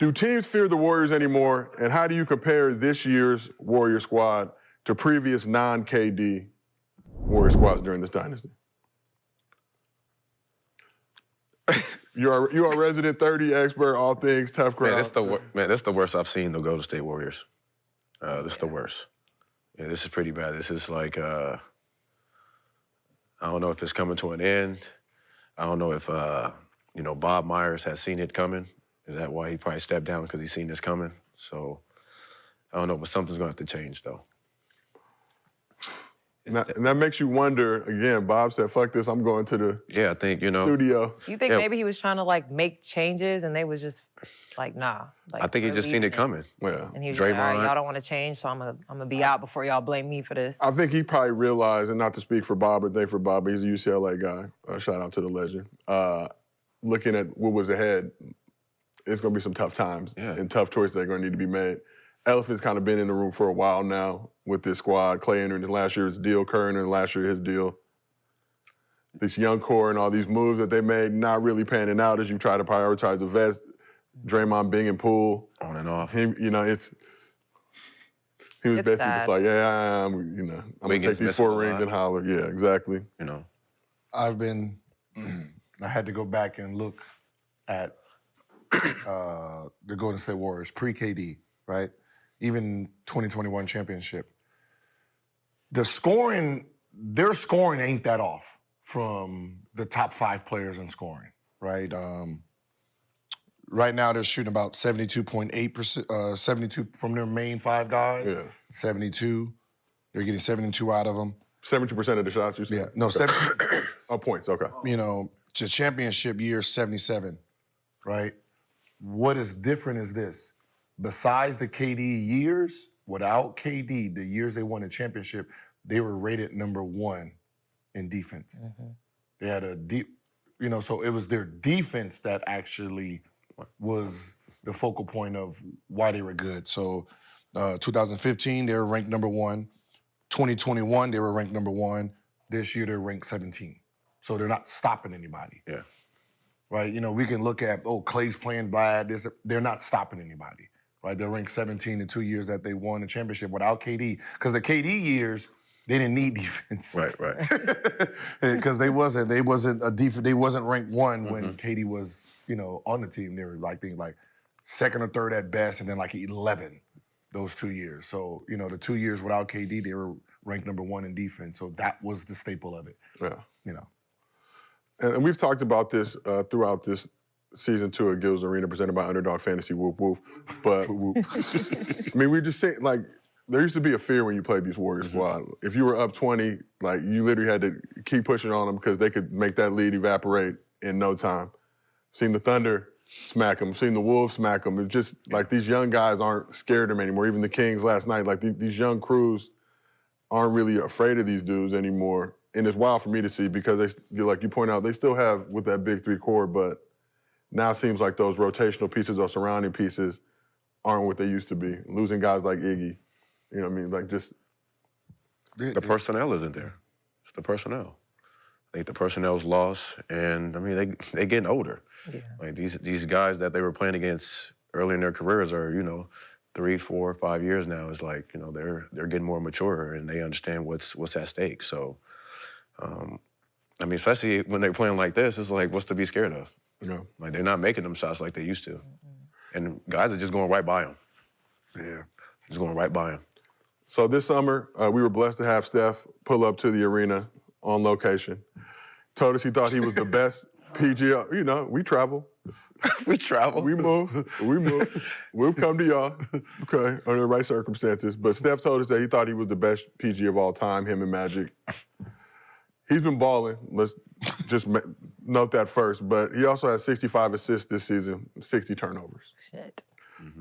Do teams fear the Warriors anymore, and how do you compare this year's Warrior squad to previous non-KD Warrior squads during this dynasty? You're a resident 30 expert, all things tough crowd. That's the worst I've seen the Golden State Warriors. This is the worst. Yeah, this is pretty bad. This is like, I don't know if it's coming to an end. I don't know if, Bob Myers has seen it coming. Is that why he probably stepped down, because he's seen this coming? So, I don't know, but something's going to have to change, though. And that makes you wonder, again, Bob said, fuck this, I'm going to the studio. You think maybe he was trying to, make changes, and they was just like, nah. I think he just seen it coming. Yeah. And he was like, all right, y'all don't want to change, so I'm gonna be out before y'all blame me for this. I think he probably realized, and not to speak for Bob or think for Bob, but he's a UCLA guy. Shout out to the legend. Looking at what was ahead, it's going to be some tough times and tough choices that are going to need to be made. Elephant's kind of been in the room for a while now with this squad. Klay entering last year's deal, Kerr entering last year his deal. This young core and all these moves that they made not really panning out as you try to prioritize the vets. Draymond, Bing, and Poole. On and off. He was basically just like, I'm going to take these 4 rings and holler. Yeah, exactly. I had to go back and look at the Golden State Warriors pre-KD, right? Even 2021 championship. Their scoring ain't that off from the top 5 players in scoring, right? Right now they're shooting about 72.8%, 72 from their main 5 guys. Yeah. 72. They're getting 72 out of them. 72% of the shots you said? Yeah, no, 70. Oh, points, okay. The championship year, 77, right? What is different is this. Besides the KD years, without KD, the years they won the championship, they were rated number 1 in defense. Mm-hmm. They had a deep, so it was their defense that actually was the focal point of why they were good. So 2015, they were ranked number 1. 2021, they were ranked number 1. This year, they're ranked 17. So they're not stopping anybody. Yeah. Right? We can look at, Klay's playing bad. They're not stopping anybody. Right? They're ranked 17 in 2 years that they won the championship without KD. Because the KD years, they didn't need defense. Right. Because they wasn't ranked 1 when KD was, on the team. They were like 2nd or 3rd at best, and then 11 those 2 years. So, the 2 years without KD, they were ranked number 1 in defense. So that was the staple of it. Yeah. And we've talked about this throughout this season 2 of Gil's Arena, presented by Underdog Fantasy. Whoop whoop. But we just say there used to be a fear when you played these Warriors squad. If you were up 20, you literally had to keep pushing on them because they could make that lead evaporate in no time. Seen the Thunder smack them, seen the Wolves smack them. It's just these young guys aren't scared of them anymore. Even the Kings last night, these young crews aren't really afraid of these dudes anymore. And it's wild for me to see because like you point out, they still have with that big 3 core, but now it seems like those rotational pieces or surrounding pieces aren't what they used to be. Losing guys like Iggy, the personnel isn't there. It's the personnel. I think the personnel's lost, and they're getting older. Yeah. These guys that they were playing against early in their careers are 3, 4, 5 years now. It's they're getting more mature and they understand what's at stake. So. Especially when they're playing like this, it's what's to be scared of? Yeah. They're not making them shots like they used to. And guys are just going right by them. Yeah. Just going right by them. So this summer, we were blessed to have Steph pull up to the arena on location. Told us he thought he was the best PG. We travel. We travel. We move. We'll come to y'all, okay, under the right circumstances. But Steph told us that he thought he was the best PG of all time, him and Magic. He's been balling. Let's just note that first. But he also has 65 assists this season, 60 turnovers. Shit.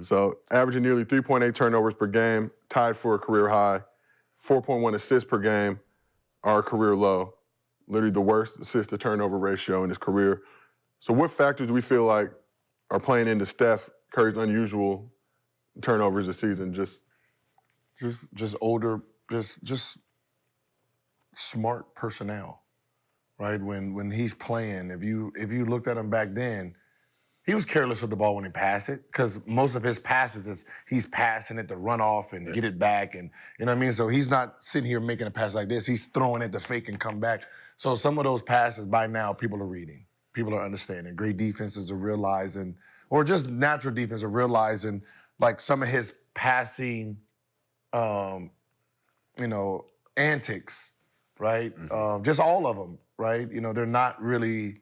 So averaging nearly 3.8 turnovers per game, tied for a career high. 4.1 assists per game, our career low. Literally the worst assist-to-turnover ratio in his career. So what factors do we feel like are playing into Steph Curry's unusual turnovers this season? Just older, just smart personnel, right? When he's playing, if you looked at him back then, he was careless with the ball when he passed it because most of his passes is he's passing it to run off and get it back, and you know what I mean. So he's not sitting here making a pass like this. He's throwing it to fake and come back. So some of those passes by now people are reading, people are understanding. Great defenses are realizing, or just natural defense are realizing, like some of his passing, antics, right? Just all of them, right? You know, they're not really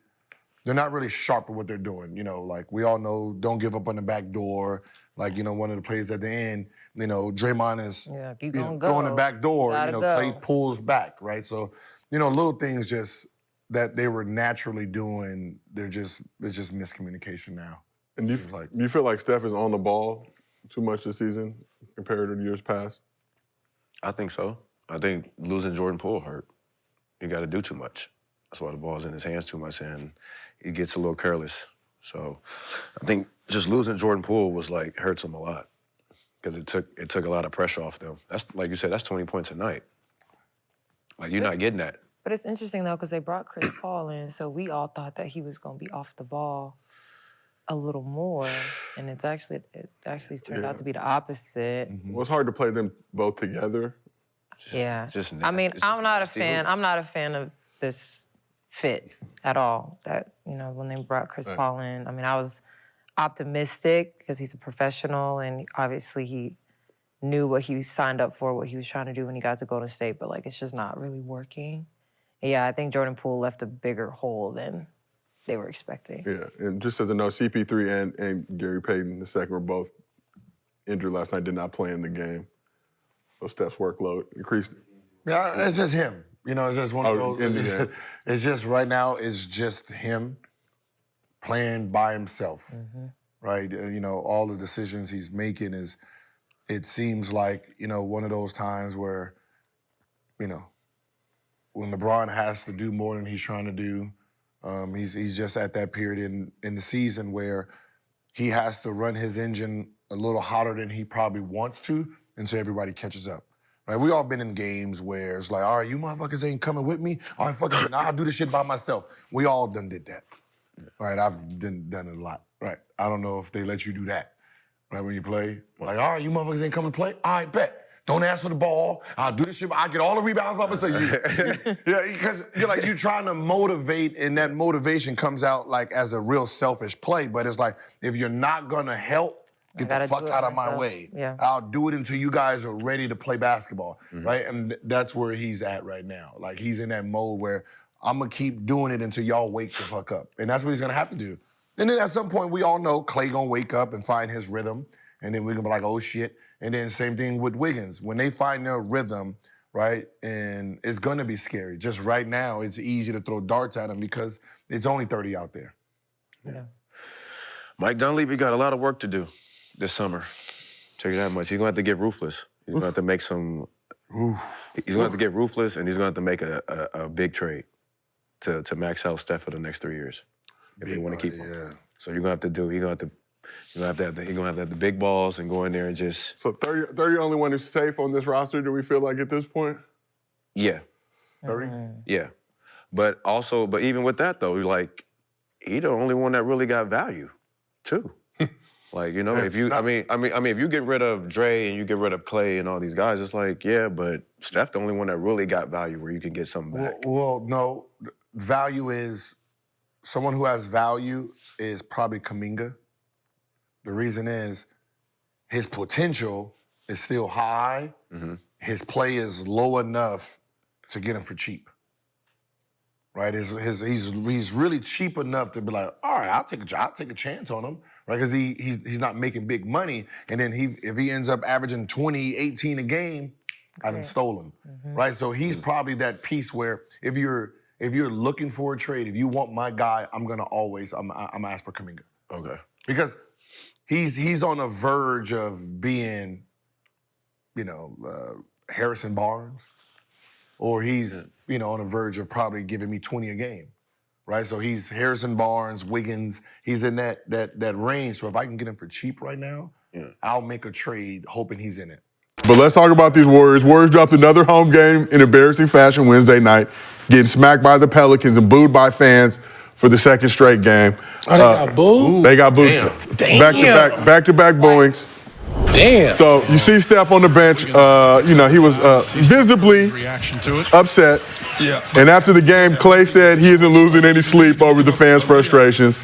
sharp at what they're doing. You know, like we all know, don't give up on the back door. Like, you know, one of the plays at the end, you know, Draymond is throwing the back door. You know, Klay pulls back, right? So, you know, little things just that they were naturally doing. It's just miscommunication now. And do you feel like Steph is on the ball too much this season compared to years past? I think so. I think losing Jordan Poole hurt. You got to do too much. That's why the ball's in his hands too much, and he gets a little careless. So I think just losing Jordan Poole was like hurts him a lot because it took a lot of pressure off them. That's like you said, that's 20 points a night. Like you're not getting that. But it's interesting though because they brought Chris Paul in, so we all thought that he was going to be off the ball a little more, and it actually turned out to be the opposite. Well, it's hard to play them both together. Just I mean, I'm not a fan. I'm not a fan of this fit at all. That, you know, when they brought Chris Paul in, I mean, I was optimistic because he's a professional and obviously he knew what he signed up for, what he was trying to do when he got to Golden State, but like it's just not really working. Yeah, I think Jordan Poole left a bigger hole than they were expecting. Yeah, and just as a note, CP3 and Gary Payton II were both injured last night, did not play in the game. So Steph's workload increased. Yeah, it's just him. You know, it's just one of those. It's just right now, it's just him playing by himself, right? You know, all the decisions he's making is, it seems like, you know, one of those times where, you know, when LeBron has to do more than he's trying to do, he's just at that period in the season where he has to run his engine a little hotter than he probably wants to, and so everybody catches up. Right? We all been in games where it's like, all right, you motherfuckers ain't coming with me. All right, fuck it, I'll do this shit by myself. We all done did that. Right? I've done it a lot. Right? I don't know if they let you do that. Right? When you play, like, all right, you motherfuckers ain't coming to play. All right, bet. Don't ask for the ball. I'll do this shit. I'll get all the rebounds by myself. Yeah, because you're trying to motivate, and that motivation comes out like as a real selfish play. But it's like, if you're not gonna help, get the fuck out of my way. Yeah. I'll do it until you guys are ready to play basketball, right? And that's where he's at right now. Like, he's in that mode where I'm gonna keep doing it until y'all wake the fuck up. And that's what he's gonna have to do. And then at some point, we all know Klay gonna wake up and find his rhythm. And then we're gonna be like, oh shit. And then same thing with Wiggins. When they find their rhythm, right, and it's gonna be scary. Just right now, it's easy to throw darts at them because it's only 30 out there. Yeah. Mike Dunleavy got a lot of work to do this summer. Tell you that much. He's gonna have to get ruthless. He's gonna have to make some. He's gonna have to get ruthless, and he's gonna have to make a big trade to max out Steph for the next 3 years if they want to keep him. Yeah. So you're gonna have to do. He's gonna have to have the big balls and go in there and just. So 30 only one who's safe on this roster, do we feel like at this point? Yeah. 30? Yeah. But even with that though, like, he the only one that really got value, too. Like, you know, if you, if you get rid of Dre and you get rid of Klay and all these guys, it's like, yeah, but Steph the only one that really got value where you can get something back. Well, no, value is, someone who has value is probably Kuminga. The reason is his potential is still high. His play is low enough to get him for cheap. Right? He's really cheap enough to be like, all right, I'll take a chance on him. Right? Because he's not making big money. And then if he ends up averaging 20, 18 a game, I done stole him. Right? So he's probably that piece where if you're looking for a trade, if you want my guy, I'm gonna ask for Kuminga. Okay. Because he's on the verge of being, Harrison Barnes, or he's on the verge of probably giving me 20 a game, right? So he's Harrison Barnes, Wiggins. He's in that range. So if I can get him for cheap right now, I'll make a trade hoping he's in it. But let's talk about these Warriors. Warriors dropped another home game in embarrassing fashion Wednesday night, getting smacked by the Pelicans and booed by fans for the second straight game. Oh, they got booed? They got booed. Damn. Back-to-back booings. Damn. So you see Steph on the bench. He was visibly upset. Yeah. And after the game, Klay said he isn't losing any sleep over the fans' frustrations.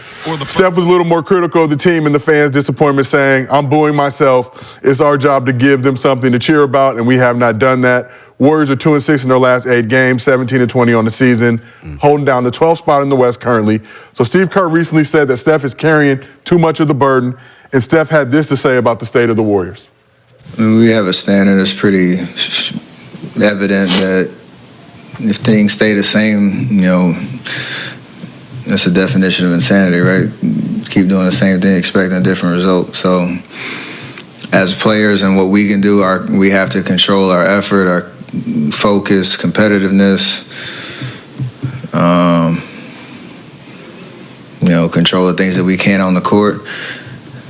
Steph was a little more critical of the team and the fans' disappointment, saying, "I'm booing myself. It's our job to give them something to cheer about, and we have not done that." Warriors are 2-6 in their last 8 games, 17-20 on the season, holding down the 12th spot in the West currently. So Steve Kerr recently said that Steph is carrying too much of the burden, and Steph had this to say about the state of the Warriors. I mean, we have a standard that's pretty evident that if things stay the same, that's a definition of insanity, right? Keep doing the same thing, expecting a different result. So as players and what we can do, we have to control our effort, our focus, competitiveness, control the things that we can on the court.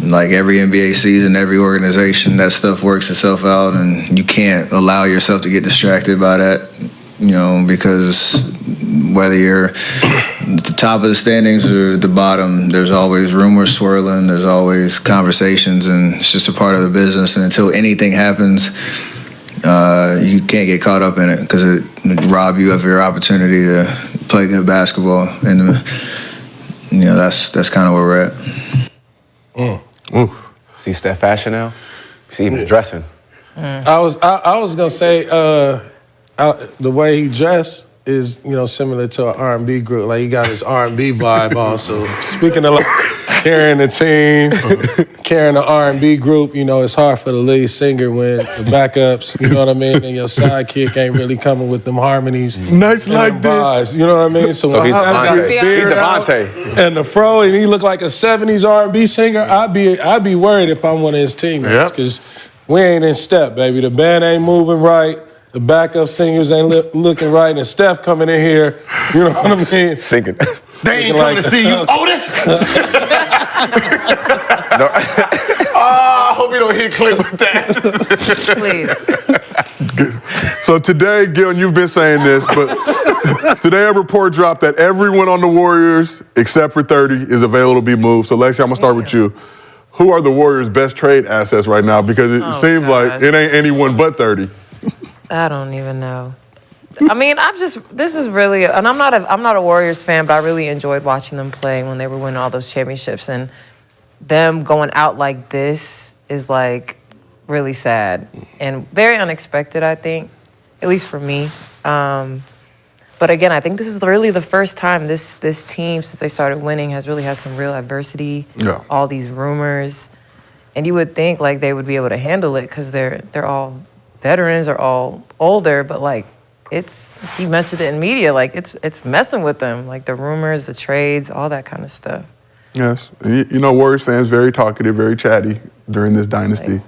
Like every NBA season, every organization, that stuff works itself out, and you can't allow yourself to get distracted by that, because whether you're at the top of the standings or at the bottom, there's always rumors swirling, there's always conversations, and it's just a part of the business. And until anything happens, you can't get caught up in it because it robs you of your opportunity to play good basketball. And that's kind of where we're at. See Steph fashion now? See him dressing. I was gonna say the way he dressed is similar to an R&B group. Like he got his R&B vibe on. So speaking of like carrying the team, carrying the R&B group, it's hard for the lead singer when the backups, you know what I mean, and your sidekick ain't really coming with them harmonies. Nice like this. Vibes, you know what I mean? So he's Devontae. He's Devontae. And the fro, and he look like a 70s R&B singer, I'd be worried if I'm one of his teammates, because we ain't in step, baby. The band ain't moving right. The backup singers ain't looking right, and Steph coming in here, you know what I mean? Singing. They ain't coming to see you, Otis. I hope you don't hit Klay with that. Please. So today, Gil, you've been saying this, but today a report dropped that everyone on the Warriors, except for 30, is available to be moved. So Lexi, I'm gonna start with you. Who are the Warriors' best trade assets right now? Because it seems like it ain't anyone but 30. I don't even know. I mean, this is really, and I'm not a Warriors fan, but I really enjoyed watching them play when they were winning all those championships, and them going out like this is like really sad and very unexpected, I think, at least for me. But again, I think this is really the first time this team, since they started winning, has really had some real adversity. Yeah. All these rumors, and you would think like they would be able to handle it because they're all veterans, are all older, but like he mentioned it in media, like it's messing with them, like the rumors, the trades, all that kind of stuff. Yes. Warriors fans very talkative, very chatty during this dynasty.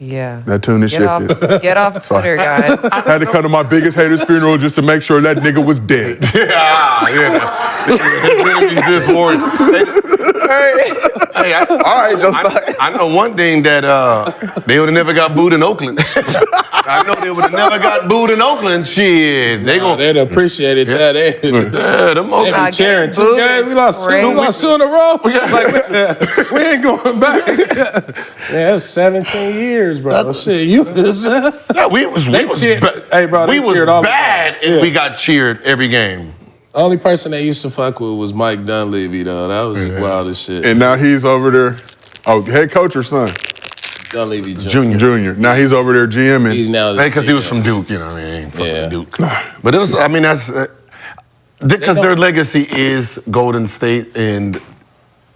Yeah. That tune is shifted. Get off Twitter, guys. I had to come to my biggest hater's funeral just to make sure that nigga was dead. I know one thing that they would have never got booed in Oakland. I know they would have never got booed in Oakland. Shit, they'd appreciated that. Them They be cheering 2 games. We lost 2 in a row. Like, we ain't going back. Yeah, it's 17 years, bro. Shit, you was. Yeah, we was Hey, bro, we was cheered all the bad, and we got cheered every game. Only person they used to fuck with was Mike Dunleavy, though. That was the wildest shit. And now he's over there. Oh, head coach or son? Dunleavy Junior. Now he's over there GMing. He's now Because he was from Duke, you know what I mean? Yeah. Duke. But it was, I mean, that's because their legacy is Golden State and,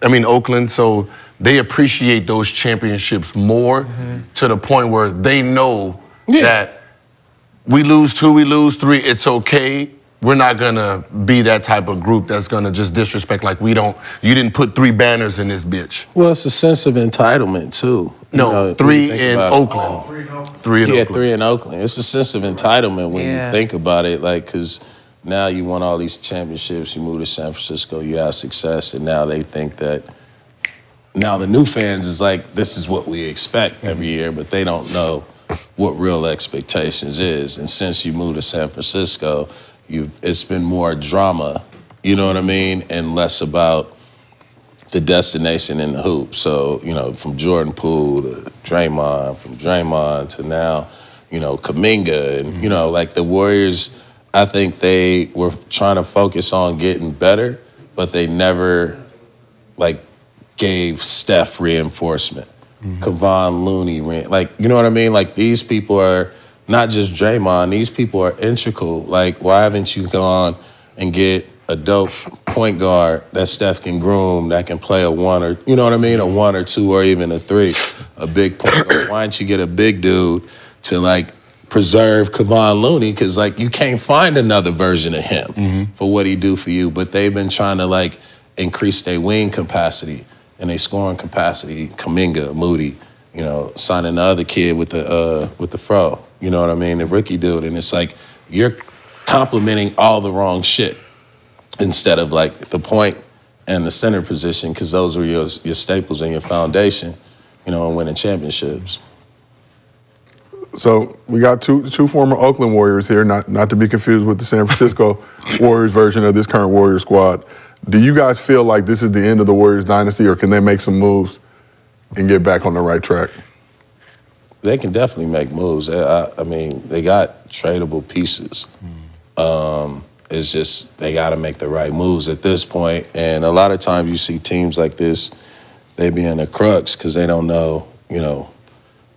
Oakland, so they appreciate those championships more to the point where they know that we lose 2, we lose 3, it's okay. We're not gonna be that type of group that's gonna just disrespect like you didn't put 3 banners in this bitch. Well, it's a sense of entitlement, too. No, 3 in Oakland. 3 in Oakland. 3 in Oakland. It's a sense of entitlement when you think about it, like, because now you won all these championships, you move to San Francisco, you have success, and now they think that, now the new fans is like, this is what we expect every year, but they don't know what real expectations is. And since you moved to San Francisco, it's been more drama, You know what I mean? And less about the destination in the hoop. So, you know, from Jordan Poole to Draymond, from Draymond to now, you know, Kuminga. And, you know, like the Warriors, I think they were trying to focus on getting better, but they never, like, gave Steph reinforcement. Kevon Looney, like, you know what I mean? Like, these people are not just Draymond, these people are integral. Like, why haven't you gone and get a dope point guard that Steph can groom, that can play a one or, you know what I mean? A one or two or even a three, a big point guard. Why don't you get a big dude to, like, preserve Kevon Looney? Because, like, you can't find another version of him for what he do for you. But they've been trying to, like, increase their wing capacity and their scoring capacity. Kuminga, Moody, you know, signing the other kid with the fro. You know what I mean? The rookie dude. And it's like, you're complimenting all the wrong shit instead of, like, the point and the center position, because those were your staples and your foundation, you know, and winning championships. So we got two former Oakland Warriors here, not to be confused with the San Francisco Warriors version of this current Warrior squad. Do you guys feel like this is the end of the Warriors dynasty, or can they make some moves and get back on the right track? They can definitely make moves. I mean, they got tradable pieces. It's just they got to make the right moves at this point. And a lot of times you see teams like this, they be in a crux because they don't know, you know,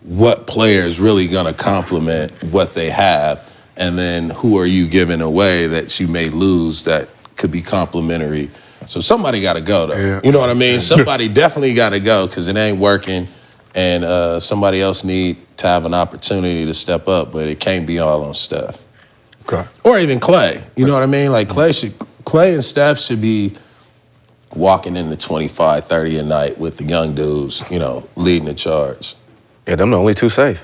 what player is really going to complement what they have, and then who are you giving away that you may lose that could be complementary. So somebody got to go, though. Yeah. You know what I mean? Somebody definitely got to go because it ain't working, and somebody else need to have an opportunity to step up, but it can't be all on Steph. Okay. Or even Klay. You know what I mean? Like Klay and Steph should be walking into 25, 30 a night with the young dudes, you know, leading the charge. Yeah, them the only two safe.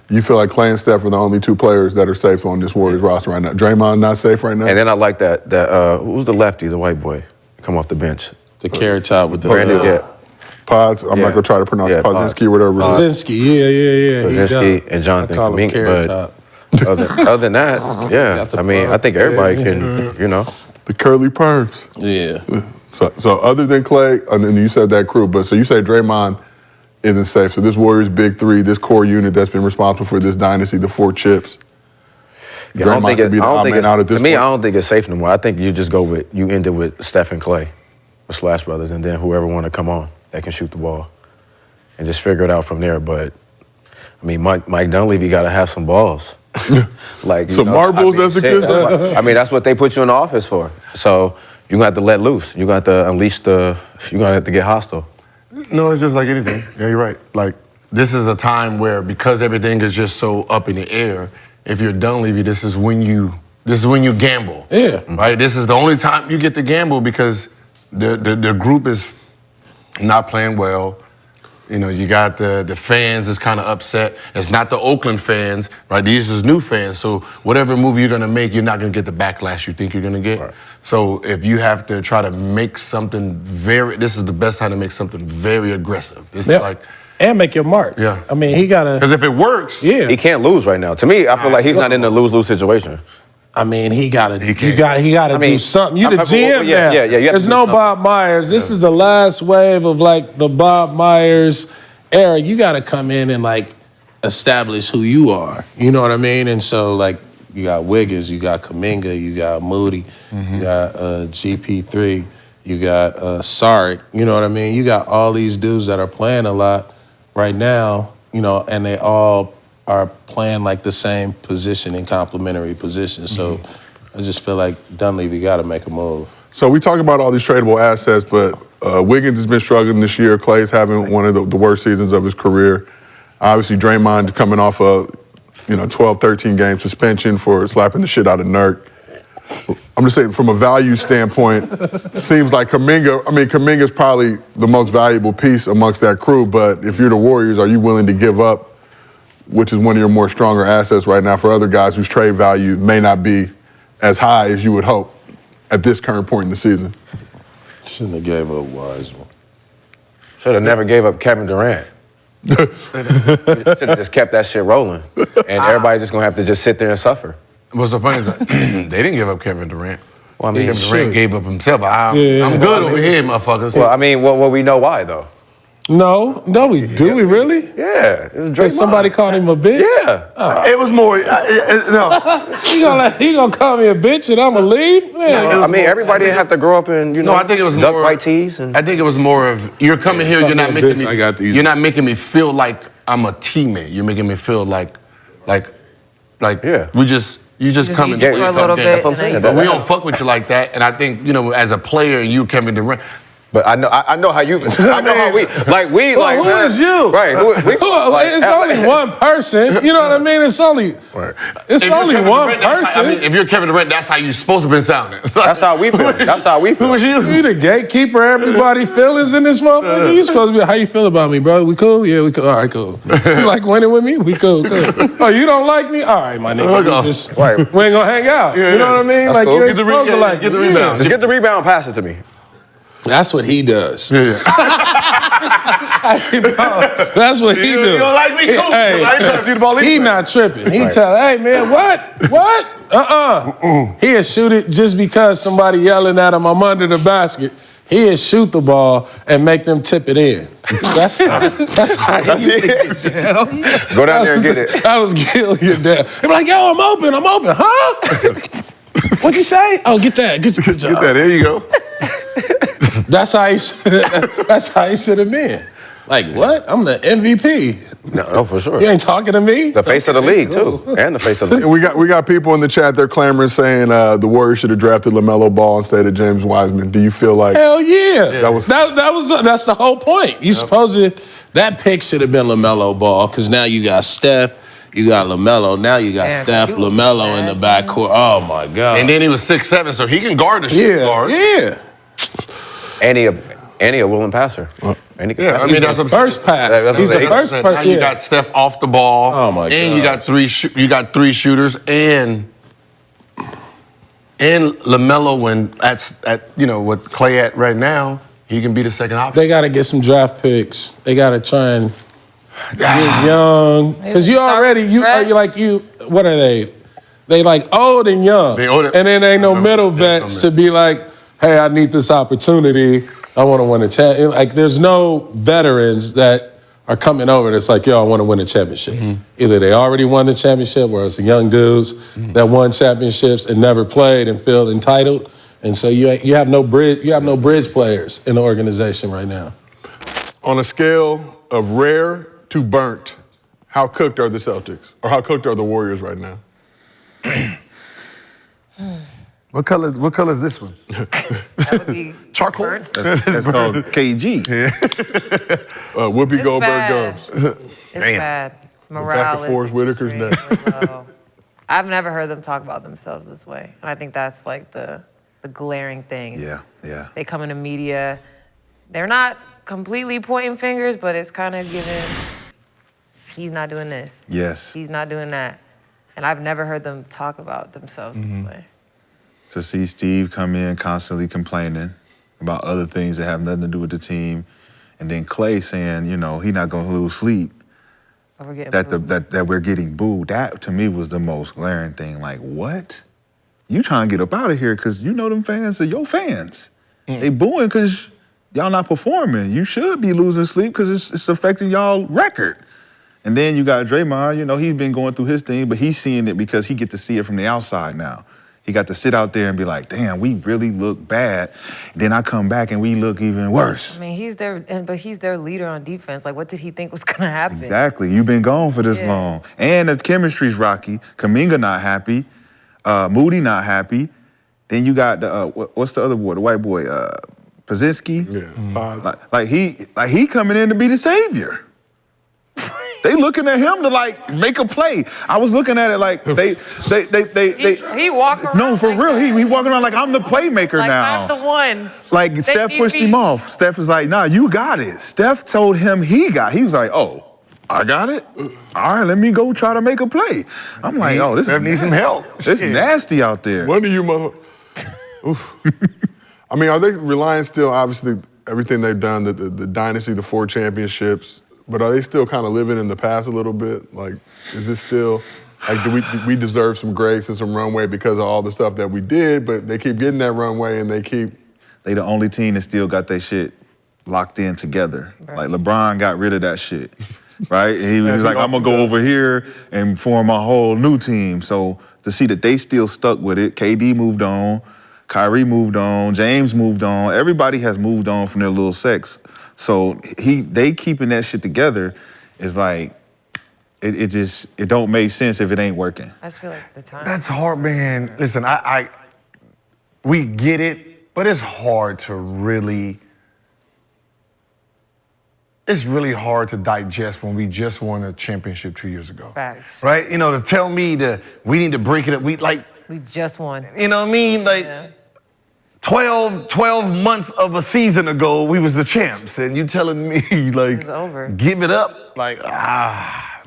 You feel like Klay and Steph are the only two players that are safe on this Warriors roster right now? Draymond not safe right now? And then I like that who's the lefty, the white boy, come off the bench? The carrot top with the Brandon, yeah. Pods, I'm not going to try to pronounce Podzinski or whatever. Brzezinski, yeah. Brzezinski and Jonathan I call him Kuminga, carrot but top. other than that, yeah. I mean, I think everybody can, you know. The curly perms. Yeah. So other than Klay, and then you said that crew, but so you say Draymond isn't safe. So this Warriors big three, this core unit that's been responsible for this dynasty, the 4 chips. Yeah, I don't think point. I don't think it's safe no more. I think you just you end it with Steph and Klay, the Splash Brothers, and then whoever want to come on that can shoot the ball, and just figure it out from there. But I mean, Mike Dunleavy got to have some balls, like some marbles, as the kids say. I mean, that's what they put you in the office for. So you gonna have to let loose. You gonna have to unleash you gonna have to get hostile. No, it's just like anything. Yeah, you're right. Like, this is a time where, because everything is just so up in the air, if you're Dunleavy, this is when you gamble. Yeah. Right? This is the only time you get to gamble because the group is not playing well. You know, you got the fans is kind of upset. It's not the Oakland fans, right? These is new fans. So whatever move you're gonna make, you're not gonna get the backlash you think you're gonna get. Right. So if you have to try to make something this is the best time to make something very aggressive. This is like. And make your mark. Yeah. I mean, he gotta. Because if it works. Yeah. He can't lose right now. To me, I feel like he's not in a lose-lose situation. I mean, he gotta do something. You the GM now. Yeah. There's no Bob Myers. This is the last wave of, like, the Bob Myers era. You gotta come in and, like, establish who you are. You know what I mean? And so, like, you got Wiggins, you got Kuminga, you got Moody, you got GP3, you got Saric. You know what I mean? You got all these dudes that are playing a lot right now, you know, and they all are playing like the same position in complementary positions. So I just feel like Dunleavy got to make a move. So we talk about all these tradable assets, but Wiggins has been struggling this year. Klay's having one of the worst seasons of his career. Obviously, Draymond coming off a 12, 13-game suspension for slapping the shit out of Nurk. I'm just saying, from a value standpoint, seems like Kuminga's probably the most valuable piece amongst that crew, but if you're the Warriors, are you willing to give up, which is one of your more stronger assets right now, for other guys whose trade value may not be as high as you would hope at this current point in the season? Shouldn't have gave up Wiseman. Should have never gave up Kevin Durant. Should have just kept that shit rolling. And everybody's just going to have to just sit there and suffer. What's so funny is that they didn't give up Kevin Durant. Well, I mean, He Durant should. gave up himself. I'm Yeah. good over here, motherfuckers. well, I mean, well, we know why though. No, we really? Yeah, it was Because Draymond. somebody called him a bitch? Yeah. It was more. No, He gonna call me a bitch and I'ma leave? Man. I mean, everybody didn't have to grow up in, no. I think it was duck more. white tees and. I think it was more of you're coming here. You're not me a making bitch, me. I got these. You're not making me feel like I'm a teammate. You're making me feel like, Yeah. you just come use and you for a little bit. I'm saying. But we don't fuck with you like that. And I think as a player, and you Kevin Durant. But I know how you. I know how we Well, who is you? Right. It's only one person. You know what I mean? It's only If you're only Kevin one Durant, that's how- person. if you're Kevin Durant, that's how you're supposed to be sounding. That's how we feel. That's how we feel. Who was you? You the gatekeeper, everybody feelings in this motherfucker. You supposed to be, how you feel about me, bro? We cool? Yeah, we cool. All right, cool. You like winning with me? We cool. Oh, you don't like me? All right, my nigga. We ain't gonna hang out. You know what I mean? That's Like, cool. you ain't Get the supposed to like get the me. rebound. Just get the rebound, pass it to me. That's what he does. Yeah. That's what he do. You don't like me? Cool. Hey, I ain't trying to see the ball he either. not tripping. He tell, hey man, what? He'll shoot it just because somebody yelling at him, I'm under the basket. He'll shoot the ball and make them tip it in. That's how he used to get down. Go down there and get it. That was Gil get down. They be like, yo, I'm open, huh? What'd you say? Oh, get that. Good job. Get that. There you go. That's how he should have been. Like, what? I'm the MVP. No, for sure. You ain't talking to me? The face of the league too, and the face of the league. And we got people in the chat. They're clamoring, saying the Warriors should have drafted LaMelo Ball instead of James Wiseman. Do you feel like Hell yeah. was- That's the whole point. You supposed that pick should have been LaMelo Ball because now you got Steph, you got LaMelo, now you got Yeah, Steph, you LaMelo in the backcourt. Oh my God. And then he was 6'7", so he can guard the shooting guard. Yeah. And he a willing passer. And he can Yeah, pass. I mean that's what I'm saying. First pass. That's He's what a I'm first Now pass. you got Steph off the ball. Oh, my And you got three shooters and LaMelo when at with Klay at right now, he can be the second option. They got to get some draft picks. They got to try and get young. Because you already, what are they? They like old and young. They old- And then ain't no middle vets to be like, hey, I need this opportunity. I want to win a championship. Like, there's no veterans that are coming over that's like, yo, I want to win a championship. Either they already won the championship, or it's the young dudes that won championships and never played and feel entitled. And so you have no bridge players in the organization right now. on a scale of rare to burnt, how cooked are the Celtics? Or how cooked are the Warriors right now? What color is this one? That would be Charcoal? burnt. That's called KG. Whoopi It's Goldberg bad. Gums. It's bad. Morale back and is forth, Whitaker's extremely low. I've never heard them talk about themselves this way. And I think that's like the glaring thing. is Yeah. They come into media. They're not completely pointing fingers, but it's kind of giving, he's not doing this. Yes. He's not doing that. And I've never heard them talk about themselves this way. To see Steve come in constantly complaining about other things that have nothing to do with the team, and then Klay saying, you know, he's not gonna lose sleep, But we're getting that booed. that we're getting booed. That to me was the most glaring thing. Like, what? You trying to get up out of here because you know them fans are your fans. They booing because y'all not performing. You should be losing sleep because it's affecting y'all record. And then you got Draymond, you know, he's been going through his thing, but he's seeing it because he get to see it from the outside now. He got to sit out there and be like, damn, we really look bad. Then I come back and we look even worse. I mean, he's their leader on defense. Like, what did he think was gonna happen? Exactly. You've been gone for this Yeah. long. And the chemistry's rocky. Kaminga not happy. Moody not happy. Then you got the what's the other boy? The white boy, Pazinski. Yeah. Like he coming in to be the savior. They looking at him to like make a play. I was looking at it like they He walk around. no, for like real. that. He walking around like I'm the playmaker like, now. I'm the one. Like They Steph need pushed me. him off. Steph was like, nah, you got it. Steph told him he was like, oh, I got it? All right, let me go try to make a play. I'm like, oh, this Steph needs some help. It's nasty out there. One of you mother. Oof. I mean, are they relying still, obviously, everything they've done, the Dynasty, the 4 championships, but are they still kind of living in the past a little bit? Like, is this still Like, do we deserve some grace and some runway because of all the stuff that we did, but they keep getting that runway and they the only team that still got their shit locked in together. Like LeBron got rid of that shit, right? He was like, I'm gonna go over here and form a whole new team. So to see that they still stuck with it, KD moved on, Kyrie moved on, James moved on. Everybody has moved on from their little sex. So they keeping that shit together is like, it don't make sense if it ain't working. I just feel like the time. That's hard, man. Listen, we get it, but it's hard to really. It's really hard to digest when we just won a championship 2 years ago. Facts. Right? You know, to tell me we need to break it up. We just won. You know what I mean? Like 12 months of a season ago, we was the champs, and you telling me like It's over. give it up? Like But I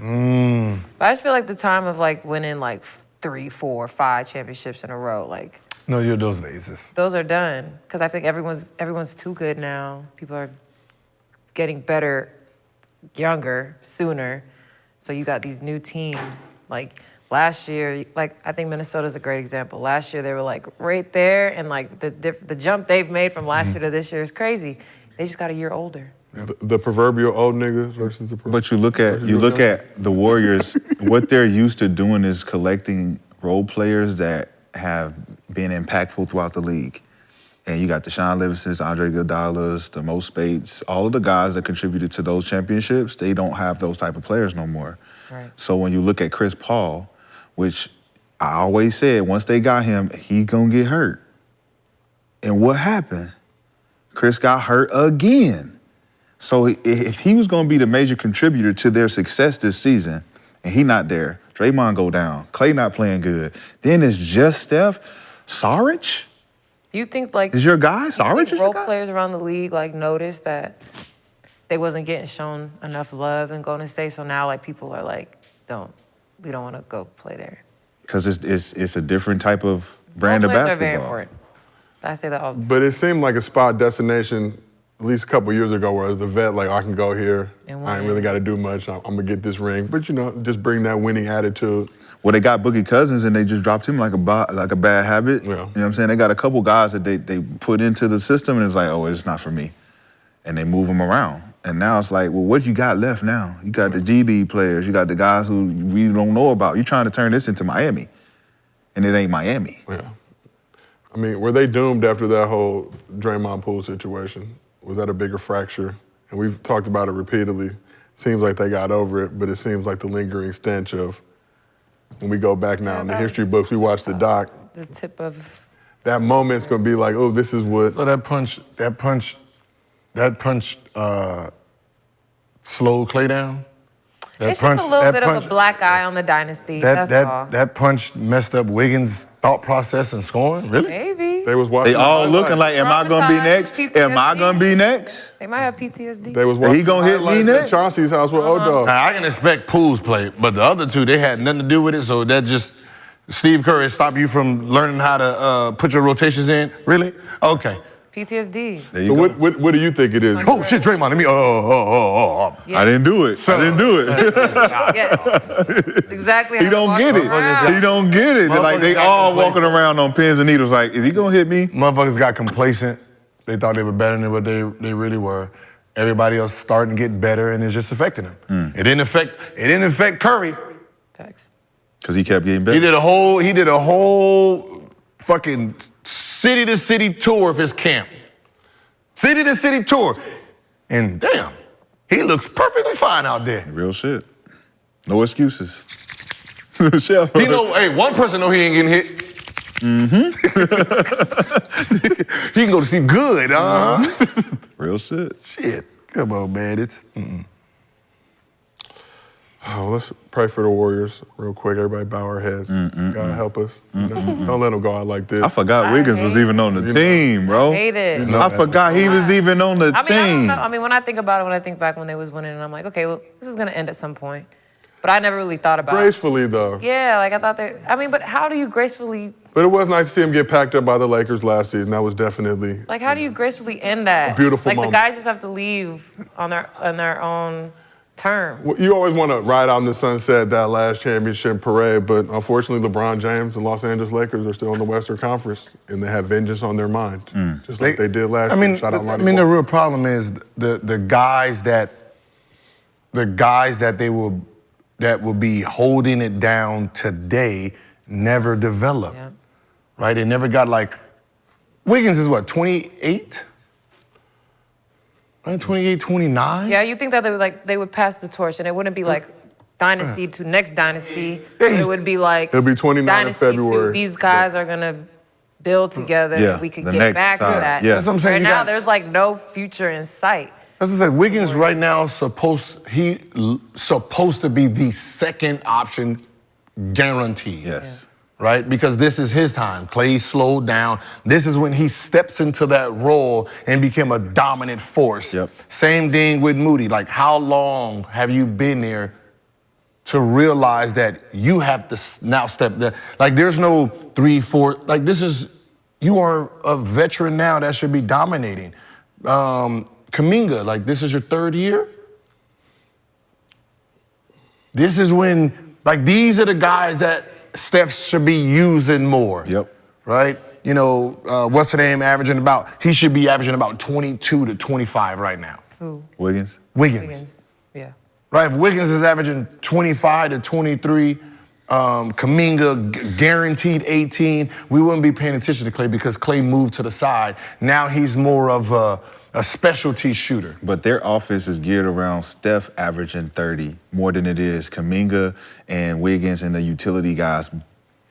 just feel like the time of like winning like 3, 4, 5 championships in a row, like no, you're those days. those are done. Because I think everyone's too good now. People are getting better, younger, sooner. So you got these new teams. Like last year, like I think Minnesota's a great example. Last year they were like right there, and like the jump they've made from last year to this year is crazy. They just got a year older. the proverbial old niggas versus the But you look at the Warriors, what they're used to doing is collecting role players that have been impactful throughout the league. And you got Deshaun Livingston, Andre Iguodala's, the Mo Spates, all of the guys that contributed to those championships, they don't have those type of players no more. Right. So when you look at Chris Paul, which I always said, once they got him, he gonna get hurt. And what happened? Chris got hurt again. So if he was gonna be the major contributor to their success this season, and he not there, Draymond go down, Klay not playing good, then it's just Steph. Saric? Do you think like Is your guy? Saric is your role guy? players around the league like noticed that they wasn't getting shown enough love in Golden State, so now like people are like, we don't want to go play there. Because it's a different type of brand of Role players basketball. are very important. I say that all the time. But it seemed like a spot destination at least a couple years ago where as a vet, like I can go here, And I ain't win. really got to do much, I'm gonna get this ring. But you know, just bring that winning attitude. Well, they got Boogie Cousins and they just dropped him like a bad habit. Yeah. You know what I'm saying? They got a couple guys that they put into the system and it's like, oh, it's not for me. And they move them around. And now it's like, well, what you got left now? You got the G League players, you got the guys who we don't know about. You're trying to turn this into Miami. And it ain't Miami. Yeah. I mean, were they doomed after that whole Draymond Poole situation? Was that a bigger fracture? And we've talked about it repeatedly. Seems like they got over it, but it seems like the lingering stench of when we go back now in the history books, we watch the doc, The tip of that moment's gonna be like, oh, this is what. So that punch slowed Klay down. it's just a little bit of a black eye on the Dynasty. That's all. That punch messed up Wiggins' thought process and scoring. Really? Maybe. They was watching. They all the looking highlights. like, am I gonna be next? Traumatized, Am I PTSD. gonna be next? They might have PTSD. They was watching. He gonna the hit me highlights next? at Chauncey's house with O-Dog. Now, I can expect Poole's play, but the other two, they had nothing to do with it, so that just, Steve Kerr stopped you from learning how to put your rotations in? Really? Okay. PTSD. There you So go. what do you think it is? Oh, shit, Draymond, let me, I didn't do it. I didn't do it. Yes. That's exactly how He don't get it. He don't get it. Like they Motherfuckers got all complacent. walking around on pins and needles. Like, is he gonna hit me? Motherfuckers got complacent. They thought they were better than what they really were. Everybody else starting to get better, and it's just affecting them. It didn't affect Curry. Facts. Because he kept getting better. He did a whole fucking city to city tour of his camp. City to city tour. And damn, he looks perfectly fine out there. Real shit. No excuses. Chef. He know, hey, one person know he ain't getting hit. He can go to sleep good, Real shit. Shit, come on, man, it's. Oh, let's pray for the Warriors real quick. Everybody bow our heads. God help us. You know, don't let them go out like this. I forgot Wiggins was even on the team, bro. Hate it. know I that. forgot he was even on the I mean, I don't team. know. I mean, when I think about it, when I think back when they was winning, and I'm like, okay, well, this is gonna end at some point. But I never really thought about it. Gracefully, though. Yeah, like I thought they. I mean, but how do you gracefully? But it was nice to see him get packed up by the Lakers last season. That was definitely. Like, how do you gracefully end that? A beautiful like moment. the guys just have to leave on their own terms. Well, you always want to ride out in the sunset that last championship parade, but unfortunately, LeBron James and Los Angeles Lakers are still in the Western Conference, and they have vengeance on their mind, just like they did last year. Shout out Lonnie the Moore. real problem is the guys that will be holding it down today never develop, right? They never got like Wiggins is what 28. Right, 28, 29? Yeah, you think that they would pass the torch and it wouldn't be like dynasty to next dynasty. It would be like It'll be 29 in dynasty February. to these guys are gonna build together and we could the get next back to side. that. Yeah. That's what I'm saying. Right You now, got- there's like no future in sight. As I said, Wiggins right now supposed to be the second option guaranteed. Yes. Right? Because this is his time. Klay slowed down. This is when he steps into that role and became a dominant force. Yep. Same thing with Moody. Like, how long have you been there to realize that you have to now step there? Like, there's no 3, 4. Like, you are a veteran now that should be dominating. Kuminga, like, this is your 3rd year. This is when, like, these are the guys that Steph should be using more. Yep. Right? You know, what's the name he should be averaging about 22 to 25 right now. Who? Wiggins. Wiggins. Yeah. Right? If Wiggins is averaging 25 to 23, Kuminga guaranteed 18, we wouldn't be paying attention to Klay because Klay moved to the side. Now he's more of a specialty shooter. But their offense is geared around Steph averaging 30 more than it is Kuminga and Wiggins and the utility guys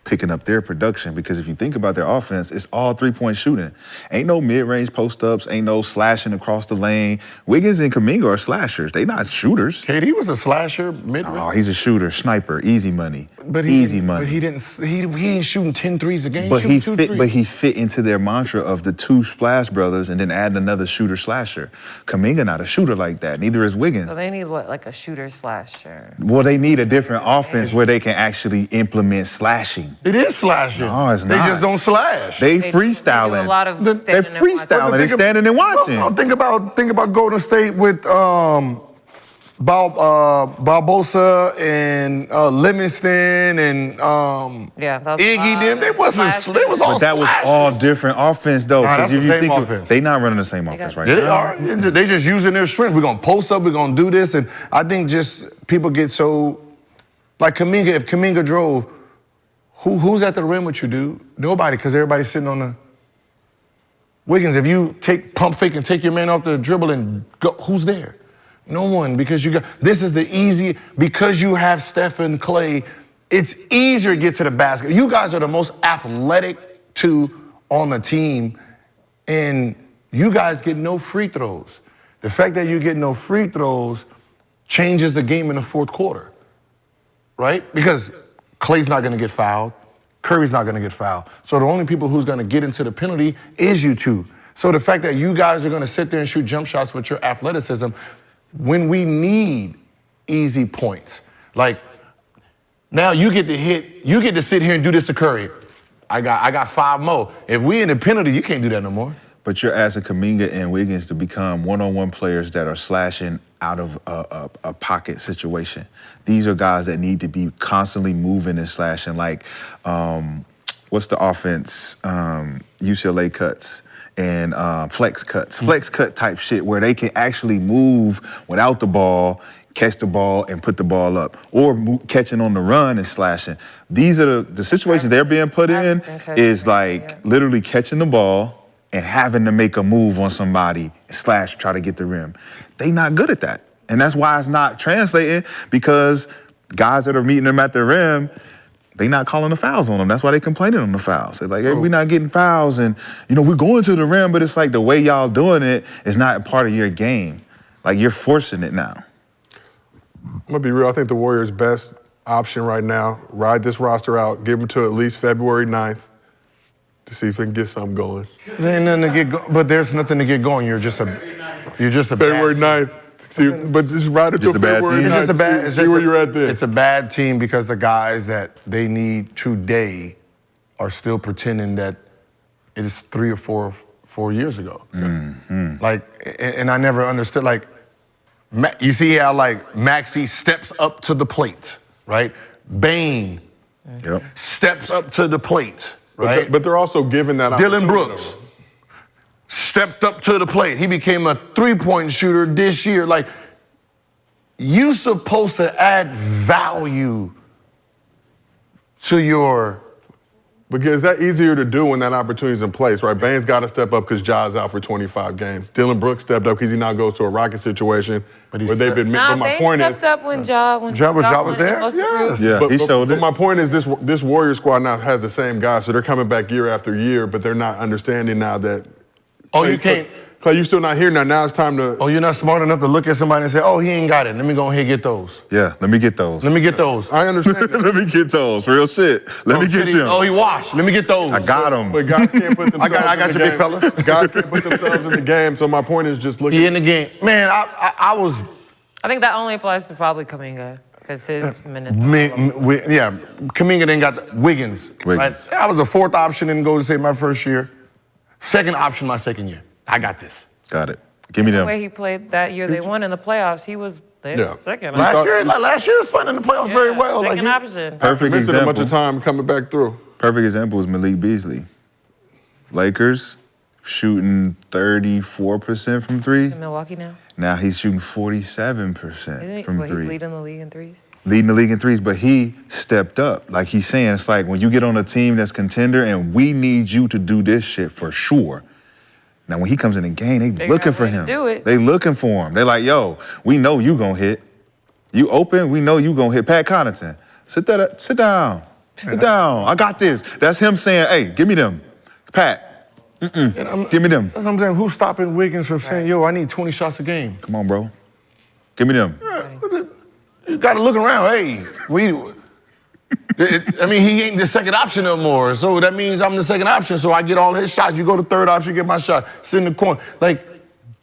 picking up their production. Because if you think about their offense, it's all 3-point shooting. Ain't no mid-range post-ups, ain't no slashing across the lane. Wiggins and Kuminga are slashers. They not shooters. KD was a slasher mid-range. Oh, he's a shooter, sniper, easy money. But easy money. But he ain't shooting 10 threes a game. But he fit into their mantra of the 2 Splash Brothers and then add another shooter slasher. Kuminga not a shooter like that. Neither is Wiggins. So they need what, like a shooter slasher? Well, they need a different offense where they can actually implement slashing. It is slashing. No, it's They not. just don't slash. They They freestyling. do a lot of They're standing and watching. freestyling. They're standing and watching. No, think about Golden State with Barbosa and Livingston and Yeah, that was Iggy. Them they was slashing. all. But that was slashing. all different offense, though. Nah, 'cause that's if the you same think offense. they not running the same offense right Yeah, they now. are. They just using their strength. We're gonna post up. We're gonna do this, and I think just people get so like Kuminga. If Kuminga drove, who's at the rim with you, dude? Nobody, because everybody's sitting on the. Wiggins, if you pump fake and take your man off the dribble and go, who's there? No one, because this is the easy, because you have Steph and Klay, it's easier to get to the basket. You guys are the most athletic two on the team, and you guys get no free throws. The fact that you get no free throws changes the game in the 4th quarter, right? Because Klay's not gonna get fouled, Curry's not gonna get fouled. So the only people who's gonna get into the penalty is you two. So the fact that you guys are gonna sit there and shoot jump shots with your athleticism, when we need easy points, like now you get to sit here and do this to Curry. I got 5 more. If we in the penalty, you can't do that no more. But you're asking Kuminga and Wiggins to become one-on-one players that are slashing out of a pocket situation. These are guys that need to be constantly moving and slashing. Like, what's the offense? UCLA cuts and flex cuts. Flex cut type shit where they can actually move without the ball, catch the ball and put the ball up, or catching on the run and slashing. These are the situations they're being put in is like literally catching the ball and having to make a move on somebody, slash, try to get the rim. They not good at that. And that's why it's not translating, because guys that are meeting them at the rim, they not calling the fouls on them. That's why they complaining on the fouls. They're like, hey, we're not getting fouls, and we're going to the rim, but it's like the way y'all doing it is not part of your game. Like, you're forcing it now. I'm gonna be real. I think the Warriors' best option right now, ride this roster out, give them to at least February 9th to see if they can get something going. There ain't nothing to get but there's nothing to get going. You're just a February 9th. See, but just ride it till February 9th. It's just a bad. See where you're at there. It's a bad team because the guys that they need today are still pretending that it is 3 or 4 years ago. Mm-hmm. Like, and I never understood. Like, You see how like Maxey steps up to the plate, right? Bane steps up to the plate, right? But they're also given that Dylan opportunity. Brooks stepped up to the plate. He became a three-point shooter this year. Like, you supposed to add value to your... Because is that easier to do when that opportunity's in place, right? Bane's got to step up because Ja's out for 25 games. Dylan Brooks stepped up because he now goes to a Rocket situation where they've been. Nah, but my Bane point is, stepped up when Ja was there? Yes. Yeah, he showed but it. my point is, this Warrior squad now has the same guys, so they're coming back year after year, but they're not understanding now that. Oh, you can't. Klay, you still not here now. Now it's time to. Oh, you're not smart enough to look at somebody and say, oh, he ain't got it. Let me go ahead and get those. Yeah, let me get those. Let me get those. I understand that. Let me get those. Real shit. Let me get them. Oh, he washed. Let me get those. I got them. But guys can't put themselves I got in the you, game. big fella. Guys can't put themselves in the game, so my point is just looking. He in the game. Man, I was... I think that only applies to probably Kuminga because his minutes. Yeah, Kuminga then got Wiggins. Right? I was the fourth option in Golden State my first year. Second option my second year. I got this. Got it. Give me The them. way he played that year, they won in the playoffs. He was there second. Last year was playing in the playoffs very well. Second Like, option. Perfect Missing a bunch example. of time coming back through. Perfect example is Malik Beasley. Lakers shooting 34% from three. In Milwaukee now. Now he's shooting 47% Isn't he? from He's three. leading the league in threes. Leading the league in threes, but he stepped up. Like he's saying, it's like when you get on a team that's contender and we need you to do this shit for sure. Now when he comes in the game, they looking for him. Do it. They looking for him. They like, yo, we know you gonna hit. You open, we know you gonna hit. Pat Connaughton, sit down. Sit down. I got this. That's him saying, hey, give me them. Pat, give me them. That's what I'm saying. Who's stopping Wiggins from saying, yo, I need 20 shots a game? Come on, bro. Give me them. You got to look around. Hey, I mean, he ain't the second option no more. So that means I'm the second option. So I get all his shots. You go to third option, you get my shot. Sit in the corner. Like,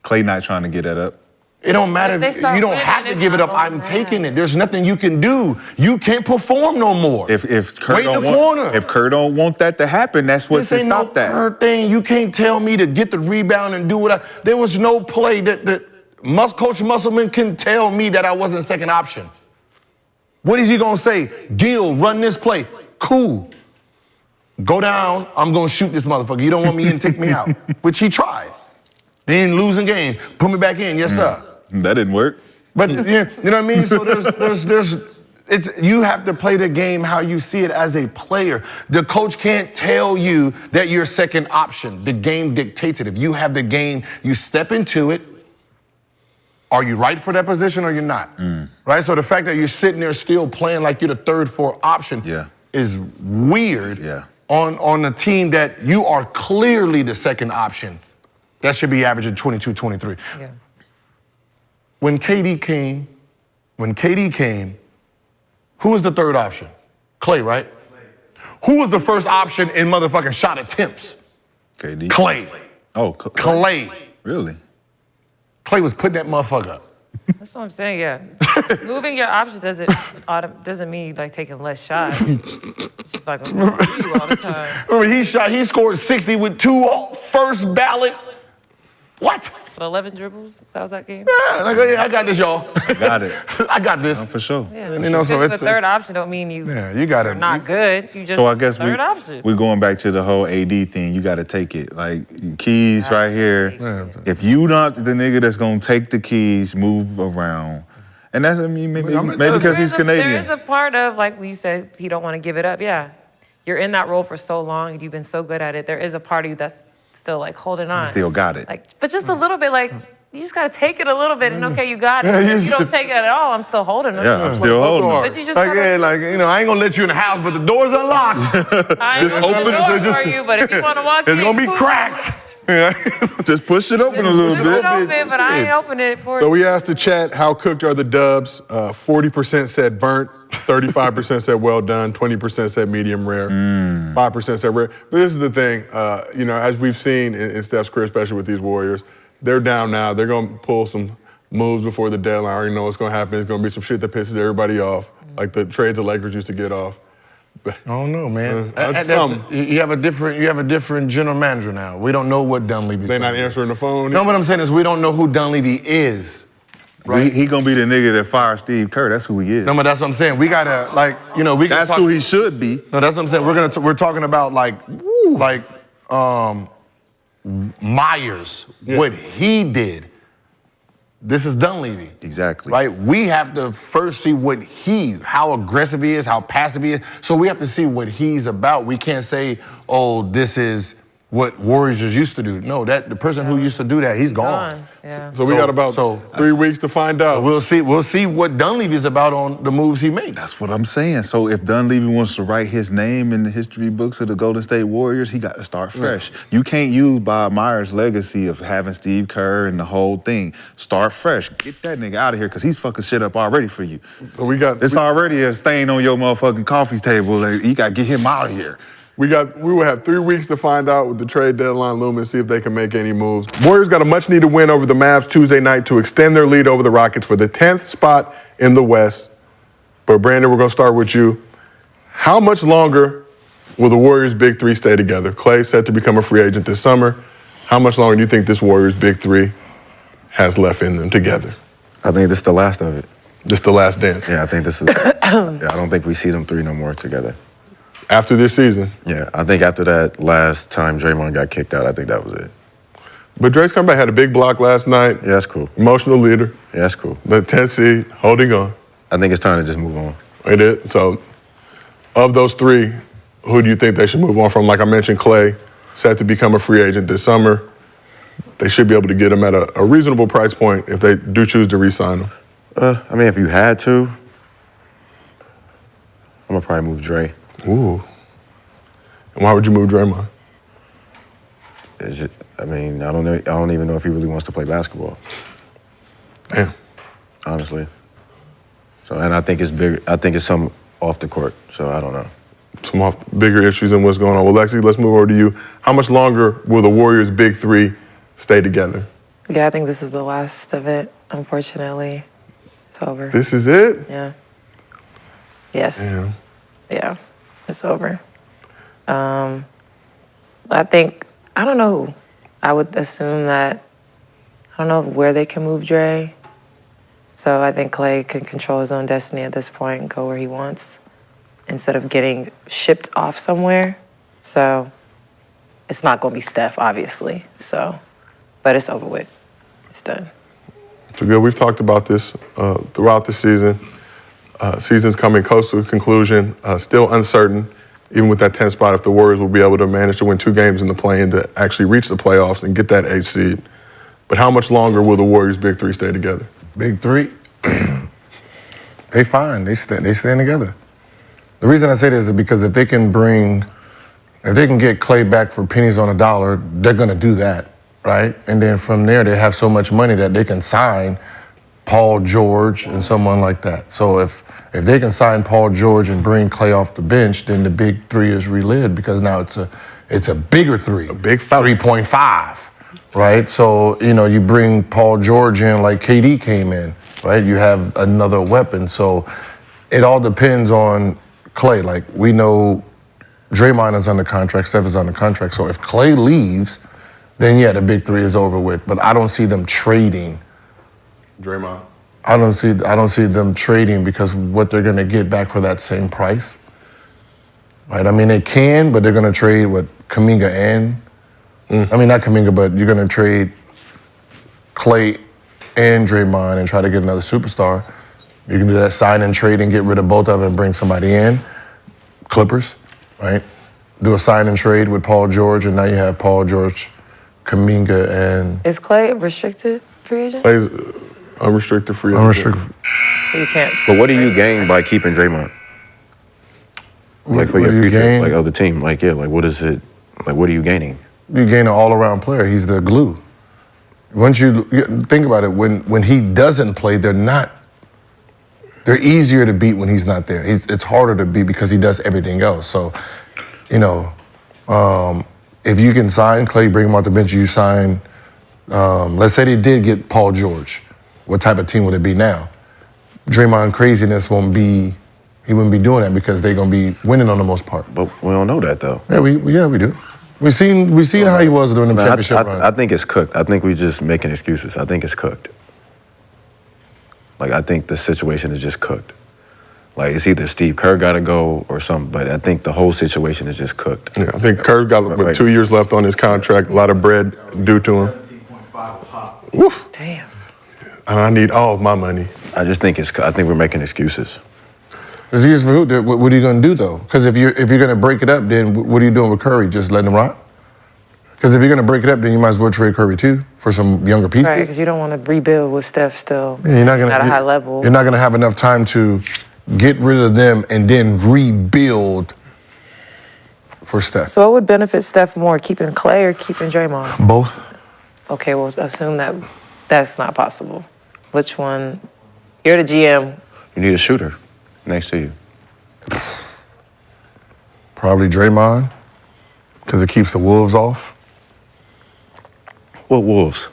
Klay not trying to get that up. it don't matter. If they start You don't winning, have to it's give it not up. gonna I'm matter. taking it. There's nothing you can do. You can't perform no more. If Kerr Wait in don't the want, corner. if Kerr don't want that to happen, that's what This to ain't no stop that. Kerr thing. You can't tell me to get the rebound and do what there was no play that Coach Musselman can tell me that I wasn't second option. What is he gonna say? Gil, run this play. Cool. Go down, I'm gonna shoot this motherfucker. You don't want me in, take me out. Which he tried. Then losing game, put me back in, yes sir. That didn't work. But you know what I mean? So you have to play the game how you see it as a player. The coach can't tell you that you're second option. The game dictates it. If you have the game, you step into it. Are you right for that position or you're not? Right? So the fact that you're sitting there still playing like you're the third, fourth option is weird on a team that you are clearly the second option. That should be averaging 22, 23. Yeah. When KD came, who was the third option? Klay, right? Who was the first option in motherfucking shot attempts? KD. Klay. Oh, Klay. Really? Klay was putting that motherfucker up. That's what I'm saying. Yeah. Moving your option doesn't mean like taking less shots. It's just like I'm gonna do you all the time. Remember, he scored 60 with 2 first ballot. What? But 11 dribbles. That was that game. Yeah, I got this, y'all. Got it. I got this. For sure. Yeah. And, you know, so Because it's the third option don't mean you. Yeah, you got are it. not good. You just So I guess third option. we're going back to the whole AD thing. You got to take it. Like, keys right here. If you not the nigga that's going to take the keys, move around. And that's, I mean, maybe because he's Canadian. There's a part of, like when you said he don't want to give it up. Yeah. You're in that role for so long and you've been so good at it. There is a part of you that's still like holding on. Still got it. Like, but just a little bit, like, you just gotta take it a little bit and okay, you got it. If you don't take it at all, I'm still holding it. Yeah, I'm still holding it. But you just like, gotta, yeah, like, you know, I ain't gonna let you in the house, but the door's unlocked. I ain't gonna open the door for you, but if you wanna walk It's in, gonna be cool. cracked. Just push it open a little Push it bit. open, but I ain't opening it for So you. we asked the chat, how cooked are the dubs? 40% said burnt, 35% said well done, 20% said medium rare, 5% said rare. But this is the thing, you know, as we've seen in Steph's career, especially with these Warriors, they're down now. They're going to pull some moves before the deadline. I already know what's going to happen. It's going to be some shit that pisses everybody off, like the trades the Lakers used to get off. I don't know, man. Some. You have a different general manager now. We don't know what Dunleavy's They're not doing. answering the phone. No, what I'm saying is we don't know who Dunleavy is. right? He gonna be the nigga that fired Steve Kerr. That's who he is. No, but that's what I'm saying. We gotta we. That's who he should be. No, that's what I'm saying. We're talking about Myers, what he did. This is Dunleavy. Exactly. Right? We have to first see how aggressive he is, how passive he is. So we have to see what he's about. We can't say, oh, this is what Warriors used to do. No, the person who used to do that, he's gone. Yeah. So we got about 3 weeks to find out. We'll see what Dunleavy's about on the moves he makes. That's what I'm saying. So if Dunleavy wants to write his name in the history books of the Golden State Warriors, he got to start fresh. You can't use Bob Myers' legacy of having Steve Kerr and the whole thing. Start fresh. Get that nigga out of here because he's fucking shit up already for you. So we got. It's already a stain on your motherfucking coffee table. Like, you got to get him out of here. We will have 3 weeks to find out with the trade deadline looming, see if they can make any moves. Warriors got a much-needed win over the Mavs Tuesday night to extend their lead over the Rockets for the 10th spot in the West. But Brandon, we're gonna start with you. How much longer will the Warriors' big three stay together? Klay set to become a free agent this summer. How much longer do you think this Warriors' big three has left in them together? I think this is the last of it. This the last dance. Yeah, I think this is. I don't think we see them three no more together. After this season. Yeah, I think after that last time Draymond got kicked out, I think that was it. But Drake's comeback had a big block last night. Yeah, that's cool. Emotional leader. Yeah, that's cool. The 10th seed, holding on. I think it's time to just move on. It is. So, of those three, who do you think they should move on from? Like I mentioned, Klay, set to become a free agent this summer. They should be able to get him at a reasonable price point if they do choose to re-sign him. I mean, if you had to, I'm gonna probably move Dre. Ooh. And why would you move Draymond? I mean, I don't know. I don't even know if he really wants to play basketball. Damn. Honestly. So, and I think it's big. I think it's some off the court. So I don't know. Some bigger issues in what's going on. Well, Lexi, let's move over to you. How much longer will the Warriors' big three stay together? Yeah, I think this is the last of it, unfortunately. It's over. This is it? Yeah. Yes. Damn. Yeah, it's over. I think, I don't know. I would assume that, I don't know where they can move Dre. So I think Klay can control his own destiny at this point and go where he wants instead of getting shipped off somewhere. So it's not going to be Steph, obviously. So, but it's over with. It's done. So good. We've talked about this throughout the season. Season's coming close to a conclusion. Still uncertain, even with that 10th spot, if the Warriors will be able to manage to win 2 games in the play-in to actually reach the playoffs and get that 8th seed. But how much longer will the Warriors' big three stay together? Big three, they fine. They stand together. The reason I say this is because if they can get Klay back for pennies on a dollar, they're gonna do that, right? And then from there, they have so much money that they can sign Paul George and someone like that. So if they can sign Paul George and bring Klay off the bench, then the big three is relived because now it's a bigger three, a big 3.5. Right, so you bring Paul George in like KD came in, right? You have another weapon. So it all depends on Klay. Like we know Draymond is under contract, Steph is under contract. So if Klay leaves, then yeah, the big three is over with. But I don't see them trading. Draymond. I don't see them trading because what they're gonna get back for that same price. Right? I mean they can, but they're gonna trade with Kuminga and I mean, not Kuminga, but you're going to trade Klay and Draymond and try to get another superstar. You can do that sign and trade and get rid of both of them and bring somebody in. Clippers, right? Do a sign and trade with Paul George, and now you have Paul George, Kuminga, and... Is Klay a restricted free agent? Klay's unrestricted free agent. Unrestricted. So you can't. But what do you gain by keeping Draymond? Like for What your do you future, gain? like of the team, like yeah, like what is it? Like what are you gaining? You gain an all-around player. He's the glue. Once you think about it, when he doesn't play, they're easier to beat when he's not there. It's harder to beat because he does everything else. So, if you can sign Klay, bring him off the bench, you sign, let's say they did get Paul George. What type of team would it be now? Draymond craziness wouldn't be doing that because they're going to be winning on the most part. But we don't know that though. Yeah, we do. We seen how he was during the championship run. I think it's cooked. I think we just making excuses. I think it's cooked. Like, I think the situation is just cooked. Like, it's either Steve Kerr got to go or something, but I think the whole situation is just cooked. Yeah, I think Kerr got 2 years left on his contract, a lot of bread due to him. 17.5 Woof. Damn. And I need all of my money. I just think I think we're making excuses. What are you going to do, though? Because if you're going to break it up, then what are you doing with Curry? Just letting him rock? Because if you're going to break it up, then you might as well trade Curry, too, for some younger pieces. Right, because you don't want to rebuild with Steph still Yeah, you're not gonna, at a high level. You're not going to have enough time to get rid of them and then rebuild for Steph. So what would benefit Steph more, keeping Klay or keeping Draymond? Both. Okay, well, assume that that's not possible. Which one? You're the GM. You need a shooter next to you. Probably Draymond, because it keeps the Wolves off. What Wolves?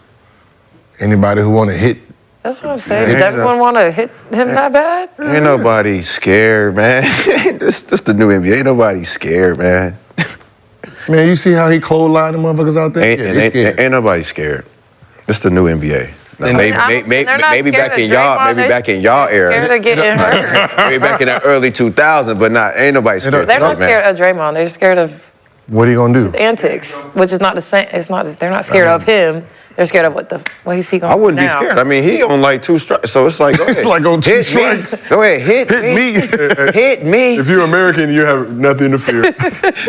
Anybody who want to hit. That's what I'm saying. Yeah, Does everyone want to hit him that bad? Ain't nobody scared, man. this the new NBA. Ain't nobody scared, man. Man, you see how he clotheslined the motherfuckers out there? Ain't nobody scared. This the new NBA. Maybe back in y'all era. Scared of getting hurt. Maybe back in that early 2000s, but ain't nobody scared. They're not of man. scared of Draymond. They're scared of What are you gonna do? his antics, which is not the same. It's not. They're not scared of him. They're scared of what is he going I to do wouldn't now? be scared. I mean, he on like 2 strikes, so it's like, go ahead. It's like on 2 Hit strikes. Me. Go ahead, hit me. Hit me. If you're American, you have nothing to fear.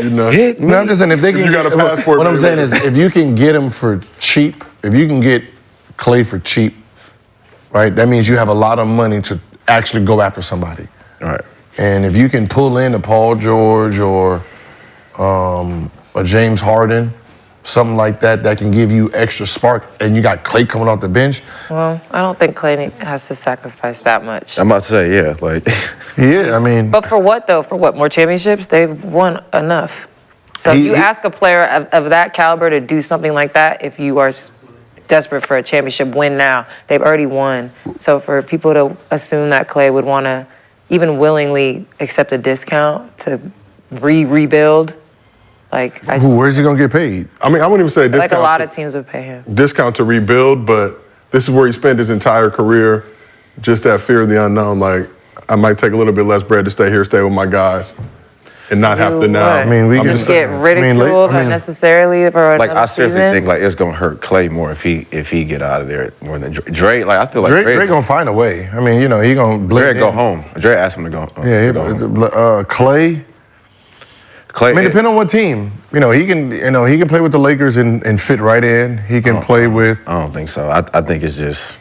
You know. Hit me. No, I'm just saying if they can. you got a passport, What I'm baby. saying is, if you can get him for cheap, if you can get Klay for cheap, right? That means you have a lot of money to actually go after somebody. All right. And if you can pull in a Paul George or a James Harden, something like that, that can give you extra spark, and you got Klay coming off the bench. Well, I don't think Klay has to sacrifice that much. I'm about to say, yeah, like. Yeah, I mean. But for what, though? For what? More championships? They've won enough. So if you ask a player of that caliber to do something like that, if you are desperate for a championship win now, they've already won. So for people to assume that Klay would want to even willingly accept a discount to rebuild, like, Where's he gonna get paid? I mean, I wouldn't even say discount. like a lot of teams would pay him. Discount to rebuild, but this is where he spent his entire career. Just that fear of the unknown. Like, I might take a little bit less bread to stay here, stay with my guys, and not have to now. What? I mean, we I'm can Just get ridiculed unnecessarily for another Like, I seriously season? think like it's gonna hurt Klay more if he get out of there more than Dre. Like, I feel like Dre gonna find a way. I mean, you know, he gonna blend Dre in. go home. Dre asked him to go. Yeah, Klay. Klay. I mean, depending on what team. You know, he can play with the Lakers and fit right in. He can play with. I don't think so. I think it's just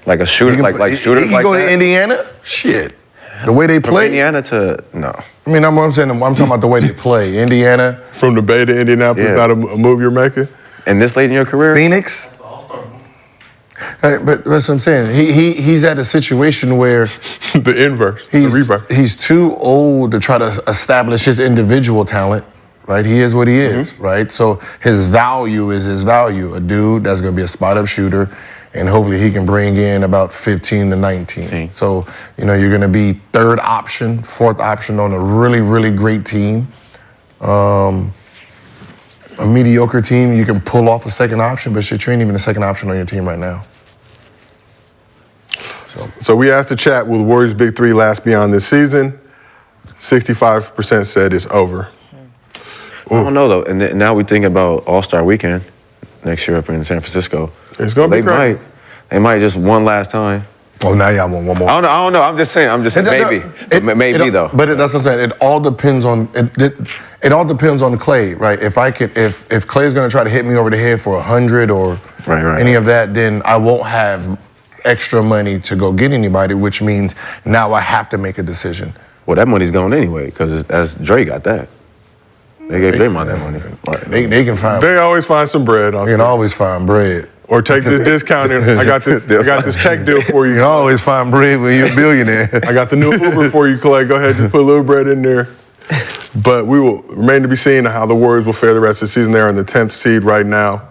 like a shooter, like shooters He can like go that. to Indiana. Shit, the way they From play. Indiana to no. I mean, I'm talking about the way they play. Indiana, From the Bay to Indianapolis, Yeah. not a move you're making. And this late in your career, Phoenix. But that's what I'm saying. He's at a situation where The inverse, the reverse. he's too old to try to establish his individual talent, right? He is what he is, right? So his value is his value. A dude that's gonna be a spot-up shooter, and hopefully he can bring in about 15 to 19. So, you know, you're gonna be third option, fourth option on a really, really great team. A mediocre team, you can pull off a second option, but shit, you ain't even a second option on your team right now. So we asked the chat, will the Warriors' Big Three last beyond this season? 65% said it's over. I don't know though. And now we think about All-Star Weekend next year up in San Francisco. It's gonna be great. They might just one last time. Oh, now y'all want one more. I don't know. I'm just saying. Maybe. Maybe though. But that's what I'm saying. It all depends on it all depends on Klay, right? If Klay's gonna try to hit me over the head for 100 or any of that, then I won't have extra money to go get anybody, which means now I have to make a decision. Well, that money's gone anyway because as Dre got that. They gave Draymond that money. Right. They can find. They always find some bread. You can always find bread. Or take this discount and I got this tech deal for you. You can always find bread when you're a billionaire. I got the new Uber for you, Klay. Go ahead, just put a little bread in there. But we will remain to be seen how the Warriors will fare the rest of the season. They're in the 10th seed right now,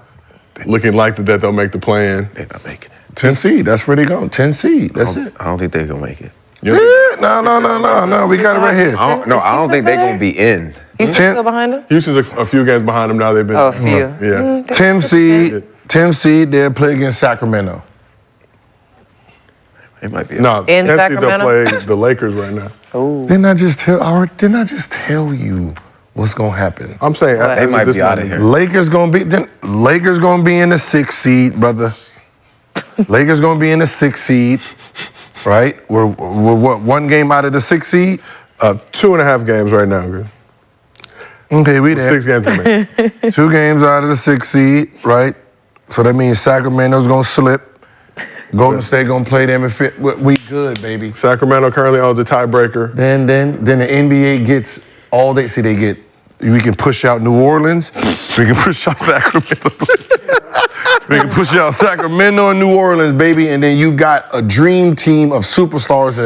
looking likely that they'll make the play-in. They're not making it. 10 seed, that's where they go. 10 seed, that's it. I don't think they're gonna make it. Yeah, no, we got it right here. I don't think they're gonna be in. Houston still behind him? Houston's a few games behind them now. They've been. Oh, a few. Yeah. 10 seed, they'll play against Sacramento. He might be. No, In they'll Sacramento? play the Lakers right now. Didn't I just tell you what's gonna happen? I'm saying They as of might this be outta moment, here. Lakers gonna be in the 6th seed, brother. Lakers gonna be in the 6th seed, right? We're what, 1 game out of the 6th seed? 2.5 games right now. Good. Okay, we there. 6 games remaining. 2 games out of the 6th seed, right? So that means Sacramento's gonna slip. Golden State gonna play them and fit. We good, baby. Sacramento currently owns a tiebreaker. Then the NBA gets all they see. They get. We can push out New Orleans. We can push out Sacramento. We can push out Sacramento and New Orleans, baby, and then you got a dream team of superstars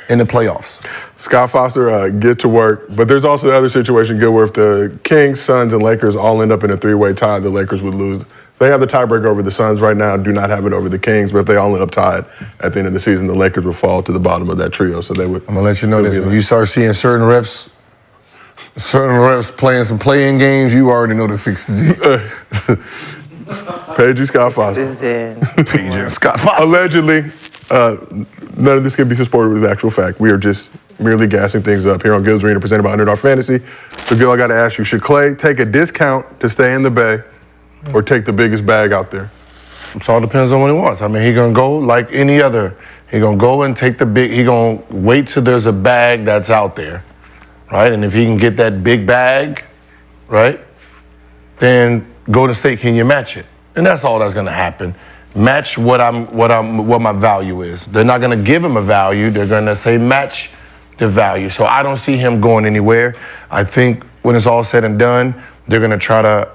in the playoffs. Scott Foster, get to work. But there's also the other situation, good, where if the Kings, Suns, and Lakers all end up in a 3-way tie, the Lakers would lose. So they have the tiebreaker over the Suns right now, do not have it over the Kings, but if they all end up tied at the end of the season, the Lakers would fall to the bottom of that trio. So they would. I'm gonna let you know this. When you start seeing certain refs playing some play-in games, you already know the fix is in. Paige Scott Foster. This is in. PJ Scott Foster. Allegedly, none of this can be supported with actual fact. We are just merely gassing things up here on Gil's Arena, presented by Underdog Fantasy. So, Gil, I got to ask you, should Klay take a discount to stay in the Bay or take the biggest bag out there? It all depends on what he wants. I mean, he gonna go like any other. He gonna go and take the big. He gonna wait till there's a bag that's out there, right? And if he can get that big bag, right, then Golden State, can you match it? And that's all that's gonna happen. Match what my value is. They're not gonna give him a value. They're gonna say match the value. So I don't see him going anywhere. I think when it's all said and done, they're gonna try to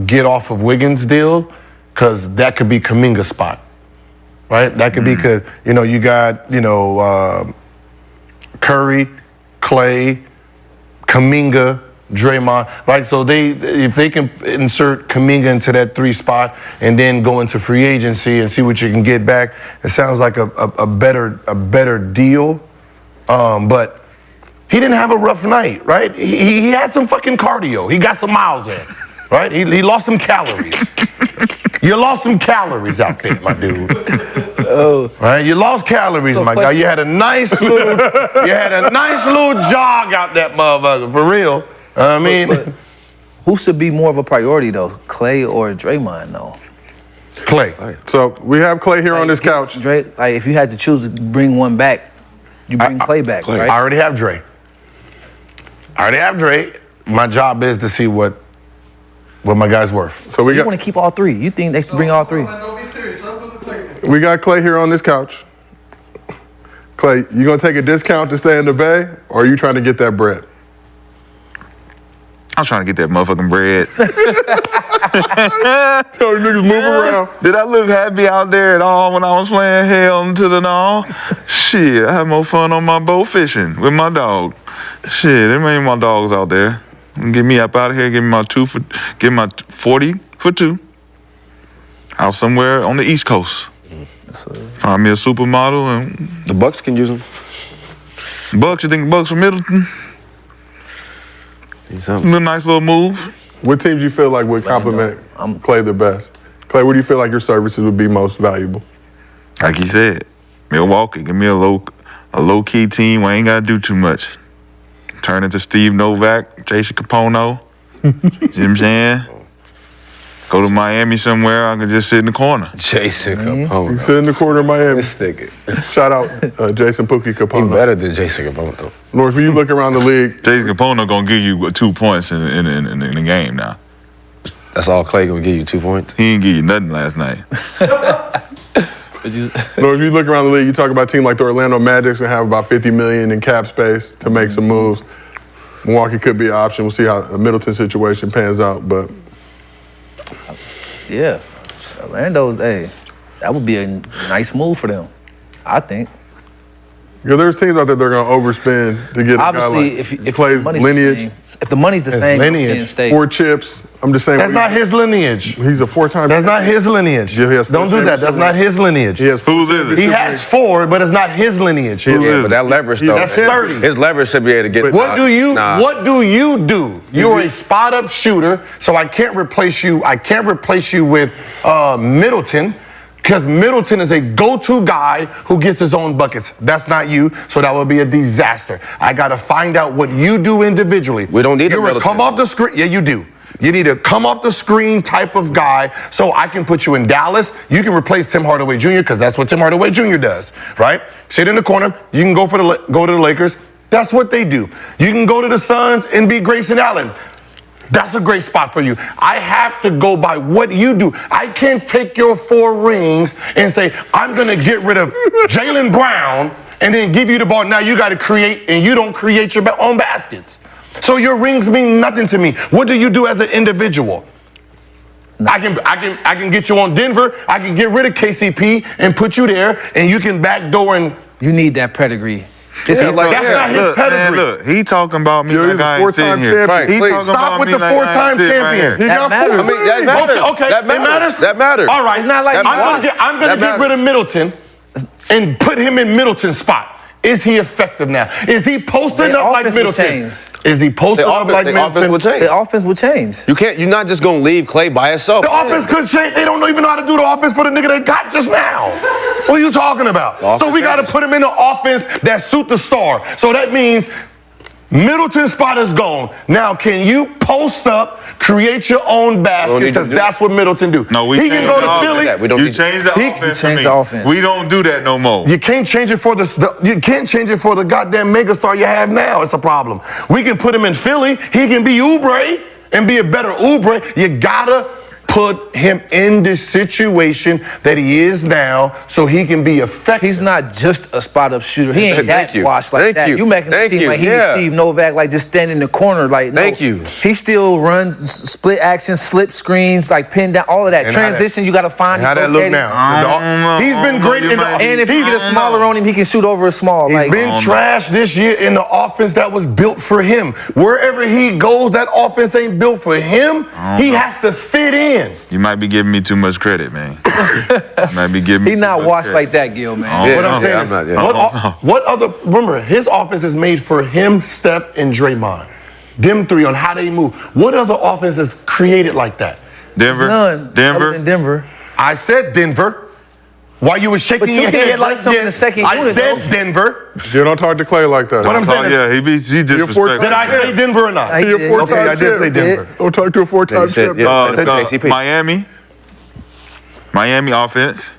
get off of Wiggins' deal, because that could be Kuminga's spot, right? That could be, because, you got, Curry, Klay, Kuminga, Draymond, right? So if they can insert Kuminga into that 3 spot and then go into free agency and see what you can get back, it sounds like a better deal. But he didn't have a rough night, right? He had some fucking cardio. He got some miles in. Right? He lost some calories. You lost some calories out there, my dude. Right? You lost calories, my guy. You had a nice little jog out that motherfucker, for real. I mean, But who should be more of a priority though, Klay or Draymond though? Klay. So we have Klay here on this couch. Dre, like if you had to choose to bring one back, you bring Klay back, right? I already have Dre. My job is to see what my guy's worth. So we you got want to keep all 3. You think they should bring all 3? we got Klay here on this couch. Klay, you gonna take a discount to stay in the Bay, or are you trying to get that bread? I'm trying to get that motherfucking bread. Yo, niggas move around. Did I look happy out there at all when I was playing Hell to the No? Shit, I had more fun on my boat fishing with my dog. Shit, them ain't my dogs out there. Get me up out of here, give me my 40 for 2. Out somewhere on the East Coast. Find me a supermodel and The Bucks can use them. Bucks, you think Bucks from Middleton? Nice little move. What teams do you feel like would complement Klay the best? Klay, where do you feel like your services would be most valuable? Like he said, Milwaukee, give me a low-key team where I ain't got to do too much. Turn into Steve Novak, Jason Capono. You know what I'm saying? Go to Miami somewhere, I can just sit in the corner. Jason Capono. Sit in the corner of Miami. This nigga. Shout out Jason Pookie He Capono. better than Jason Capono. Lawrence, when you look around the league, Jason Capono gonna give you 2 points in the game now. That's all Klay gonna give you 2 points. He didn't give you nothing last night. Lawrence, when you look around the league, you talk about a team like the Orlando Magic gonna have about $50 million in cap space to make some moves. Milwaukee could be an option. We'll see how the Middleton situation pans out, but Yeah. Orlando's, that would be a nice move for them, I think. there's teams out there that are gonna overspend to get a guy Obviously, like if Klay's money's lineage, the same, if the money's the same, lineage. Golden State. 4 chips. I'm just saying. That's not his lineage. He's a 4-time. That's not his lineage. Yeah, he has 4 Don't do that. That's not his lineage. He has Whose is it? He has 4, but it's not his lineage. But that leverage though. That's 30. His leverage should be able to get. What do you do? You're he- a spot up shooter, so I can't replace you. I can't replace you with Middleton. Because Middleton is a go-to guy who gets his own buckets. That's not you, so that would be a disaster. I got to find out what you do individually. We don't need a You're Middleton. come off the screen. Yeah, you do. You need a come off the screen type of guy, so I can put you in Dallas. You can replace Tim Hardaway Jr. because that's what Tim Hardaway Jr. does, right? Sit in the corner. You can go to the Lakers. That's what they do. You can go to the Suns and be Grayson Allen. That's a great spot for you. I have to go by what you do. I can't take your 4 rings and say, I'm going to get rid of Jaylen Brown and then give you the ball. Now you got to create, and you don't create your own baskets. So your rings mean nothing to me. What do you do as an individual? I can get you on Denver. I can get rid of KCP and put you there, and you can backdoor and. You need that pedigree. That's not his pedigree. Man, look, he talking about me like he's a I ain't sitting 4-time here. champion. He Please. talking Stop about with me the like I ain't 4-time sitting right champion. here. He got matters. 4 I mean, that matters. Okay, That matters. it matters. That matters. All right, It's not like I'm gonna get rid of Middleton and put him in Middleton's spot. Is he effective now? Is he posting The up like offense will Middleton? change. Is he posting up like The offense will Middleton? change. The offense will change. You're not just gonna leave Klay by himself. The offense could change. They don't even know how to do the offense for the nigga they got just now. What are you talking about? So we got to put him in the offense that suit the star. So that means Middleton's spot is gone. Now, can you post up, create your own baskets? Because that's what Middleton do. No, we he can changed go the to offense. Philly. We don't You need- change the offense. change for the me. offense. We don't do that no more. You can't change it for you can't change it for the goddamn megastar you have now. It's a problem. We can put him in Philly. He can be Oubre and be a better Oubre. You gotta put him in the situation that he is now so he can be effective. He's not just a spot-up shooter. He ain't Thank that you. washed like Thank that. you. You making it Thank seem you. like he's Yeah. Steve Novak, like just standing in the corner. Like, no. Thank you. He still runs split action, slip screens, like pin down, all of that. And how that- Transition, you got to find. How that look now? He's been great in the And if you get a he's- smaller on him, he can shoot over a small. He's Like, been trash this year in the offense that was built for him. Wherever he goes, that offense ain't built for him. He has to fit in. You might be giving me too much credit, man. You might be giving me he's too not much washed credit. like that, Gil, man. Yeah, What I'm saying yeah, is, I'm not- yeah. what other, remember, his offense is made for him, Steph, and Draymond. Them 3 on how they move. What other offense is created like that? Denver. None. Denver. Other than Denver. I said Denver. Why you was shaking But you your can head address like some in this? the second I unit, said though. Denver. You don't talk to Klay like that. What I'm saying Oh, is, yeah, he disrespectful. did I say Denver or not? I You're a did. 4-time Okay, I did say champion. Denver. Don't talk to a 4-time You said- champion. yeah. KCP. Miami offense.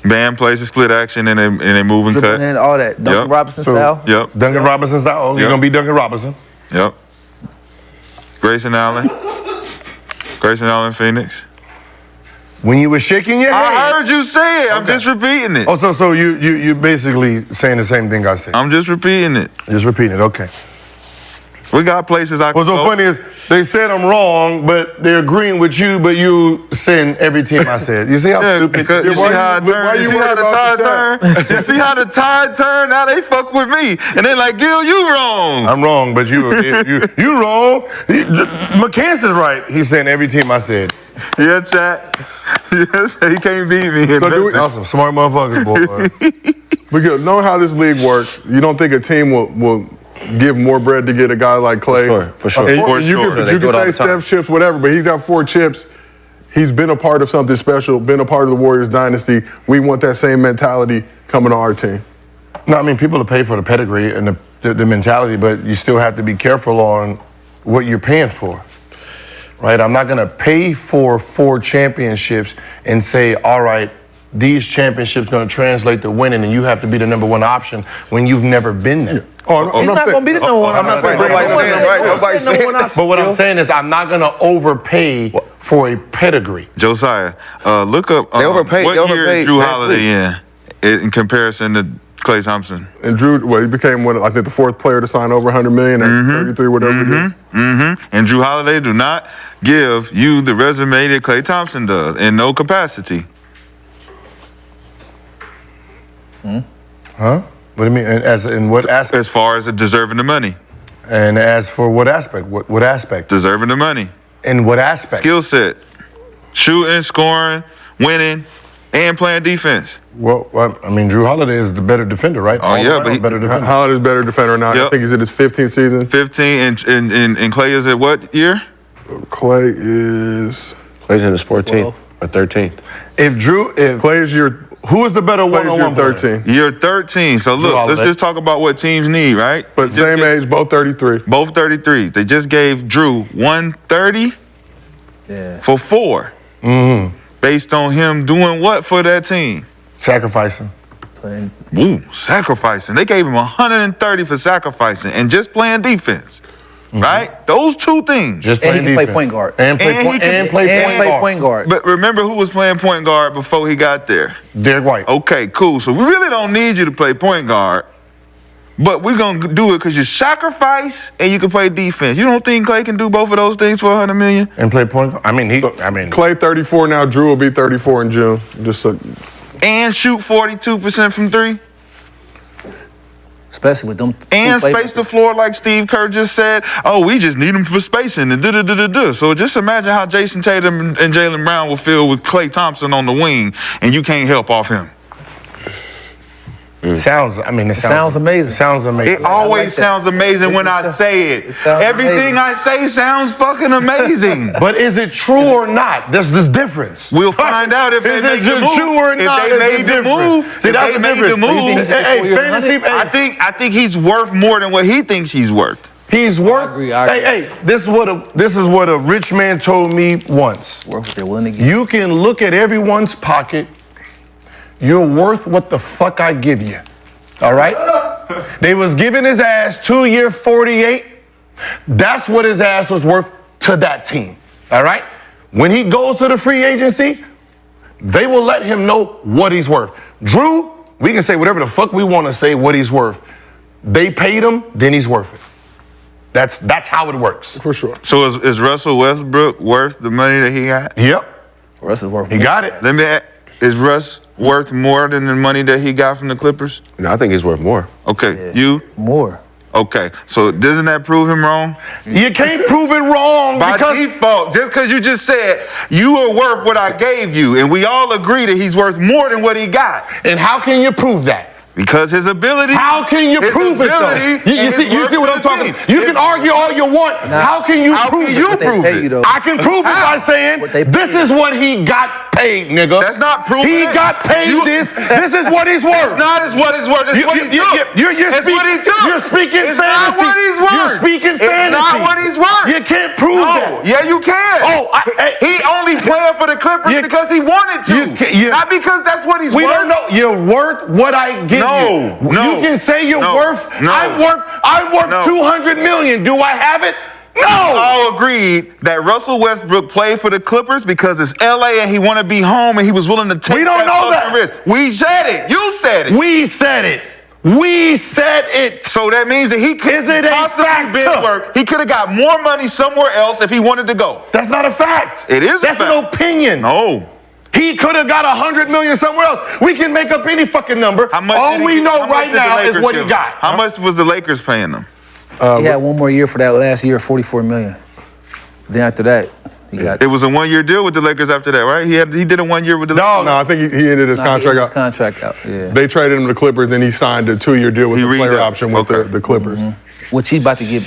Bam plays a split action and they move and Dribble cut. hand, all that. Duncan Yep. Robinson style. Yep. Duncan Robinson style. Oh, you're Yep. going to be Duncan Robinson. Yep. Grayson Allen. Grayson Allen, Phoenix. When you were shaking your head. I heard you say it. I'm Okay. just repeating it. Oh, so you basically saying the same thing I said. I'm just repeating it. Just repeating it, okay. We got places I can What's so go. funny is they said I'm wrong, but they're agreeing with you, but you saying every team I said. You see how Yeah, stupid? because you see how it why turned. you You see how the worried tide about turned. You see how the tide turned. Now they fuck with me, and they like, Gil, you wrong. I'm wrong, but you wrong. McCann is right. He's saying every team I said. Yeah, chat. Yes, he can't beat me. Y'all some smart motherfuckers, boy. Because know how this league works. You don't think a team will give more bread to get a guy like Klay? For sure. And For you sure. can, They you do can it all say the time. Steph chips, whatever, but he's got 4 chips. He's been a part of something special, been a part of the Warriors dynasty. We want that same mentality coming to our team. No, I mean, people will pay for the pedigree and the mentality, but you still have to be careful on what you're paying for. Right? I'm not going to pay for 4 championships and say, all right, these championships going to translate to winning, and you have to be the number 1 option when you've never been there. Oh, I'm He's not saying- going to be the number one. I'm not saying- Nobody Nobody's said- saying- right, nobody nobody's said number saying- one option, But what I'm Gil. saying is I'm not going to overpay for a pedigree. Josiah, look up They overpaid- what they year overpaid is Drew Van Holiday in comparison to Klay Thompson. And Drew, well, he became one of, I think, the 4th player to sign over $100 million at 33, whatever it is. And Drew Holiday do not give you the resume that Klay Thompson does in no capacity. Huh? What do you mean? And as in what aspect? As far as deserving the money. And as for what aspect? What aspect? Deserving the money. In what aspect? Skill set. Shooting, scoring, winning, and playing defense. Well, I mean, Drew Holiday is the better defender, right? Oh, yeah, but he- better defender. Holiday's better defender now. I Yep. think he's in his 15th season. 15 and Klay is at what year? Klay is Klay's in his 14th. Or 13th. If Klay is your who is the better Klay is your one-on-one player? 13. You're 13. So look, all let's of it. just talk about what teams need, right? But same age, both 33. Both 33. They just gave Drew 130 for 4. Based on him doing what for that team? Sacrificing. Playing. Ooh, sacrificing. They gave him 130 for sacrificing and just playing defense. Right? Those 2 things. Just And playing he can play defense. point guard. And play And point, he can- and play point guard. But remember who was playing point guard before he got there? Derek White. Okay, cool. So we really don't need you to play point guard, but we're going to do it because you sacrifice and you can play defense. You don't think Klay can do both of those things for $100 million? And play point guard. Klay 34 now. Drew will be 34 in June. Just so. And shoot 42% from 3? Especially with them. And two space the playmakers. floor like Steve Kerr just said. Oh, we just need him for spacing and da-da-da-da-da. So just imagine how Jason Tatum and Jaylen Brown will feel with Klay Thompson on the wing and you can't help off him. It sounds amazing. It sounds amazing. It always like that. sounds amazing when I say it. sounds Everything amazing. I say sounds fucking amazing. But is it true or not? There's the difference. We'll find out if they Is make it the move. true or not? If they made the move. See, If that's they the made the difference. move. So you think he's a Hey, 4-year fantasy. $100? I think he's worth more than what he thinks he's worth. He's worth. I agree. Hey, this is what a rich man told me once. Worth what they're willing to give. You can look at everyone's pocket. You're worth what the fuck I give you. All right? They was giving his ass 2-year 48. That's what his ass was worth to that team. All right? When he goes to the free agency, they will let him know what he's worth. Drew, we can say whatever the fuck we want to say what he's worth. They paid him, then he's worth it. That's how it works. For sure. So is Russell Westbrook worth the money that he got? Yep. Russ is worth He more. got it. Is Russ worth more than the money that he got from the Clippers? No, I think he's worth more. Okay, you? More. Okay, so doesn't that prove him wrong? You can't prove it wrong By because default, just because you just said you are worth what I gave you, and we all agree that he's worth more than what he got. and how can you prove that? Because his ability. How can you his prove it though? ability You and see, his you see worth what I'm to the talking team. about? You can argue all you want. How can you How prove can it? you What they prove pay it? you, though. I can prove it by saying What they pay this you. is what he got paid, nigga. That's not proving He it. got paid You- this. This is what he's worth. It's not as what he's worth. It's what he took. You're It's what he took. You're speaking It's fantasy. not what he's worth. You're speaking It's fantasy. not what he's worth. You can't prove No. that. Yeah, you can. Oh, he only playing for the Clippers You- because he wanted to. you can- you- Not because that's what he's We worth. don't know. You're worth what I give you. No. You can say you're No. worth. No. I'm worth No. 200 million. Do I have it? No. All agreed that Russell Westbrook played for the Clippers because it's LA and he wanted to be home and he was willing to take We don't know fucking that. risk. We said it. You said it. We said it. We said it. So that means that he could Is it a possibly fact? been worth. He could have got more money somewhere else if he wanted to go. That's not a fact. It is a That's fact. an opinion. No. He could have got 100 million somewhere else. We can make up any fucking number. How much All did he- we how know much right did the now is Lakers what give he him? got. How much was the Lakers paying him? He had one more year for that last year, 44 million. Then after that, he got. It was a 1-year deal with the Lakers after that, right? He did a 1 year with the Lakers. No, I think he ended his Nah, he contract ended his out. contract out. Yeah. They traded him to the Clippers, then he signed a 2-year deal with He the player re-upped. option with Okay. the Clippers. Which he about to get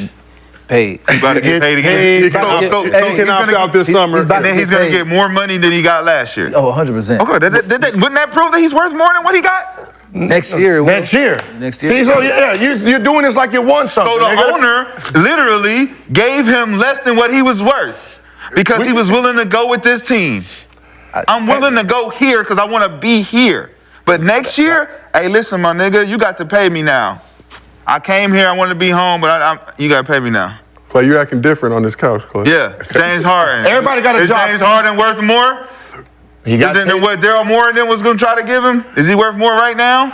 paid. He about to get paid again. He can about to opt get- he can opt out this summer. he's about And then to he's get going to paid. get more money than he got last year. Oh, 100%. Okay, wouldn't that prove that he's worth more than what he got? Next year. it will. Next year. Next year. See, so yeah, you're doing this like you won something. So the nigga. owner literally gave him less than what he was worth because he was willing to go with this team. I'm willing to go here because I want to be here. But next year, hey, listen, my nigga, you got to pay me now. I came here, I want to be home, but you got to pay me now. Clay, you acting different on this couch, Clay. Yeah, James Harden. Everybody got a Is job. James Harden worth more? He got Than paid. what Daryl Morey then was going to try to give him? Is he worth more right now?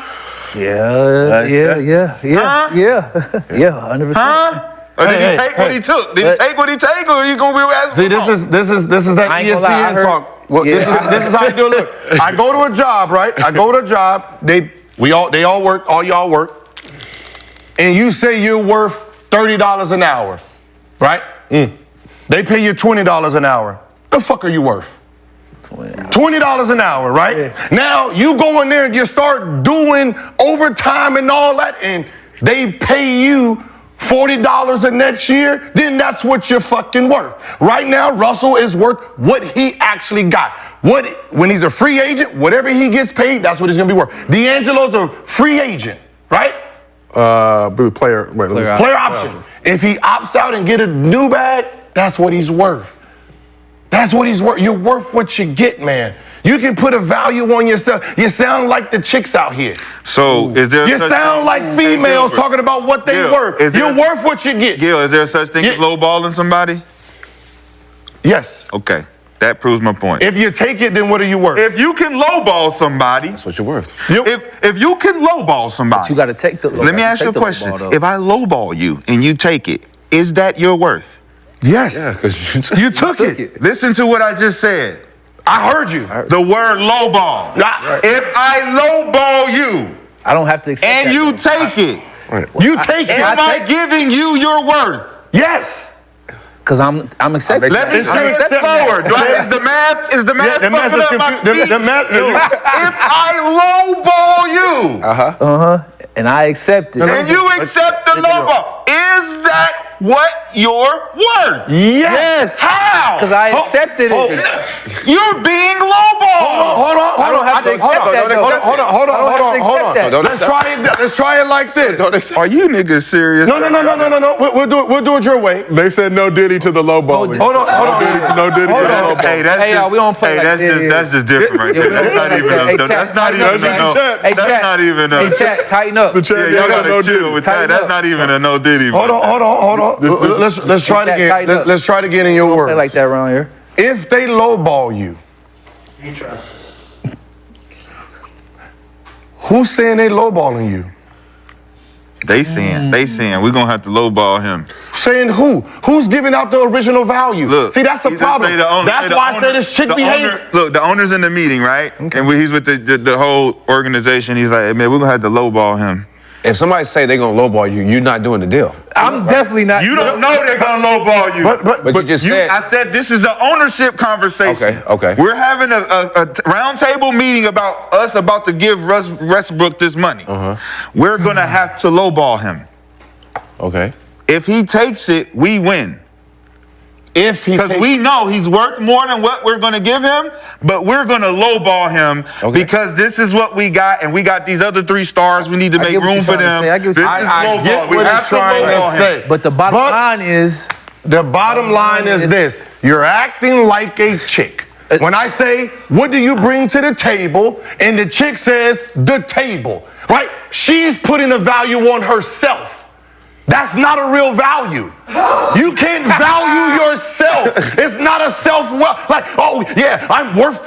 Yeah, yeah, 100%. Huh? Or did Hey, he take what he took? Did Hey. he take what he take, or are you going to be asking See, for more? this is that I ain't gonna lie, I ESPN heard- talk. Well, Yeah. this is how you do it. Look, I go to a job, right? I go to a job. They all work. All y'all work, and you say you're worth $30 an hour, right? They pay you $20 an hour. The fuck are you worth? $20 an hour, right? Now you go in there and you start doing overtime and all that, and they pay you $40 the next year, then that's what you're fucking worth. Right now, Russell is worth what he actually got. When he's a free agent, whatever he gets paid, that's what he's gonna be worth. D'Angelo's a free agent, right? Player option. If he opts out and get a new bag, that's what he's worth. That's what he's worth. You're worth what you get, man. You can put a value on yourself. You sound like the chicks out here. So is there? You sound like females talking about what they worth. You're worth what you get. Gil, is there such thing as lowballing somebody? Yes. Okay, that proves my point. If you take it, then what are you worth? If you can lowball somebody, That's what you're worth. if you can lowball somebody, You got to take the. let me ask you a question. If I lowball you and you take it, is that your worth? Yes. Yeah, because You took it. Listen to what I just said. I heard you. The word lowball. Right. If I lowball you I don't have to accept and that, you though. take it, You take it. am I giving you your worth? Yes. Cause I'm accepting. Let me that. say it slower. Is the mask fucking up my speech? If I lowball you And I accept it. and you accept the lowball, is that what you're worth? Yes. How? Cause I accepted it. You're being lowballed. Hold on. I don't have to accept that, though. Hold on. Let's try it like this. Are you niggas serious? No. We'll do it your way. They said no Diddy to the low balling. Hold on. No Diddy to the low balling. Hey, y'all, we don't play like that. That's just different right there. That's not even Hey, that's chat, not tighten up, even a chat. no. Hey, That's chat. not even a. Hey, chat, tighten up. The chat Yeah, y'all said no gotta chill Diddy. with that. Tighten That's up. not even a no Diddy. Hold on. Let's try it Chat, again. tighten up. Let's try it again in your Play words. like that around here. If they lowball you, who's saying they lowballing you? They saying we're gonna have to lowball him. Saying who? Who's giving out the original value? Look, see, that's the problem. That's why I say this chick behavior. Look, the owner's in the meeting, right? Okay. And he's with the whole organization. He's like, hey, man, we're gonna have to lowball him. if somebody say they're gonna lowball you, you're not doing the deal. I'm definitely not. You don't know they're gonna lowball you. But you just said. I said this is an ownership conversation. Okay. We're having a round table meeting about us about to give Westbrook this money. We're gonna have to lowball him. Okay. If he takes it, we win. Because we know he's worth more than what we're going to give him, but we're going to lowball him because this is what we got, and we got these other 3 stars. We need to make room for them. This is lowball. We have to lowball him. But the bottom line is... The bottom line is this. You're acting like a chick. When I say, what do you bring to the table? And the chick says, the table, right? She's putting a value on herself. That's not a real value. You can't value yourself. It's not a self-wealth. Like, oh, yeah, I'm worth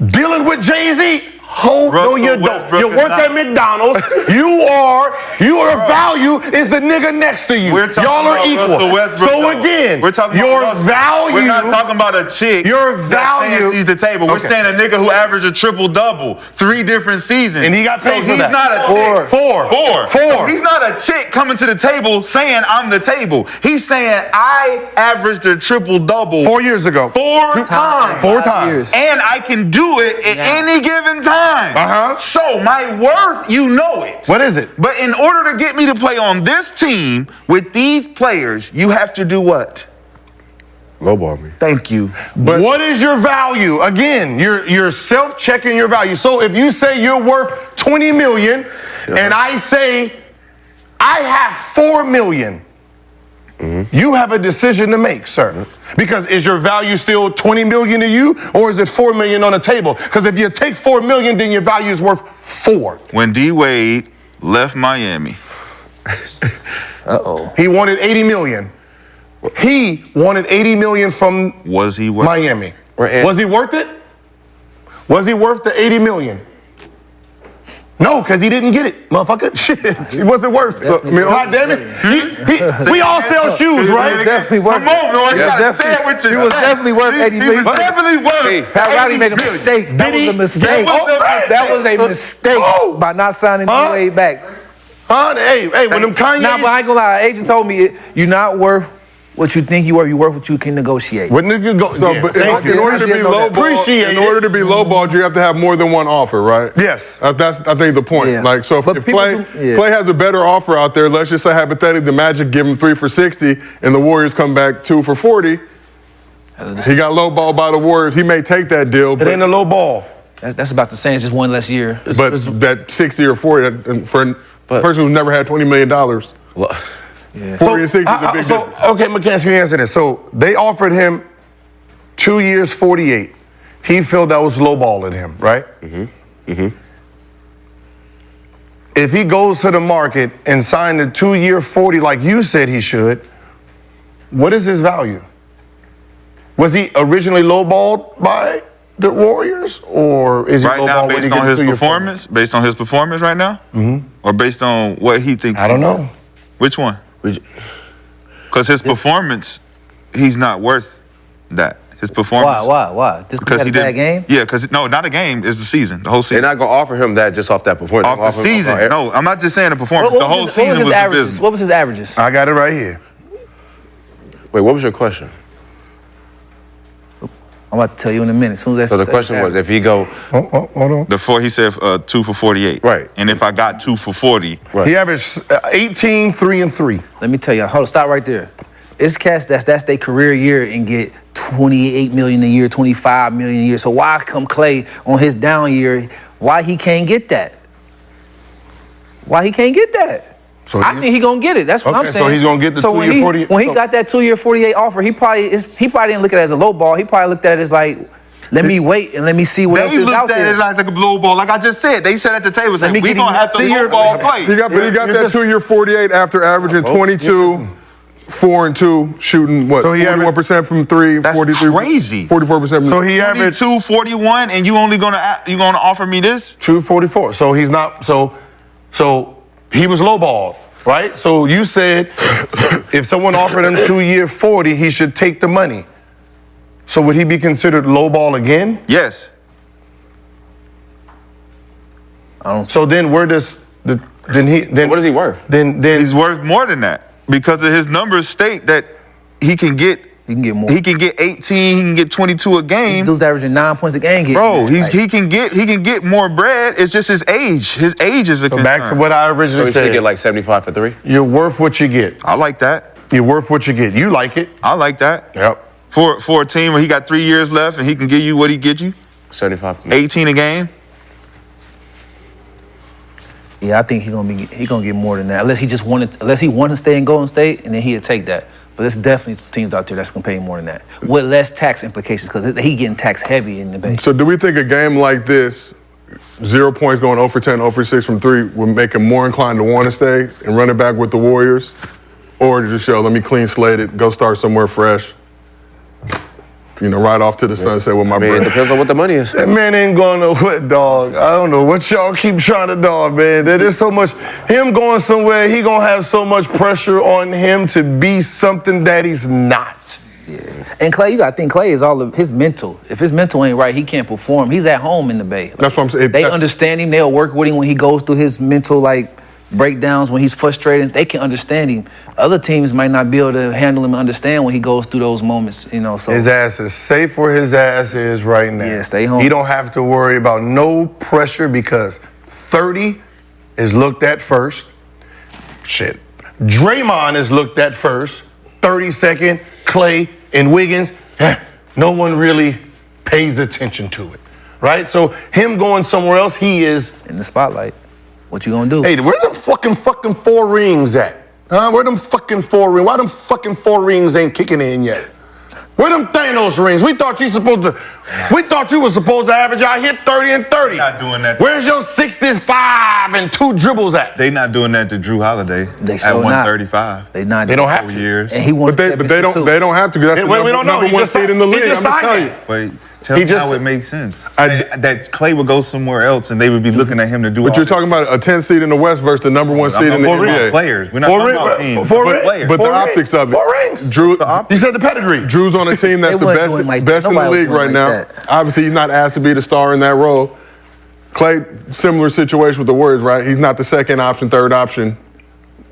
dealing with Jay-Z. No, you don't. You're worth at McDonald's. Your value is the nigga next to you. Y'all are equal. So again, we're talking your about value. We're not talking about a chick. Your value sees the table. We're saying a nigga who averaged a triple-double 3 different seasons. And he got paid so for that. he's not a chick. Four. So he's not a chick coming to the table saying I'm the table. He's saying I averaged a triple-double 4 years ago. 4 times. 4 times. And I can do it at any given time. So my worth, you know it. What is it? But in order to get me to play on this team with these players, you have to do what? Lowball me. Thank you. But what is your value? Again, you're self-checking your value. So if you say you're worth 20 million and I say I have 4 million, you have a decision to make, sir. Because is your value still 20 million to you, or is it 4 million on the table? Because if you take 4 million, then your value is worth 4. When D Wade left Miami, he wanted 80 million. He wanted 80 million from was he worth Miami. Was he worth it? Was he worth the 80 million? No, because he didn't get it, motherfucker. Shit, he wasn't worth it. God damn it. We all sell shoes, right? He was definitely worth Come on, bro. You gotta say it with your He was definitely worth 80 million. He was definitely worth Pat Riley made a mistake. That was a mistake. That was a mistake by not signing D Wade back. Hey, when them Kanye... Nah, but I ain't gonna lie. Agent told me you're not worth what you think you worth what you can negotiate. What nigga go? So, Yeah, but thank in you. order to be Appreciate in order to be lowballed, you have to have more than one offer, right? Yes. That's I think the point. Yeah. Like, so if But people Klay has a better offer out there, let's just say hypothetically the Magic give him 3 for 60, and the Warriors come back 2 for 40. He got lowballed by the Warriors. He may take that deal, It ain't a low ball. That's about the same. It's just one less year. but that 60 or 40 for a person who's never had $20 million. Well, 40 and 60 is a big difference. Okay, McCann, can you answer this? So they offered him 2 years, 48. He felt that was lowballing him, right? If he goes to the market and sign a 2-year 40 like you said he should, what is his value? Was he originally lowballed by the Warriors, or is he Right now, lowballed when he based on gets his 2-year 40? performance, based on his performance right now, or based on what he thinks. I don't know. Which one? Because his performance, he's not worth that. His performance. Why? Just because he had a bad game? Yeah, because no, not a game. It's the season, the whole they're season. not gonna offer him that just off that performance. Off the season. No, I'm not just saying the performance. The whole season was the averages? business. What was his averages? I got it right here. Wait, what was your question? I'm about to tell you in a minute. As soon as So the question was, if he go, Hold on. Before he said 2 for 48. Right. And if I got 2 for 40. right. He averaged 18, 3, and 3. let me tell you, hold on, stop right there. It's cats that's their career year and get 28 million a year, 25 million a year. So why come Klay on his down year? Why he can't get that? Why he can't get that? So I think he gonna get it. That's what I'm Okay, so saying. he's gonna get the so when 2-year he, 40 When he got that 2-year 48 offer, he probably didn't look at it as a low ball. He probably looked at it as like, let me wait and let me see what else They is out looked at there. it like a blow ball. Like I just said, they said at the table, Let me we get gonna him have to that low ball play. He got that 2-year 48 after averaging 22, 4 and 2, shooting what? So he 41% from 3, That's 43, crazy. 44% from So he averaged 22, 41, and you gonna offer me this? 244. So he's not. So he was lowballed, right? So you said if someone offered him 2-year 40, he should take the money. So would he be considered lowball again? Yes. So then where does then what is he worth? Then He's worth more than that because of his numbers state that he can get. He can get more. He can get 18. He can get 22 a game. Dude's averaging 9 points a game. Bro, he can get more bread. It's just his age. His age is a so concern. back to what I So originally he should said. get like 75 for 3. You're worth what you get. I like that. You're worth what you get. You like it. I like that. Yep. For a team where he got 3 years left and he can give you what he get you, 75. 18 a game. Yeah, I think he gonna get more than that. Unless he wanted to stay in Golden State, and then he'd take that. But there's definitely teams out there that's gonna pay more than that with less tax implications because he getting tax heavy in the Bay. So do we think a game like this, 0 points going 0 for 10, 0 for 6 from 3, would make him more inclined to want to stay and run it back with the Warriors? Or to just show, let me clean slate it, go start somewhere fresh, right off to the sunset with my I mean, it brother. depends on what the money is. That man ain't going nowhere, dog. I don't know what y'all keep trying to dog, man. There's so much, him going somewhere, he gonna have so much pressure on him to be something that he's not. Yeah. And Klay, you gotta think Klay is all of his mental. If his mental ain't right, he can't perform. He's at home in the Bay. That's what I'm saying. They understand him. They'll work with him when he goes through his mental breakdowns, when he's frustrated. They can understand him. Other teams might not be able to handle him and understand when he goes through those moments, So His ass is safe where his ass is right now. Yeah, stay home. He don't have to worry about no pressure because 30 is looked at first. Shit. Draymond is looked at first. 32nd, Klay and Wiggins. No one really pays attention to it, right? So him going somewhere else, he is in the spotlight. What you gonna do? Hey, where them fucking 4 rings at? Huh? Where them fucking 4 rings? Why them fucking 4 rings ain't kicking in yet? Where them Thanos rings? We thought you were supposed to average out here 30 and 30. Not doing that. Where's your 65 and 2 dribbles at? They not doing that to Drew Holiday They at still not. 135. They not. They don't have 4 to. years. And he won. But they don't have to, because that's the We don't know. number He one just seed in the signed- he league. just I'm just signed telling it. you. But tell He me just- how it makes sense. That Klay would go somewhere else and they would be looking at him to do But all you're this. talking about a 10th seed in the West versus the number 1 seed in the talking about NBA. players. We're not 4 talking rings. about teams. 4 But rings. players. But the 4 rings. optics of it. 4 rings. Drew, You said the pedigree. Drew's on a team that's They the wasn't best, doing like best that. in the Nobody league was right doing now. like that. Obviously, he's not asked to be the star in that role. Klay, similar situation with the Warriors, right? He's not the second option, third option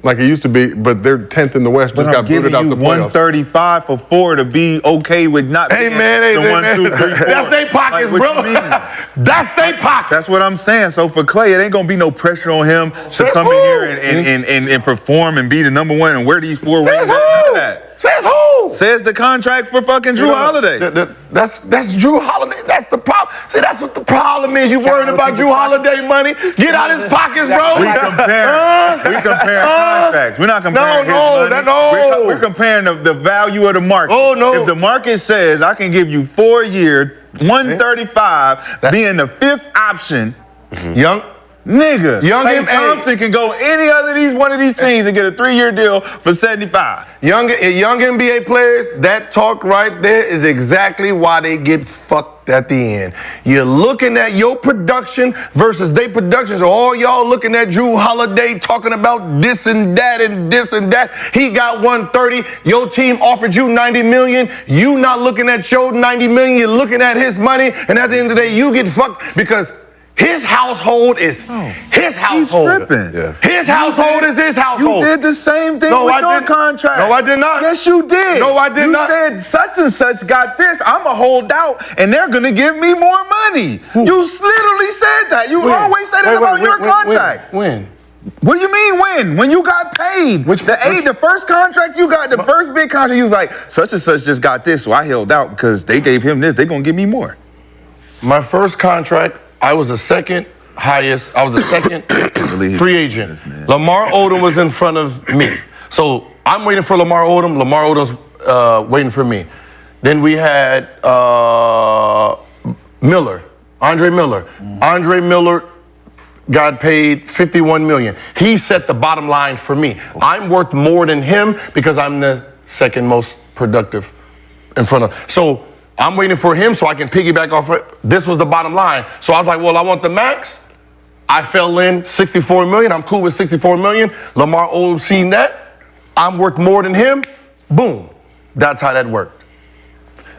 like it used to be, but they're 10th in the West, But just I'm got booted giving out you the playoffs. 135 for 4 to be okay with not being the 1, 2, 3, 4. That's their pockets, Like, what bro. you mean? That's their pockets. That's what I'm saying. So for Klay, it ain't gonna be no pressure on him to Says come who? in here and perform and be the number one and wear these 4 rings. Says None of who? that. Says who? Says the contract for fucking Drew Holiday. That's Drew Holiday. That's the problem. See, that's what the problem is. You worried about Drew Holiday money? Get out his pockets, bro. We compare contracts. We're not comparing his money. No. We're comparing the value of the market. Oh, no. If the market says I can give you 4 year, 135, being the 5th option, Young Klay Thompson can go any other one of these teams and get a 3-year deal for 75. young NBA players, that talk right there is exactly why they get fucked at the end. You're looking at your production versus their production. So all y'all looking at Drew Holiday talking about this and that and this and that. He got 130. Your team offered you 90 million. You not looking at your 90 million. You're looking at his money. And at the end of the day, you get fucked because his household is his household. He's tripping. Yeah. His household is his household. You did the same thing No, with I your didn't. contract. No, I did not. Yes, you did. No, I did not. You said such and such got this. I'm a hold out, and they're gonna give me more money. You literally said that. You always say that about your contract. When? What do you mean when? When you got paid. The first contract you got, the first big contract, you was like, such and such just got this, so I held out because they gave him this. They gonna give me more. My first contract, I was the second highest. I was the second free agent. Lamar Odom was in front of me. So I'm waiting for Lamar Odom. Lamar Odom's waiting for me. Then we had Miller, Andre Miller. Andre Miller got paid 51 million. He set the bottom line for me. I'm worth more than him because I'm the second most productive in front of. So I'm waiting for him so I can piggyback off it. This was the bottom line. So I was like, well, I want the max. I fell in 64 million. I'm cool with 64 million. Lamar Odom seen that. I'm worth more than him. Boom. That's how that worked.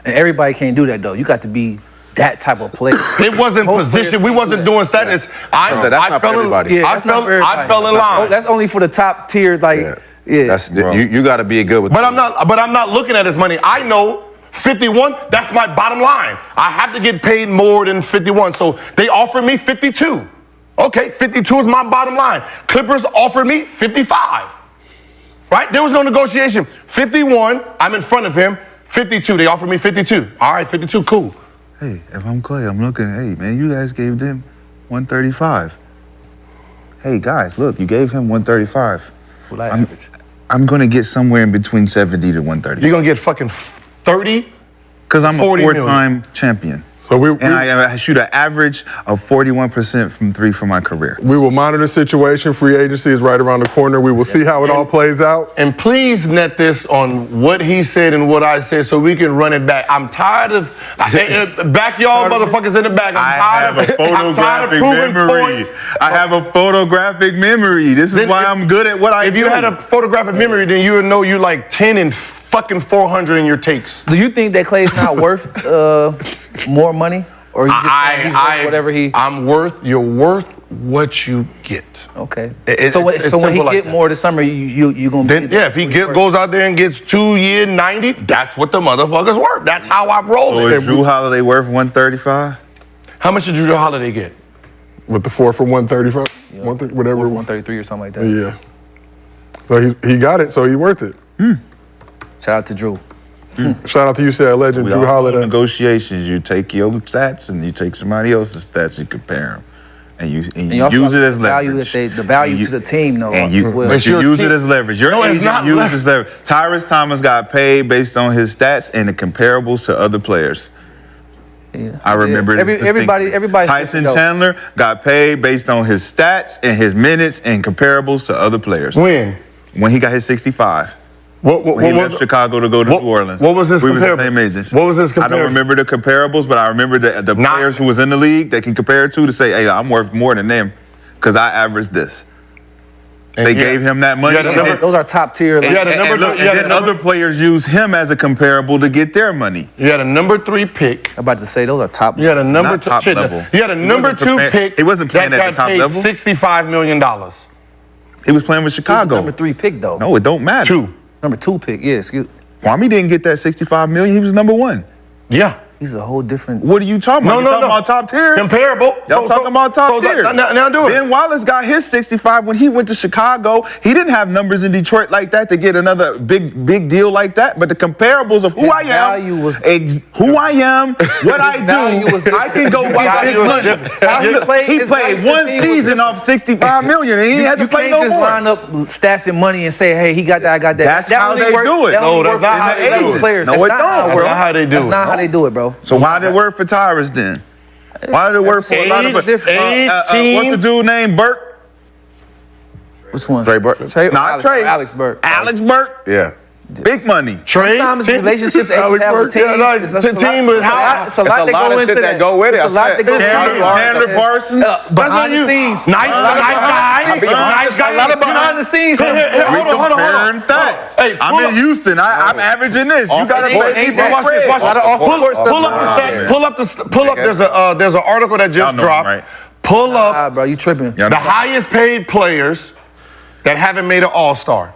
And everybody can't do that though. You got to be that type of player. It wasn't position. We wasn't doing stats. I fell in line. That's only for the top tier. Like, yeah. You got to be good with. But I'm not looking at his money. I know 51. That's my bottom line. I have to get paid more than 51. So they offered me 52. Okay, 52 is my bottom line. Clippers offered me 55. Right? There was no negotiation. 51. I'm in front of him. 52. They offered me 52. All right, 52. Cool. Hey, if I'm Klay, I'm looking, hey, man, you guys gave them 135. Hey, guys, look, you gave him 135. Well, I average. I'm going to get somewhere in between 70 to 130. You're going to get fucking 30? Because I'm a 40 million. four-time champion. So I shoot an average of 41% from 3 for my career. We will monitor the situation. Free agency is right around the corner. We will see how it all plays out. And please net this on what he said and what I said so we can run it back. I'm tired of back y'all motherfuckers in the back. I'm tired of proving points. I have a photographic memory. This is why I'm good at what I do. If you had a photographic memory, then you would know you like 10 and fucking 400 in your takes. Do you think that Klay's not worth more money? Or he's worth whatever he... You're worth what you get. Okay. It's so when he like get that. more this summer, you gonna then, be... Yeah, if he goes out there and gets 2 year 90, that's what the motherfucker's worth. That's how I roll So it. is Drew Holiday worth 135? How much did Drew Holiday get? With the 4 for 135, whatever. 133 or something like that. Yeah. So he got it, so he's worth it. Shout out to Drew. Shout out to you, said legend, Drew Holiday. Negotiations, you take your stats and you take somebody else's stats and compare them. And you also use it as value leverage. the value to the team, though, as well. But you use it as leverage. Your agent not uses leverage. Tyrese Thomas got paid based on his stats and the comparables to other players. Yeah. I remember this everybody. Tyson Chandler got paid based on his stats and his minutes and comparables to other players. When he got his 65. When he left Chicago to go to New Orleans. What was his We were comparable? the same agents. What was his I comparable? don't remember the comparables, but I remember the players who was in the league that can compare it to say, hey, I'm worth more than them because I averaged this. They gave him that money. Those are top tier. And then other players use him as a comparable to get their money. You had a number 3 pick. I'm about to say those are top. You had a number Not top level. You had a number 2 pick. He wasn't paying that at the top got paid level. $65 million. He was playing with He's the Chicago. number 3 pick though. No, it don't matter. 2. Number 2 pick. Yeah, excuse. Kwame didn't get that $65 million. He was number 1. Yeah. He's a whole different. What are you talking about? No, You no, talking no. about top tier? Comparable. Y'all talking about top tier. Now do it. Ben Wallace got his 65 when he went to Chicago. He didn't have numbers in Detroit like that to get another big deal like that. But the comparables of who His I am, value was- who I am, what I value do, was I can go His get value this was money. different. How he played, He his played value to one the team was season off $65 million, and he ain't had to You play can't no just more. line up stats and money and say, hey, he got that, I got that. That's that how only they work- do it. That No, only that's work not for how they elite do it. players. No, That's it not how don't. it works. That's not how they do That's it. not how they do it, bro. So why did it work for Tyrus then? Why did it work for a lot of Age different. what's the dude named Burke? Which one? Trey Burke. Not Trey. Alex Burke. Alex Burke. Yeah. Big money. Trade. Sometimes relationships ain't Alex have Burke. with teams. Yeah, no, It's a team lot- is how. It's a lot that go into that. go with it. It's a lot that goes into Chandler it. Parsons. Behind the scenes. Nice guy. Nice guy. A lot of behind the scenes. Hold on. Comparing stats. Hey, I'm in Houston. I'm averaging this. You gotta Ain't play. that Watch this, crazy. watch A lot of this. off-the-court stuff. Pull up the stat. Pull up. There's an article that Y'all just know him, dropped. right? Pull up Ah, bro, you tripping. Y'all the know- highest paid players that haven't made an All-Star.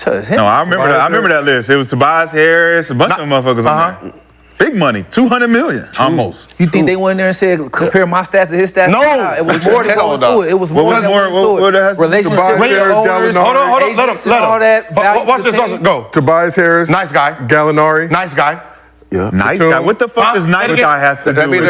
It's him. No, I remember that list. It was Tobias Harris, a bunch of motherfuckers on there. Big money, 200 million, almost. You think they went in there and said, compare my stats to his stats? No. Nah, it was more to go Hell into no. it. It was What more was that more- went into what it. has to do with Relationship Tobias with the Harris, owners, Gallinari. Hold on. Let agents him. and all that. value Watch to the this. team. Go. Tobias Harris. Nice guy. Gallinari. Nice guy. Nice guy. What the fuck does nice guy have to do with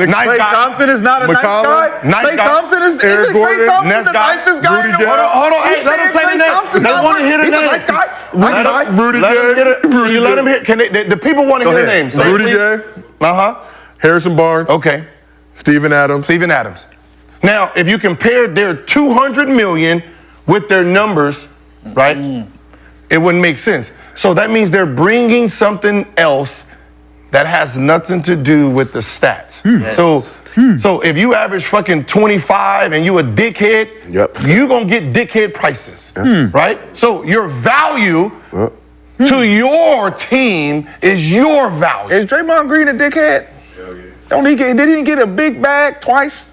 it? Nice Klay guy. Thompson is not a nice McCollum. guy? Nice Klay guy. Thompson is Eric isn't Klay Gordon. Thompson Nice the guy. nicest guy Rudy in the Gay. world? Hold on. Hey, You let him saying say the Klay name. Thompson's They not want to one? hear the He's a names. nice guy. Let Nice guy. him- Rudy let him Gay. get it. Rudy You let Gay. him hear. Can the people want to hear the ahead. names? Say it, Rudy please. Gay. Uh-huh. Harrison Barnes. Okay. Steven Adams. Steven Adams. Now, if you compare their 200 million with their numbers, right, it wouldn't make sense. So that means they're bringing something else that has nothing to do with the stats. So if you average fucking 25 and you a dickhead, you gonna get dickhead prices, right? So your value to your team is your value. Is Draymond Green a dickhead? Did he get a big bag twice?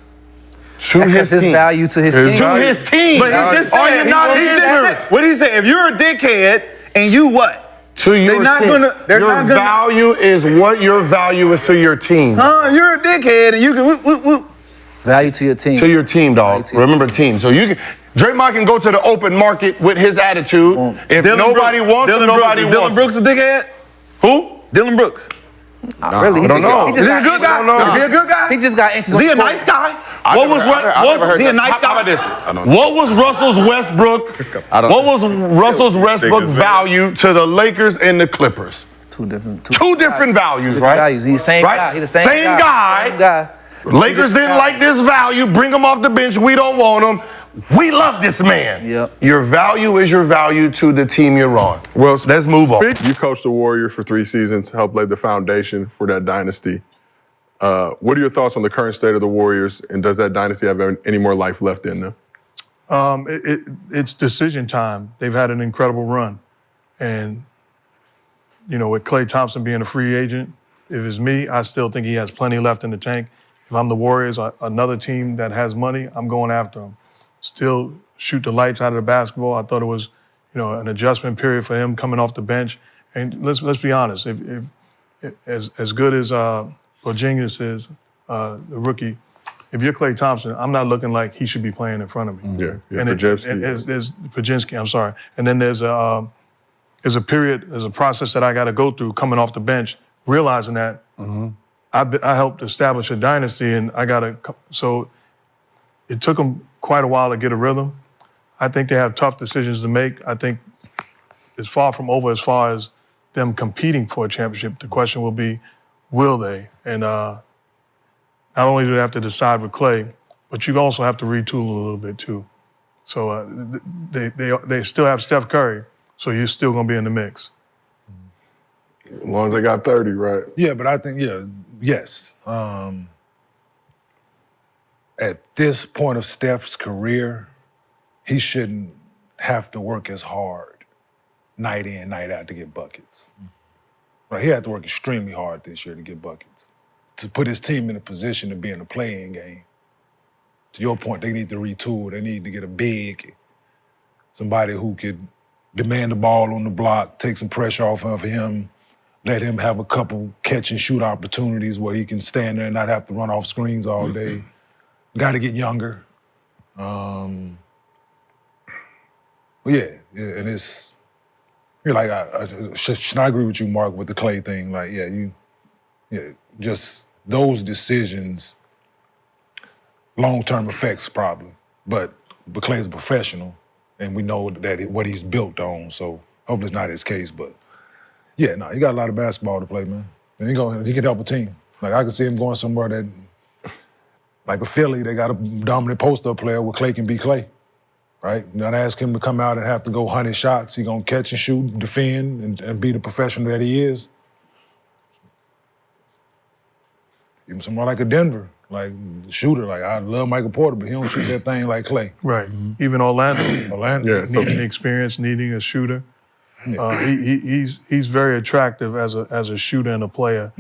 To That's his team. value to his team. To his team. But he just Are said, you not hearing? what did he say? If you're a dickhead and you what? To your They're not team. gonna- they're your not gonna- value is what your value is to your team. You're a dickhead and you can whoop. Value to your team. To your team, dog. to your Remember team. So you can. Draymond can go to the open market with his attitude. If nobody wants him, nobody wants Dylan him. Brooks a dickhead? Who? Dylan Brooks. Not really. I don't know. He Is just he a good guy? know. Is he a good guy? He just got anxious. Is he a nice guy? What was Is he a nice how about guy? this? What was Russell's Westbrook? What was Russell's Westbrook value to the Lakers and the Clippers? Two different values, right? values. He's the same Right? guy. He's the same Same guy. Same guy. Lakers didn't like this value. Bring him off the bench. We don't want him. We love this man. Yep. Your value is your value to the team you're on. Well, Let's move on. You coached the Warriors for 3 seasons, helped lay the foundation for that dynasty. What are your thoughts on the current state of the Warriors, and does that dynasty have any more life left in them? It's decision time. They've had an incredible run. And, with Klay Thompson being a free agent, if it's me, I still think he has plenty left in the tank. If I'm the Warriors, another team that has money, I'm going after him. Still shoot the lights out of the basketball. I thought it was, an adjustment period for him coming off the bench. And let's be honest, if as good as Porzingis is, the rookie, if you're Klay Thompson, I'm not looking like he should be playing in front of me. Yeah, And Podziemski. there's Podziemski, I'm sorry. And then there's a period, there's a process that I got to go through coming off the bench, realizing that I helped establish a dynasty, and so it took them quite a while to get a rhythm. I think they have tough decisions to make. I think it's far from over as far as them competing for a championship. The question will be, will they? And not only do they have to decide with Klay, but you also have to retool a little bit too. So they still have Steph Curry, so you're still gonna be in the mix. As long as they got 30, right? Yeah, but I think, yes. At this point of Steph's career, he shouldn't have to work as hard night in, night out to get buckets. Right? He had to work extremely hard this year to get buckets, to put his team in a position to be in a playing game. To your point, they need to retool. They need to get a big somebody who could demand the ball on the block, take some pressure off of him, let him have a couple catch and shoot opportunities where he can stand there and not have to run off screens all day. Got to get younger. And it's like I agree with you, Mark, with the Klay thing. Like, just those decisions, long-term effects probably. But Klay's a professional, and we know that what he's built on. So hopefully it's not his case, but he got a lot of basketball to play, man. And he can help a team. Like I can see him going somewhere that, like a Philly, they got a dominant post-up player where Klay can be Klay, right? Not ask him to come out and have to go 100 shots. He gonna catch and shoot, defend, and be the professional that he is. Even somewhere like a Denver, like shooter. Like I love Michael Porter, but he don't shoot that thing like Klay. Right. Even Orlando. Needing experience, needing a shooter. He's very attractive as a shooter and a player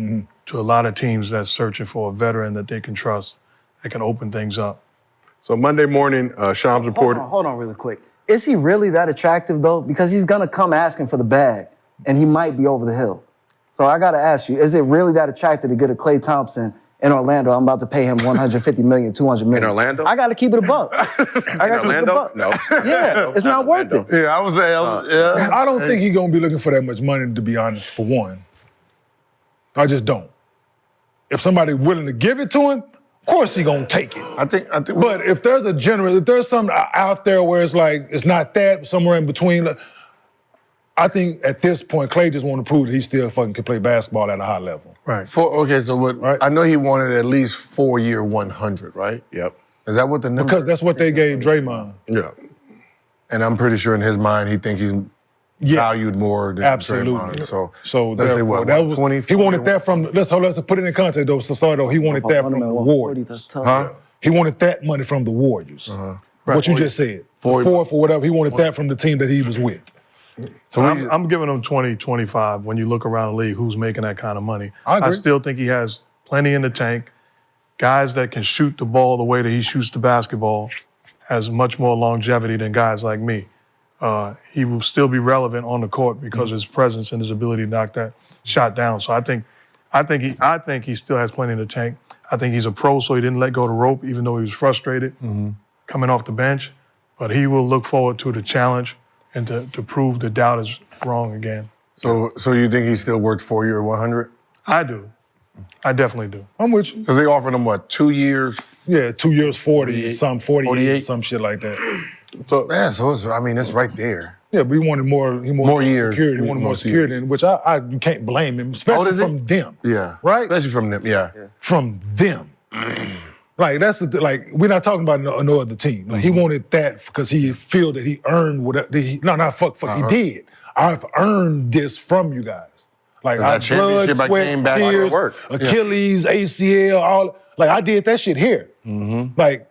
to a lot of teams that's searching for a veteran that they can trust, that can open things up. So Monday morning, Shams reported. Hold on really quick. Is he really that attractive though? Because he's gonna come asking for the bag, and he might be over the hill. So I gotta ask you, is it really that attractive to get a Klay Thompson in Orlando? I'm about to pay him $150 million, $200 million. In Orlando? I gotta keep it a buck. I gotta keep it a buck. No. Yeah, it's not worth it. Yeah, I was saying, I don't think he's gonna be looking for that much money, to be honest, for one. I just don't. If somebody willing to give it to him, of course he gonna take it. I think. But if there's something out there where it's like, it's not that, somewhere in between, like, I think at this point, Klay just want to prove that he still fucking can play basketball at a high level. Right. I know he wanted at least 4-year 100, right? Yep. Is that what the number? Because that's what they gave Draymond. Yeah. And I'm pretty sure in his mind, he think he's valued more than Absolutely. Draymond. So let's say what, that was 20, he wanted that from. Let's put it in context though. He wanted that from the Warriors. That's tough. Huh? He wanted that money from the Warriors. What you just said. For whatever, he wanted that from the team that he was with. So I'm giving him 20, 25 when you look around the league, who's making that kind of money. I agree. I still think he has plenty in the tank. Guys that can shoot the ball the way that he shoots the basketball has much more longevity than guys like me. He will still be relevant on the court because of his presence and his ability to knock that shot down. So I think he still has plenty in the tank. I think he's a pro, so he didn't let go of the rope, even though he was frustrated coming off the bench. But he will look forward to the challenge and to prove the doubt is wrong again. So you think he still worked 4-year 100? I do. I definitely do. I'm with you. Because they offered him, what, 2 years? Yeah, 2 years, 40, some 48, some shit like that. So it's right there. Yeah, but he wanted more. He wanted more years. Security. He wanted more security, years. which I you can't blame him, especially from them. Yeah. Right? Especially from them, yeah. From them. Like that's we're not talking about no other team. Like he wanted that because he feel that he earned what he did. I've earned this from you guys. Like I blood, sweat, tears, Achilles, ACL, all like I did that shit here. Like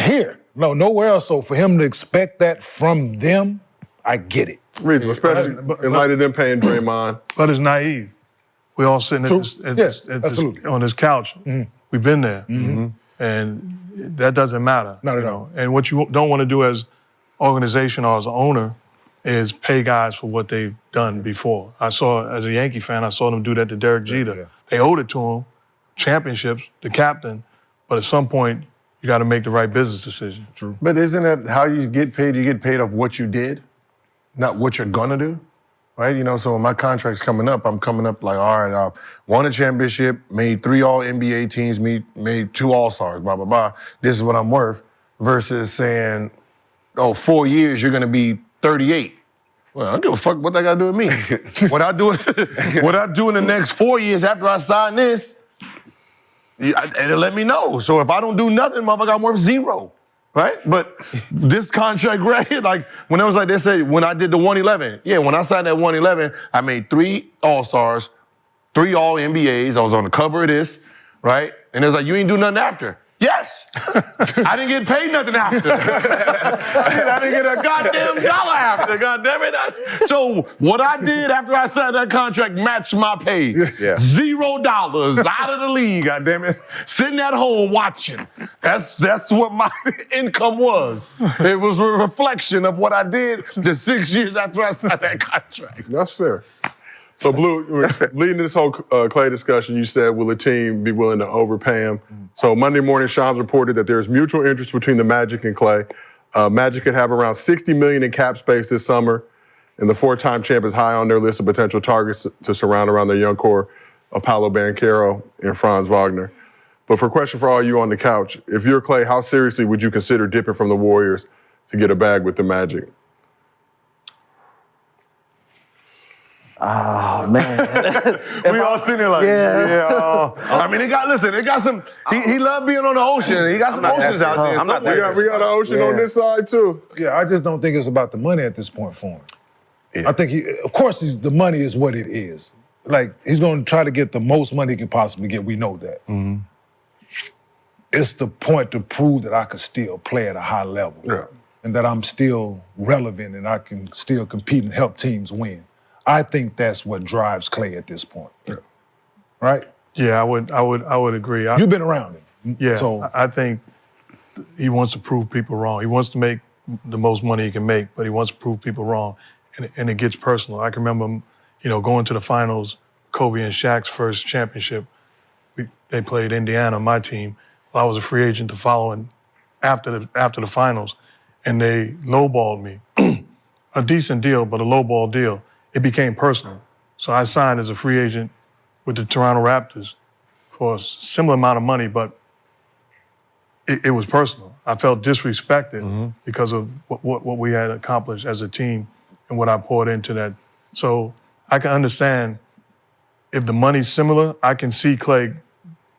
here. No, nowhere else. So for him to expect that from them, I get it. Reason, especially in light of them paying Draymond. But it's naive. We all sitting on this couch. We've been there. And that doesn't matter. Not at all. And what you don't want to do as organization or as an owner is pay guys for what they've done before. As a Yankee fan, I saw them do that to Derek Jeter. Yeah. They owed it to him, championships, the captain, but at some point, you got to make the right business decision. True. But isn't that how you get paid? You get paid off what you did, not what you're gonna do, right? So when my contract's coming up, I'm coming up like, all right, I won a championship, made 3 All-NBA teams, made 2 All-Stars, blah, blah, blah. This is what I'm worth, versus saying, 4 years, you're gonna be 38. Well, I don't give a fuck what that got to do with me. What I do in the next 4 years after I sign this, it'll let me know. So if I don't do nothing, motherfucker, I'm worth 0, right? But this contract right here, like when it was like they said, when I did the 111, when I signed that 111, I made 3 All-Stars, 3 All-NBAs. I was on the cover of this, right? And it was like, you ain't do nothing after. Yes, I didn't get paid nothing after. I didn't get a goddamn dollar after. Goddamn it! So what I did after I signed that contract matched my pay. Yeah. $0 out of the league. Goddamn it! Sitting at home watching. That's what my income was. It was a reflection of what I did the 6 years after I signed that contract. That's fair. So, Blue, leading this whole Klay discussion, you said, will a team be willing to overpay him? So, Monday morning, Shams reported that there's mutual interest between the Magic and Klay. Magic could have around $60 million in cap space this summer, and the 4-time champ is high on their list of potential targets to surround around their young core of Paolo Banchero and Franz Wagner. But for a question for all you on the couch, if you're Klay, how seriously would you consider dipping from the Warriors to get a bag with the Magic? Oh, man. We all sitting there like, I mean, it got some, he loved being on the ocean. He got some oceans out there. I'm not We got the ocean on this side, too. Yeah, I just don't think it's about the money at this point for him. Yeah. I think, of course, the money is what it is. Like, he's going to try to get the most money he can possibly get. We know that. Mm-hmm. It's the point to prove that I can still play at a high level. Yeah. And that I'm still relevant and I can still compete and help teams win. I think that's what drives Klay at this point. Yeah. Right? Yeah, I would agree. You've been around him. Yeah, So I think he wants to prove people wrong. He wants to make the most money he can make, but he wants to prove people wrong, and it gets personal. I can remember, going to the finals, Kobe and Shaq's first championship. They played Indiana, my team. I was a free agent to follow in after the finals, and they lowballed me. A decent deal, but a lowball deal. It became personal. So I signed as a free agent with the Toronto Raptors for a similar amount of money, but it was personal. I felt disrespected because of what we had accomplished as a team and what I poured into that. So I can understand if the money's similar, I can see Klay,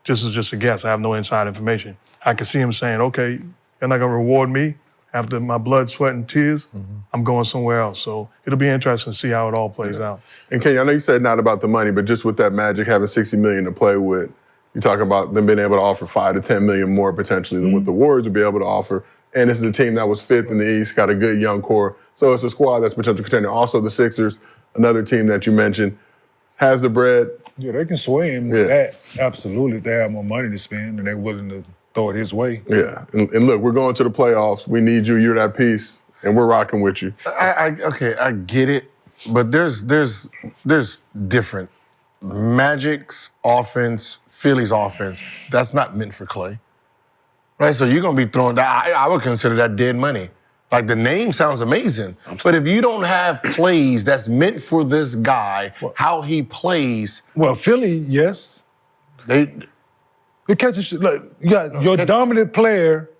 this is just a guess, I have no inside information. I can see him saying, okay, you're not gonna reward me after my blood, sweat, and tears, I'm going somewhere else. So it'll be interesting to see how it all plays out. And Kenny, I know you said not about the money, but just with that Magic having $60 million to play with, you talk about them being able to offer $5 to $10 million more potentially than what the Warriors would be able to offer. And this is a team that was 5th in the East, got a good young core. So it's a squad that's potential contender. Also the Sixers, another team that you mentioned, has the bread. yeah, they can sway him with that. Absolutely. If they have more money to spend and they're willing to throw it his way. Yeah, and look, we're going to the playoffs. We need you. You're that piece, and we're rocking with you. Okay, I get it, but there's different. Magic's offense, Philly's offense, that's not meant for Klay. Right, so you're gonna be throwing that, I would consider that dead money. Like the name sounds amazing, but if you don't have plays that's meant for this guy, how he plays. Well, Philly, yes. They catch shit. Like, you got your dominant player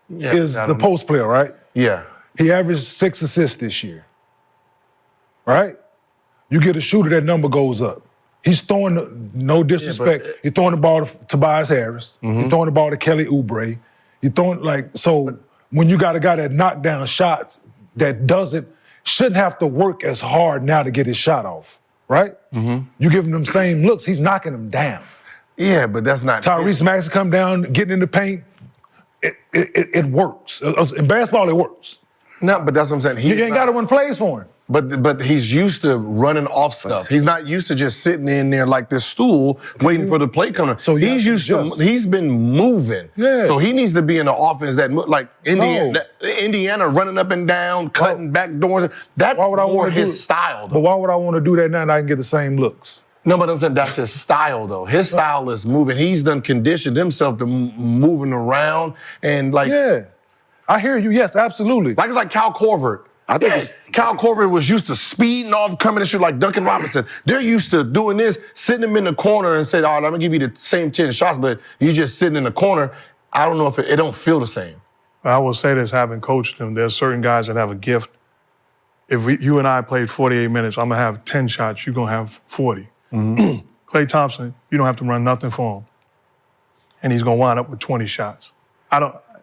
is the post player, right? Yeah. He averaged 6 assists this year. Right? You get a shooter, that number goes up. He's throwing, no disrespect, he's throwing the ball to Tobias Harris. He's throwing the ball to Kelly Oubre. He's throwing, so when you got a guy that knocked down shots that shouldn't have to work as hard now to get his shot off, right? You give him them same looks, he's knocking them down. Yeah, but that's not. Tyrese Maxey come down, getting in the paint. It works. In basketball, it works. No, but that's what I'm saying. You ain't got to run plays for him. But he's used to running off stuff. He's not used to just sitting in there like this stool waiting for the play coming. So he's been moving. Yeah. So he needs to be in an offense that like Indiana running up and down, cutting back doors. That's more his style, though. But why would I want to do that now and I can get the same looks? No, but I'm saying that's his style, though. His style is moving. He's done conditioned himself to moving around and like. Yeah, I hear you. Yes, absolutely. Like it's like Cal Korver. I think Cal Korver was used to speeding off, coming and shoot like Duncan Robinson. They're used to doing this, sitting him in the corner and saying, all right, I'm gonna give you the same 10 shots, but you just sitting in the corner. I don't know if it don't feel the same. I will say this, having coached him, there's certain guys that have a gift. If you and I played 48 minutes, I'm gonna have 10 shots, you're gonna have 40. Klay Thompson, you don't have to run nothing for him. And he's gonna wind up with 20 shots.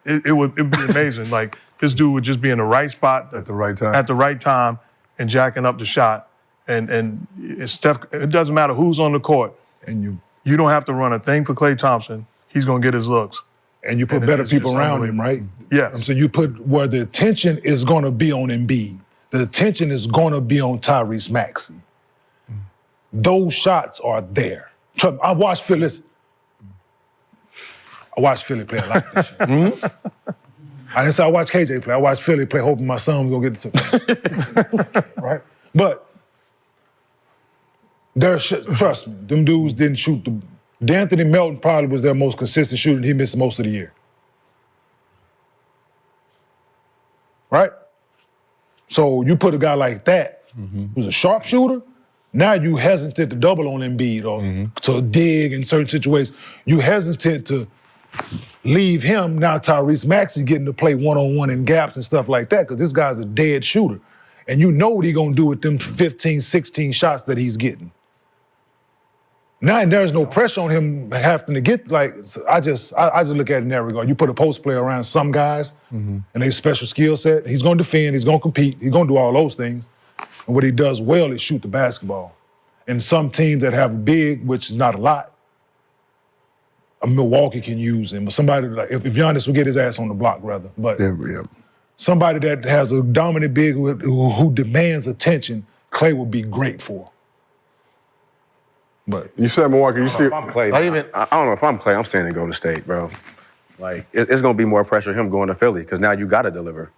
It would be amazing. Like, this dude would just be in the right spot at the right time. At the right time and jacking up the shot. And Steph, it doesn't matter who's on the court. And you don't have to run a thing for Klay Thompson. He's gonna get his looks. And you put And better it's people just around him, right? Yes. So you put where the attention is going to be on Embiid. The attention is going to be on Tyrese Maxey. Those shots are there. Trust me, I watched Philly. Listen, I watched Philly play a lot this year. I didn't say I watched KJ play. I watched Philly play, hoping my son was going to get the right? But trust me, them dudes didn't shoot the. D'Anthony Melton probably was their most consistent shooter. He missed most of the year. Right? So you put a guy like that, who's a sharpshooter, now you hesitant to double on Embiid or to dig in certain situations. You hesitant to leave him. Now Tyrese Maxey getting to play one-on-one in gaps and stuff like that because this guy's a dead shooter. And you know what he's going to do with them 15, 16 shots that he's getting. Now there's no pressure on him having to get, like, I just look at it in that regard. You put a post player around some guys and they special skill set, he's going to defend, he's going to compete, he's going to do all those things. And what he does well is shoot the basketball. And some teams that have big, which is not a lot, Milwaukee can use him. Or somebody, like, if Giannis will get his ass on the block, rather. But somebody that has a dominant big who demands attention, Klay would be great for. But you said Milwaukee. You see, If I'm Klay, I don't know if I'm Klay. I'm staying in Golden State, bro. Like it's gonna be more pressure him going to Philly because now you got to deliver.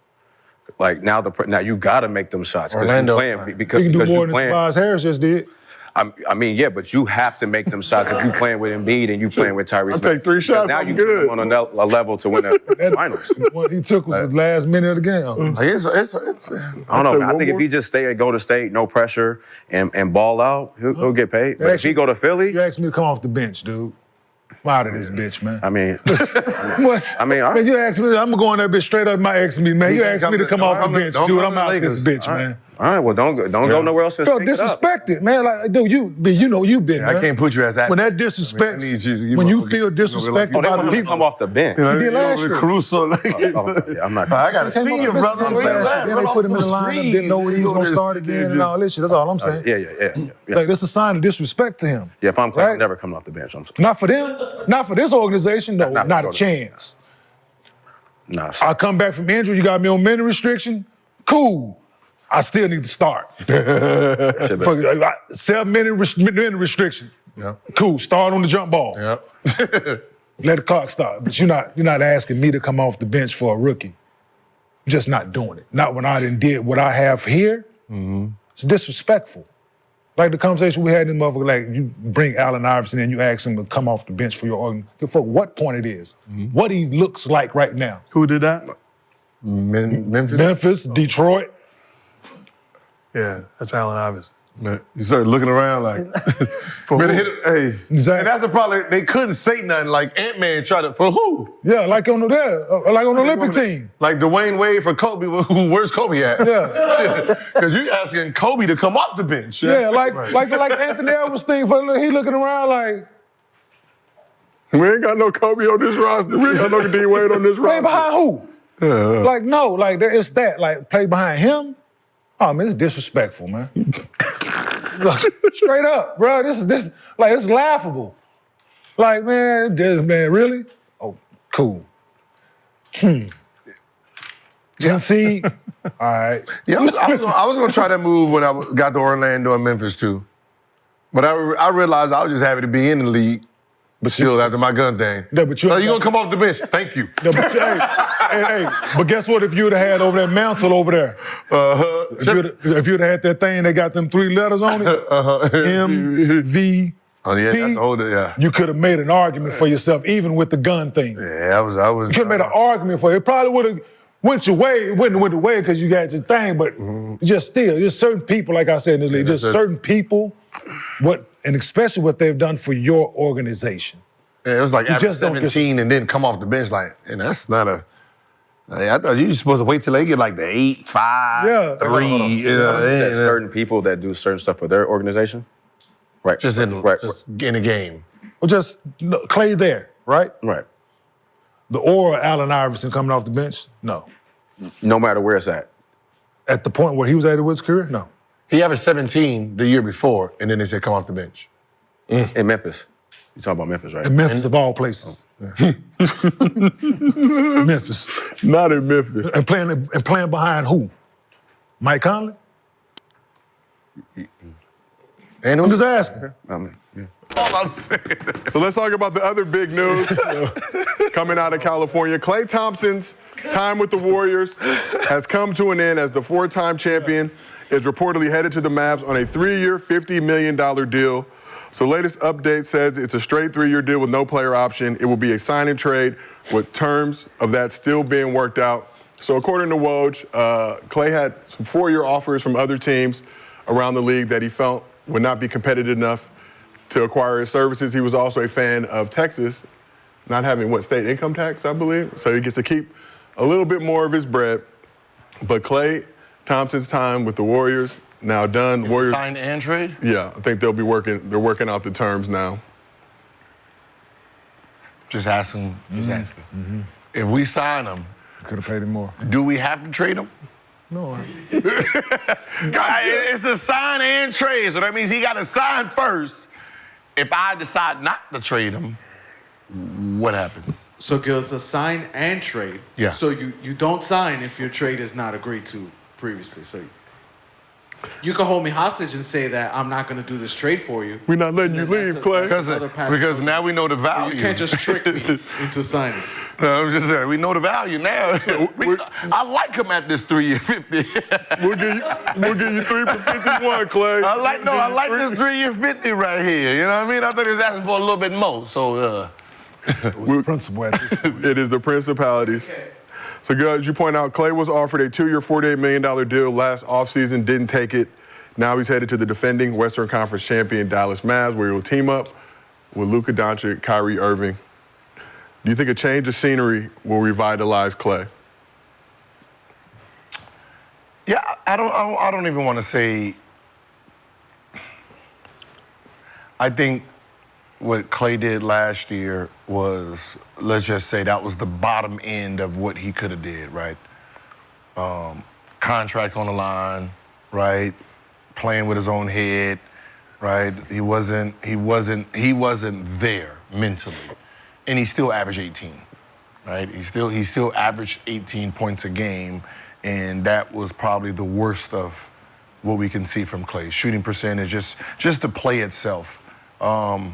Like now you got to make them shots. Orlando, because he can do more you than Tobias Harris just did. I mean, yeah, but you have to make them shots if you playing with Embiid and you playing with Tyrese. I'll take 3 shots. Now I'm you good. on a level to win the finals. What he took was the last minute of the game. I don't know, man. I think if he just stay at Golden State, no pressure, and ball out, he'll get paid. But if he go to Philly, You asked me to come off the bench, dude. I'm out of this bitch, man. I mean, What? I mean, all right. Man, you asked me, I'm going that bitch straight up my ex me, man. You asked me to come off the bench, dude. I'm out of this bitch, man. all right, well, don't go nowhere else and Felt stink it up. disrespected, man. Like, dude, you know you been, man. I can't put you as that. When that disrespect, I need you when you motherfuckers- feel disrespected Oh, they by want the him to come people. off the bench. He did last year. Caruso. Yeah, I'm not. I gotta see you, brother. Then Where you at? they Run put him off in the the lineup, screen. didn't know when he was going to You start just- again and all this shit. That's all I'm saying. Yeah. Like, that's a sign of disrespect to him. Yeah, if I'm Klay, Right? I'm never coming off the bench. I'm sorry. Not for them, not for this organization, no, Not for not a Golden. chance. Nah, I come back from injury, you got me on minute restriction, cool. I still need to start. shit, For, 7-minute minute restriction. Yeah. Cool, start on the jump ball. Yep. Let the clock start. But you're not asking me to come off the bench for a rookie. I'm just not doing it. Not when I did what I have here. It's disrespectful. Like the conversation we had in the motherfucker, like you bring Allen Iverson in, you ask him to come off the bench for your organization. Give a fuck what point it is, what he looks like right now. Who did that? Memphis. Memphis, Detroit. Yeah, that's Allen Iverson. You started looking around like, better hit it. Hey, Exactly. and that's the problem. They couldn't say nothing. Like Ant-Man tried to, for who? Yeah, like on like on the Olympic team. Like Dwayne Wade for Kobe. Where's Kobe at? Yeah. Because you asking Kobe to come off the bench. Yeah, like Anthony Edwards thing. He looking around like, we ain't got no Kobe on this roster. We ain't got no D Wade on this play roster. behind who? Like, no, like it's that. Like, play behind him? Oh, man, it's disrespectful, man. Look, straight up, bro. This like, it's laughable. Like, man, really? Oh, cool. 10 seed? All right. Yeah, I was gonna try that move when I got to Orlando and Memphis too, but I realized I was just happy to be in the league. But still, after my gun thing, Yeah, but you gonna come off the bench? Thank you. No, but hey, but guess what? If you'd have had over that mantle over there, if you'd have had that thing that got them 3 letters on it, MV. Oh yeah, that's the whole yeah. You could have made an argument for yourself, even with the gun thing. Yeah, I was. You could have made an argument for it. It probably would have went your way. It wouldn't have went away because you got your thing, but just certain people, like I said in this league, just certain people, and especially what they've done for your organization. Yeah, it was like You after just don't 17 and then come off the bench like, and that's not a. I thought you were supposed to wait till they get like the 8, 5, Yeah. 3. You said certain people that do certain stuff for their organization. Right. Just in a game. Well, just Klay there, right? Right. The aura Allen Iverson coming off the bench, no. No matter where it's at. At the point where he was at with his career, no. He averaged 17 the year before, and then they said come off the bench. In Memphis. You talking about Memphis, right? In Memphis, of all places. Yeah. Memphis. Not in Memphis. And playing behind who? Mike Conley? And I'm just asking. All I'm saying. So let's talk about the other big news coming out of California. Klay Thompson's time with the Warriors has come to an end as the 4-time champion is reportedly headed to the Mavs on a 3-year, $50 million deal. So latest update says it's a straight 3-year deal with no player option. It will be a sign and trade with terms of that still being worked out. So according to Woj, Klay had some 4-year offers from other teams around the league that he felt would not be competitive enough to acquire his services. He was also a fan of Texas, not having, state income tax, I believe. So he gets to keep a little bit more of his bread. But Klay Thompson's time with the Warriors now done. Warriors Signed and trade? Yeah, I think they're working out the terms now. Just asking. Mm-hmm. If we sign him, could have paid him more. Do we have to trade him? No. It's a sign and trade, so that means he got to sign first. If I decide not to trade him, what happens? So Gil, it's a sign and trade. Yeah. So you don't sign if your trade is not agreed to previously. So you can hold me hostage and say that I'm not going to do this trade for you. We're not letting you leave, Klay. Because now we know the value. You can't just trick me into signing. No, I'm just saying, we know the value now. I like him at this 3-year 50. We'll give you 3 for 51, Klay. I like this 3-year 50 right here. You know what I mean? I thought he was asking for a little bit more. So, principal at this point. It is the principalities. So, guys, as you point out, Klay was offered a 2-year, $48 million deal last offseason, didn't take it. Now he's headed to the defending Western Conference champion Dallas Mavs, where he'll team up with Luka Doncic, Kyrie Irving. Do you think a change of scenery will revitalize Klay? yeah, I don't even want to say. I think what Klay did last year was, let's just say that was the bottom end of what he could have did, right? Contract on the line, right? Playing with his own head, right? He wasn't there mentally. And he still averaged 18, right? He still averaged 18 points a game, and that was probably the worst of what we can see from Klay. Shooting percentage, just the play itself. I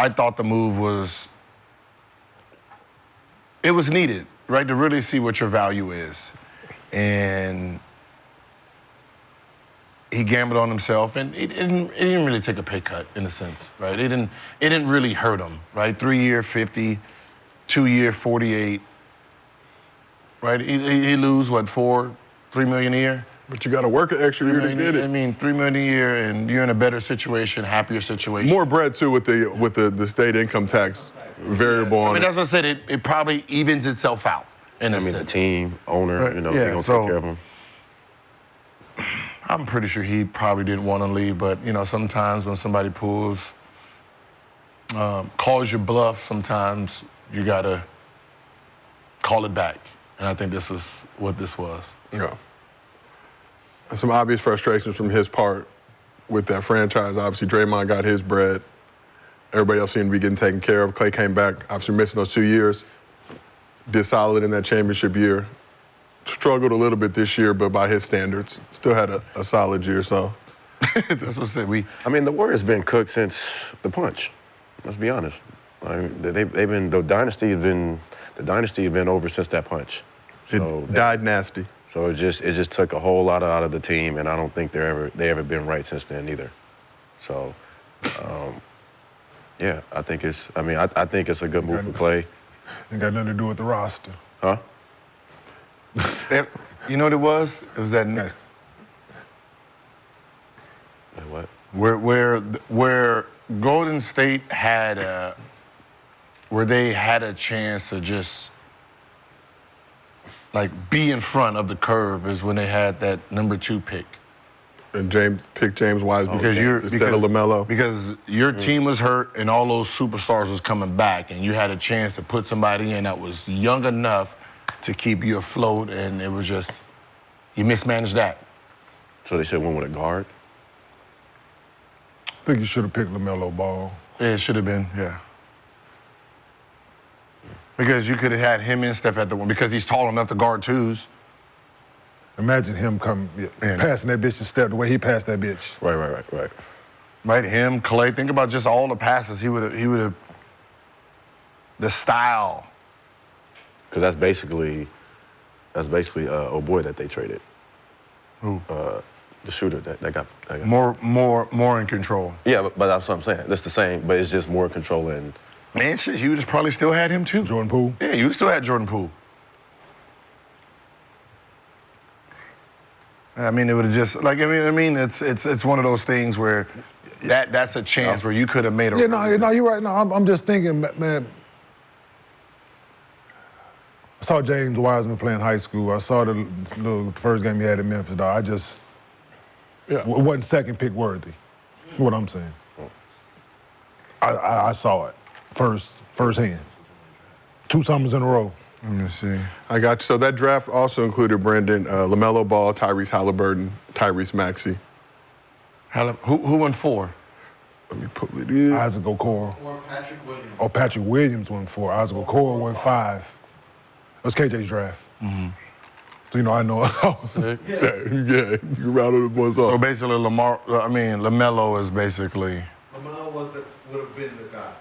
thought the move was needed, right? To really see what your value is. And he gambled on himself, and he didn't really take a pay cut in a sense, right? It didn't really hurt him, right? 3-year 50, 2-year 48, right? He lose what, $3 million a year? But you got to work an extra year to get it. I mean, $3 million a year, and you're in a better situation, happier situation. More bread too with the state income tax variable on I mean, it. that's what I said. It probably evens itself out. The team, owner, Right. they're Yeah, gonna so- take care of him. I'm pretty sure he probably didn't want to leave, but sometimes when somebody calls your bluff, sometimes you gotta call it back. And I think this was what this was. Yeah. And some obvious frustrations from his part with that franchise. Obviously, Draymond got his bread. Everybody else seemed to be getting taken care of. Klay came back, obviously missing those 2 years. Did solid in that championship year. Struggled a little bit this year, but by his standards, still had a solid year. So That's what I said. The Warriors been cooked since the punch. Let's be honest. They've been the dynasty has been over since that punch. So it died nasty. So it just took a whole lot out of the team, and I don't think they ever been right since then either. So, yeah, I think it's a good move for Klay. Ain't got nothing to do with the roster. Huh? You know what it was? It was that What? where Golden State had where they had a chance to just be in front of the curve is when they had that number 2 pick. And picked James Wiseman instead of LaMelo. Because your team was hurt and all those superstars was coming back, and you had a chance to put somebody in that was young enough to keep you afloat, and it was just, you mismanaged that. So they should have went with a guard? I think you should have picked LaMelo Ball. Yeah, it should have been, yeah. Because you could have had him and Steph at the one, because he's tall enough to guard twos. Imagine him passing that bitch to Steph the way he passed that bitch. Right. Right, him, Klay. Think about just all the passes he would have. The style. Because that's basically old boy that they traded. Who? The shooter that got more in control. Yeah, but that's what I'm saying. That's the same, but it's just more control and. Man, shit, you just probably still had him too. Jordan Poole? Yeah, you still had Jordan Poole. I mean, it would have just it's one of those things where that's a chance where you could have made a. Yeah, no, you're right. No, I'm just thinking, man. I saw James Wiseman play in high school. I saw the first game he had in Memphis. Dog. I just wasn't second pick worthy. What I'm saying. I saw it firsthand. 2 summers in a row. Let me see. I got you. So that draft also included Brandon, LaMelo Ball, Tyrese Halliburton, Tyrese Maxey. Who won 4? Let me pull it in. Isaac Okoro. Or Patrick Williams. Oh, Patrick Williams won 4. Isaac Okoro won 5. It was KJ's draft. Mm-hmm. So, I know. Yeah, you rounded the ones off. So basically, LaMelo is basically. LaMelo would have been the guy.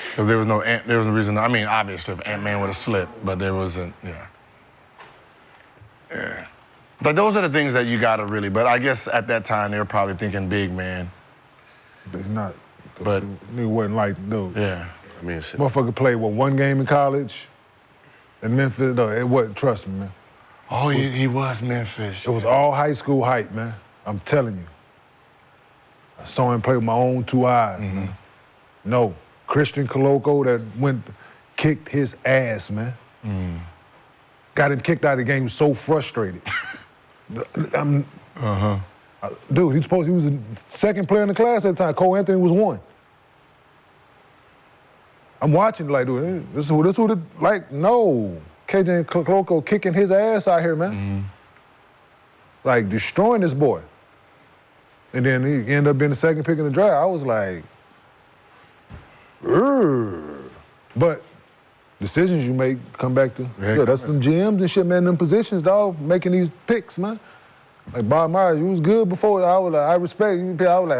Because there was no reason. I mean, obviously, if Ant-Man would have slipped, but there wasn't. Yeah. But those are the things that you gotta really. But I guess at that time they were probably thinking big man. It's not. But nigga wasn't like, dude. Yeah. I mean, shit. Motherfucker played, 1 game in college? In Memphis? No, it wasn't, trust me, man. Oh, he was Memphis. It was all high school hype, man. I'm telling you. I saw him play with my own 2 eyes, man. No. Christian Coloco that kicked his ass, man. Got him kicked out of the game, he was so frustrated. Dude, he was the second player in the class at the time. Cole Anthony was 1. I'm watching like, dude, this is who no. KJ Coloco kicking his ass out here, man. Like, destroying this boy. And then he ended up being the second pick in the draft. I was like, but decisions you make come back to, that's them GMs and shit, man, them positions, dog, making these picks, man. Like Bob Myers, you was good before. I was like, I respect you. I was like,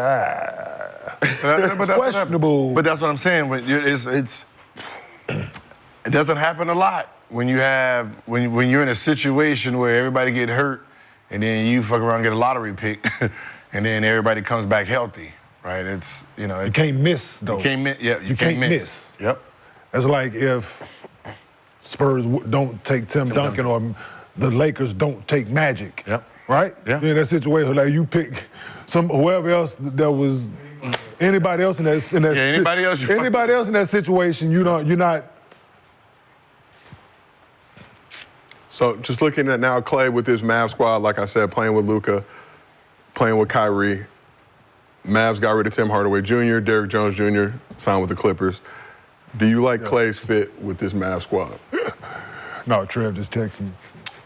but that's questionable. But that's what I'm saying. It doesn't happen a lot when you're in a situation where everybody get hurt, and then you fuck around and get a lottery pick, and then everybody comes back healthy, right? You can't miss though. You can't miss. Yeah, you can't miss. Yep. That's like if Spurs don't take Tim Duncan or the Lakers don't take Magic. Yep. Right? Yeah. In that situation, like you pick whoever else that was anybody else in that anybody else in that situation, you're not. So just looking at now Klay with his Mavs squad, like I said, playing with Luka, playing with Kyrie. Mavs got rid of Tim Hardaway Jr., Derrick Jones Jr. signed with the Clippers. Do you like Klay's fit with this Mavs squad? No, Trev just texted me.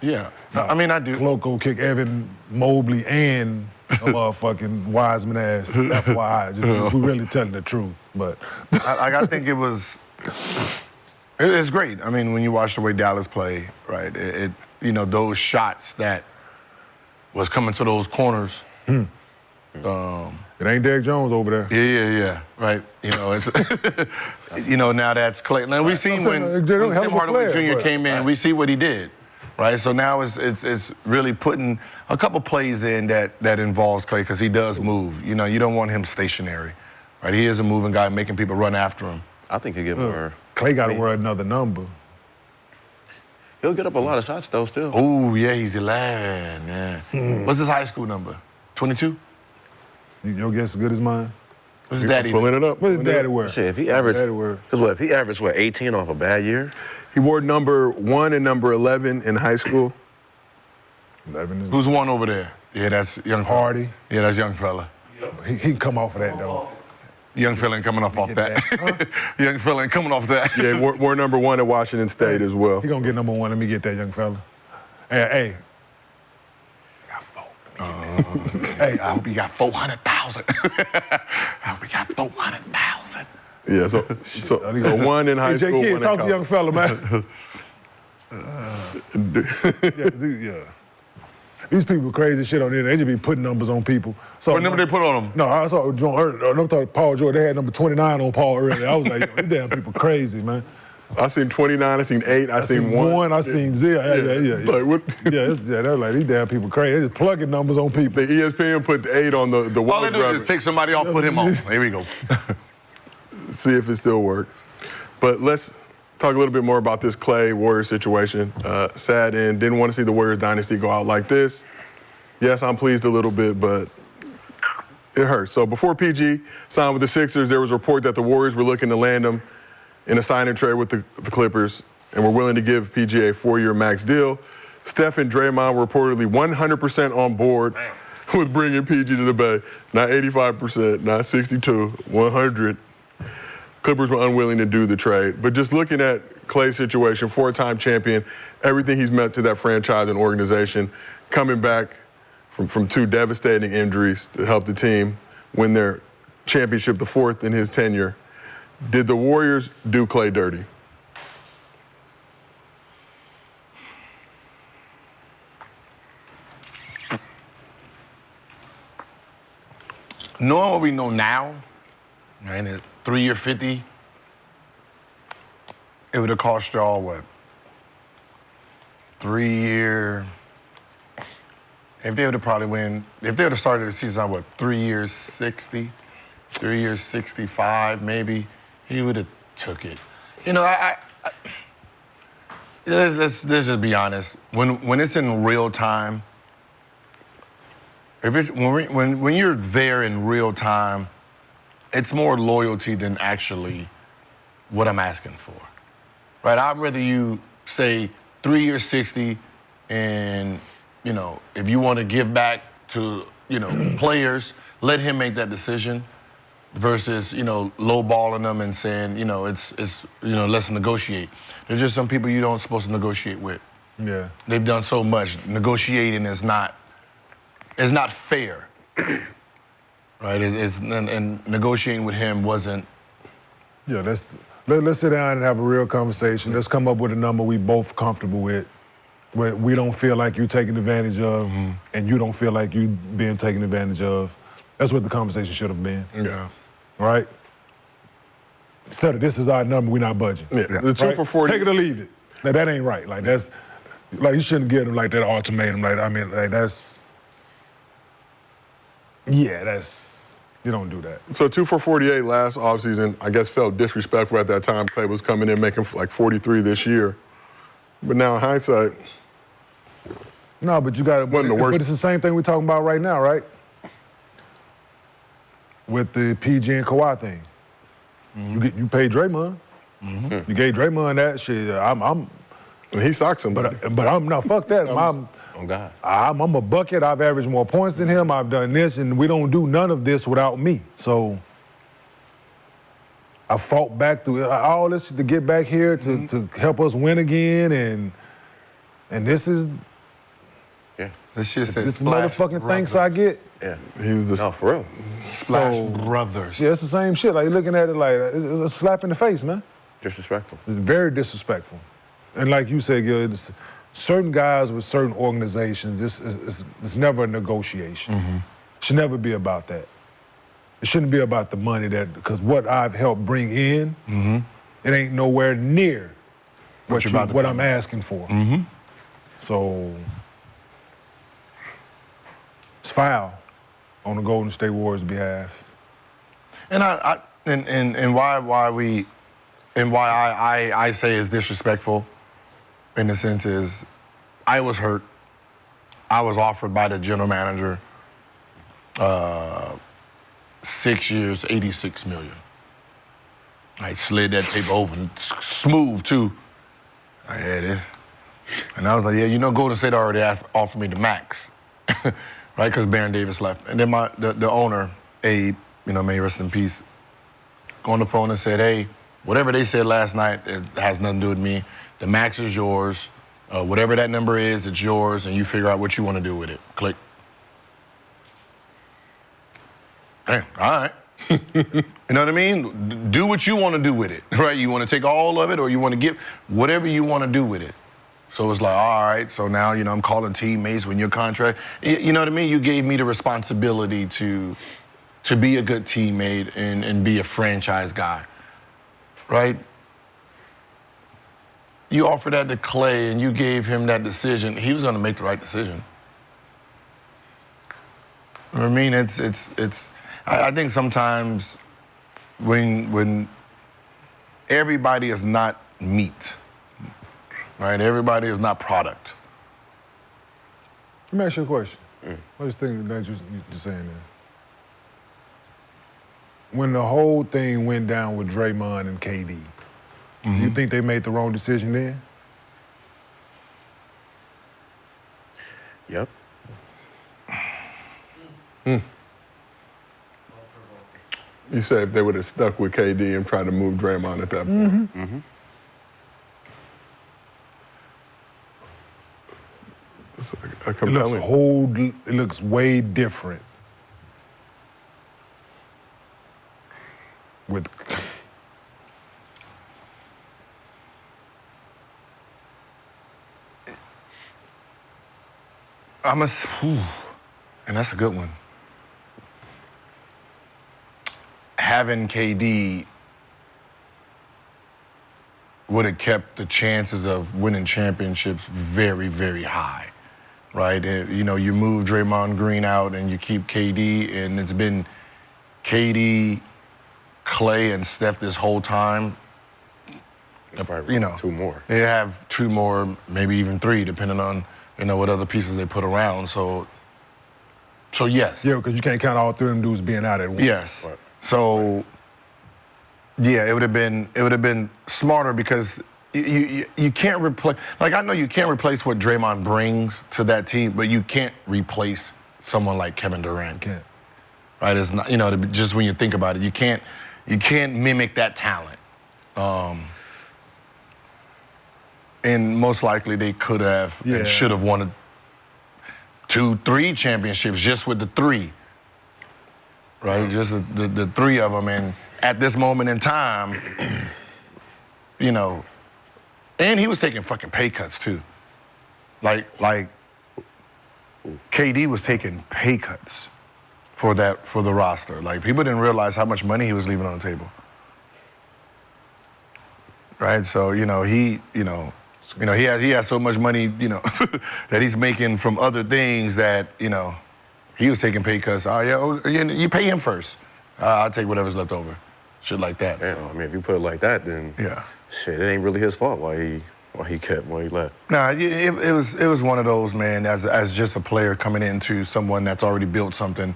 Yeah, I mean, I do. Loco kick Evan Mobley and a motherfucking Wiseman ass. FYI, we really telling the truth. But I think it's great. I mean, when you watch the way Dallas play, right? Those shots that was coming to those corners. It ain't Derrick Jones over there. Yeah. Right. It's now that's Klay. Now we've seen when Tim Hardaway Jr. came in, we see what he did. Right, so now it's really putting a couple plays in that involves Klay because he does move. You don't want him stationary, right? He is a moving guy, making people run after him. I think he'll get more. Klay got to wear another number. He'll get up a lot of shots though, still. Oh yeah, he's 11. Yeah. What's his high school number? 22. Your guess as good as mine. What's his daddy? Pulling it up. What's his daddy wear? Shit, if he averaged 18 off a bad year? He wore number 1 and number 11 in high school. 11 is. Who's 1 over there? Yeah, that's young Hardy. Yeah, that's young fella. He can come off of that though. Young fella ain't coming off that. Huh? Young fella ain't coming off that. Yeah, wore number 1 at Washington State as well. He gonna get number 1. Let me get that young fella. Hey. I got 4. Let me get Hey, I hope you got 400,000. I hope you got 400,000. Yeah, so one in high Hey, school, Kid, one talk in to the young college. fella, man. Yeah. These people crazy shit on the internet. They just be putting numbers on people. So What number they put on them? No, I saw I'm talking Paul George. They had number 29 on Paul earlier. I was like, yo, these damn people crazy, man. I seen 29, I seen 8, I seen 1. I seen 0. Yeah. Like, what? They're like, these damn people crazy. They just plugging numbers on people. The ESPN put the 8 on the All wall they do is take somebody off, put him on. Here we go. See if it still works. But let's talk a little bit more about this Klay Warriors situation. Sad and didn't want to see the Warriors dynasty go out like this. Yes, I'm pleased a little bit, but it hurts. So before PG signed with the Sixers, there was a report that the Warriors were looking to land him in a sign and trade with the Clippers and were willing to give PG a 4-year max deal. Steph and Draymond were reportedly 100% on board with bringing PG to the Bay. Not 85%, not 62, 100. Clippers were unwilling to do the trade. But just looking at Klay's situation, 4-time champion, everything he's meant to that franchise and organization, coming back from 2 devastating injuries to help the team win their championship, the 4th in his tenure. Did the Warriors do Klay dirty? Knowing what we know now, right, a 3-year 50, it would have cost y'all what? 3-year. If they would have probably if they would have started the season on what, 3 years 60, 3 years 65, maybe, he would have took it. You know, let's just be honest. When it's in real time, when you're there in real time, it's more loyalty than actually what I'm asking for, right? I'd rather you say 3 years 60, and you know, if you want to give back to, you know, players, let him make that decision versus, you know, lowballing them and saying, you know, it's you know, let's negotiate. There's just some people you don't supposed to negotiate with. Yeah. They've done so much. Negotiating is not fair, right? And negotiating with him wasn't. Yeah, let's sit down and have a real conversation. Let's come up with a number we both comfortable with, where we don't feel like you're taken advantage of, and you don't feel like you being taken advantage of. That's what the conversation should have been. Yeah. Right? Instead of, this is our number, we're not budging. Yeah. The 2 Right? for 40. Take it or leave it. Now, that ain't right. Like, that's, like, you shouldn't give them like that ultimatum. Like, I mean, like, that's, you don't do that. So 2 for 48 last offseason, I guess felt disrespectful at that time. Klay was coming in making like 43 this year. But now in hindsight, no, but you got to. But it's the same thing we're talking about right now, right? With the PG and Kawhi thing, you paid Draymond. You gave Draymond that shit. And he socked somebody. But I'm not. Fuck that. Oh God. I'm a bucket. I've averaged more points than him. I've done this, and we don't do none of this without me. So I fought back through all this to get back here to help us win again, and this is. Yeah. This shit says This Splash motherfucking Brothers. thanks I get. Yeah. He was the No, for real. Splash Brothers. Yeah, it's the same shit. Like, you're looking at it like it's a slap in the face, man. Disrespectful. It's very disrespectful. And like you said, Gil, certain guys with certain organizations, it's never a negotiation. It should never be about that. It shouldn't be about the money because what I've helped bring in, it ain't nowhere near what I'm asking for. So it's foul on the Golden State Warriors' behalf. And why I say it's disrespectful in the sense is I was hurt. I was offered by the general manager 6 years, $86 million. I slid that tape over, smooth too. I had it. And I was like, yeah, you know, Golden State already offered me the max, right? Because Baron Davis left. And then the owner, Abe, you know, may he rest in peace, go on the phone and said, hey, whatever they said last night, it has nothing to do with me. The max is yours. Whatever that number is, it's yours, and you figure out what you want to do with it. Click. damn, all right. You know what I mean? Do what you want to do with it, right? You want to take all of it, or you want to give whatever you want to do with it. So it's like, all right, so now, I'm calling teammates when your contract, you know what I mean? You gave me the responsibility to be a good teammate and be a franchise guy, right? You offered that to Klay and you gave him that decision. He was going to make the right decision. You know what I mean? I think sometimes when everybody is not meat, right? Everybody is not product. Let me ask you a question. What is the thing that you're saying there? When the whole thing went down with Draymond and KD, you think they made the wrong decision then? Yep. You said if they would have stuck with KD and tried to move Draymond at that point. It's a compelling. It looks way different with and that's a good one. Having KD would have kept the chances of winning championships very, very high, right? You move Draymond Green out and you keep KD, and it's been KD, Klay, and Steph this whole time. Two more. They have 2 more, maybe even 3, depending on what other pieces they put around. So yes. Yeah, because you can't count all 3 of them dudes being out at once. Yes. Right. So yeah, it would have been smarter because you can't replace. Like, I know you can't replace what Draymond brings to that team, but you can't replace someone like Kevin Durant. Can't. Right? It's not. Just when you think about it, you can't mimic that talent. And most likely they could have and should have won 2-3 championships just with the 3. Right? Just the 3 of them. And at this moment in time, and he was taking fucking pay cuts too. Like KD was taking pay cuts for the roster. Like, people didn't realize how much money he was leaving on the table. Right? So, he has so much money, that he's making from other things that, he was taking pay cuts. Oh, yeah, you pay him first. I'll take whatever's left over. Shit like that. Yeah, I mean, if you put it like that, then shit, it ain't really his fault why he left. Nah, it was one of those, man, as just a player coming into someone that's already built something.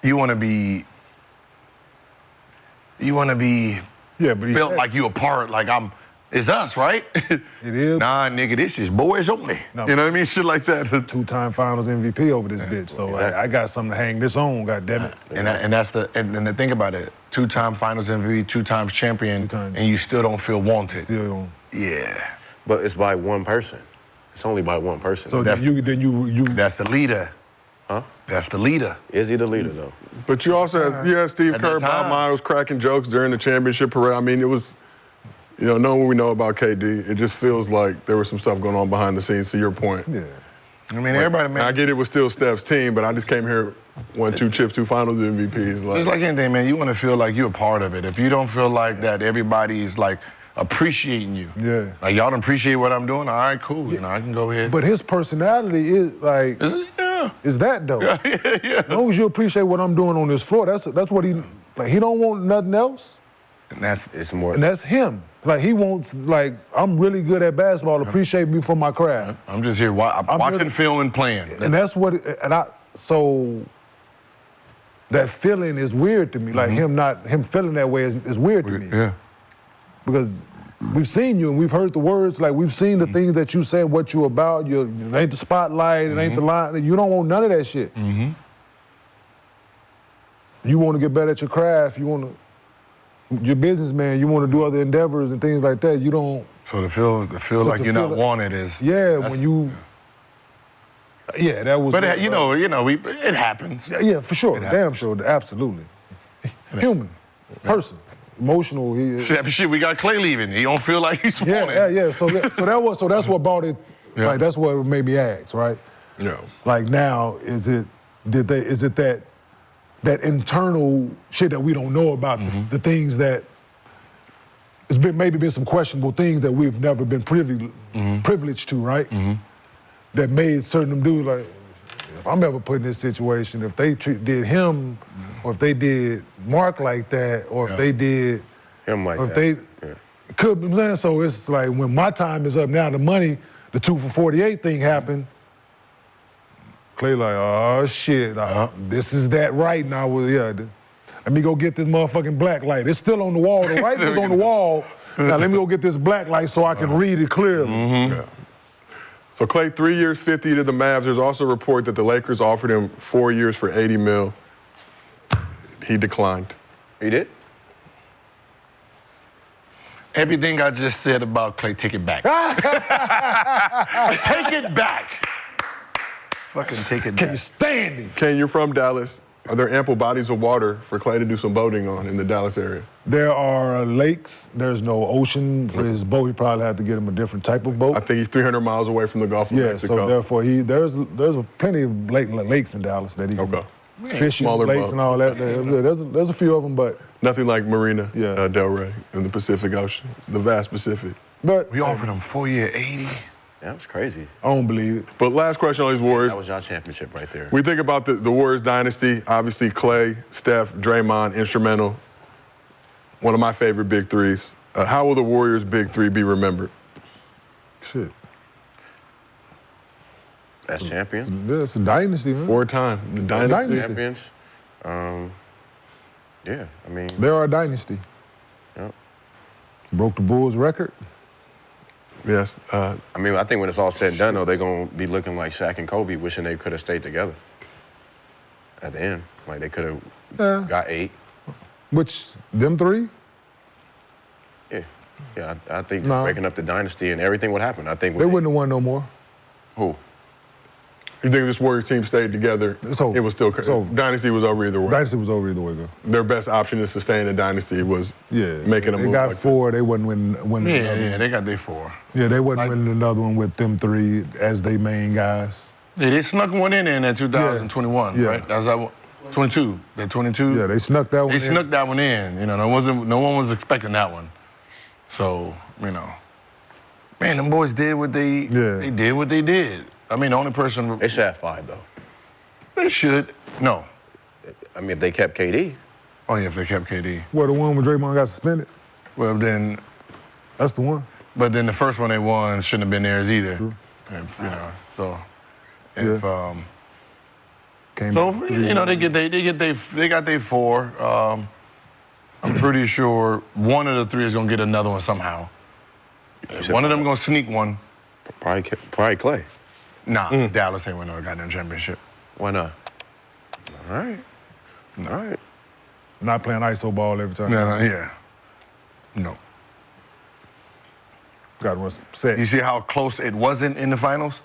You want to be built like you a part, like it's us, right? It is. Nah, nigga, this is boys only. No. You know what I mean? Shit like that. 2-time Finals MVP over this bitch. So I got something to hang this on, goddammit. And that's the thing about it. 2-time Finals MVP, 2 times champion, and you still don't feel wanted. Still don't. Yeah. But it's by one person. It's only by one person. So that's you that's the leader. Huh? That's the leader. Is he the leader, though? But you also had Steve Kerr, Bob Myers cracking jokes during the championship parade. I mean, it was, knowing what we know about KD, it just feels like there was some stuff going on behind the scenes, to your point. Yeah. I mean, everybody. I get it was still Steph's team, but I just came here, won 2 chips, 2 finals MVPs. Just like anything, man, you want to feel like you're a part of it. If you don't feel like that, everybody's like appreciating you. Yeah. Like, y'all don't appreciate what I'm doing? All right, cool. I can go ahead. But his personality is like, is that though? Yeah. As long as you appreciate what I'm doing on this floor, that's what he don't want nothing else. And that's him. Like, he wants, like, I'm really good at basketball. Appreciate me for my craft. I'm just here watching film and playing. And that's what, so that feeling is weird to me. Like, him feeling that way is weird to me. Yeah. Because we've seen you and we've heard the words, like, we've seen the things that you say, what you about. It ain't the spotlight, it ain't the line. You don't want none of that shit. You want to get better at your craft. You want to, you're a businessman. You want to do other endeavors and things like that. You don't. So the feel like you're not wanted is. Yeah, when you. Yeah, that was. But it happens. Yeah, for sure. Damn sure, absolutely. Human, person, emotional. Shit, we got Klay leaving. He don't feel like he's wanted. Yeah. So that's what brought it. Yeah. Like that's what made me ask, right? Yeah. Like now, is it that internal shit that we don't know about, the things that it's been some questionable things that we've never been privileged to, right? That made certain dudes like, if I'm ever put in this situation, if they did him, or if they did Mark like that, or if they did him like or if that. they could, you know what I'm saying? So it's like when my time is up now, the money, the 2 for 48 thing happened. Klay like, oh shit, this is that right now. Well, let me go get this motherfucking black light. It's still on the wall. The right is on the wall. Now let me go get this black light so I can read it clearly. Yeah. So Klay, 3 years, 50 to the Mavs. There's also a report that the Lakers offered him 4 years for $80 million. He declined. He did? Everything I just said about Klay, take it back. Take it back. Fucking take it back. Can you stand him? Ken, you're from Dallas. Are there ample bodies of water for Klay to do some boating on in the Dallas area? There are lakes. There's no ocean for his boat. He probably had to get him a different type of boat. I think he's 300 miles away from the Gulf of Mexico. So therefore there's plenty of lakes in Dallas that he can fishing, Smaller lakes boat. and all that. There's a few of them, but nothing like Marina Del Rey in the Pacific Ocean, the vast Pacific. But we offered him 4 year, 80. That was crazy. I don't believe it. But last question on these Warriors. That was y'all championship right there. We think about the Warriors dynasty. Obviously, Klay, Steph, Draymond, instrumental. One of my favorite big threes. How will the Warriors' big three be remembered? Shit. As champions? It's a dynasty, man. 4-time. The dynasty. Champions. Yeah, I mean. They are a dynasty. Yep. Broke the Bulls' record. Yes. I mean, I think when it's all said and done, though, they're going to be looking like Shaq and Kobe, wishing they could have stayed together at the end. Like, they could have got 8. Which, them three? Yeah, I think breaking up the dynasty and everything would happen. I think They wouldn't have won no more. Who? You think this Warriors team stayed together? So it was still dynasty was over either way. Dynasty was over either way, though. Their best option to sustain the dynasty was making a move. They got like 4. They wouldn't win Yeah, another one. they got their 4. Yeah, they wouldn't win another one with them 3 as they main guys. Yeah, they snuck one in that 2021, right? That was that one. 22. That 22. Yeah, they snuck that one in. They snuck that one in. You know, no one was expecting that one. So, you know, man, them boys did what they did what they did. I mean, the only person They should have 5, though. they should no. I mean, if they kept KD. Oh yeah, if they kept KD. Well, the one when Draymond got suspended. Well, then that's the one. But then the first one they won shouldn't have been theirs either. If, you know, so if you know, they got their 4. I'm pretty sure one of the 3 is gonna get another one somehow. One of them gonna sneak one. Probably Klay. Nah, Dallas ain't win no goddamn championship. Why not? All right. All right. Not playing ISO ball every time. No. Got one set. You see how close it wasn't in the finals?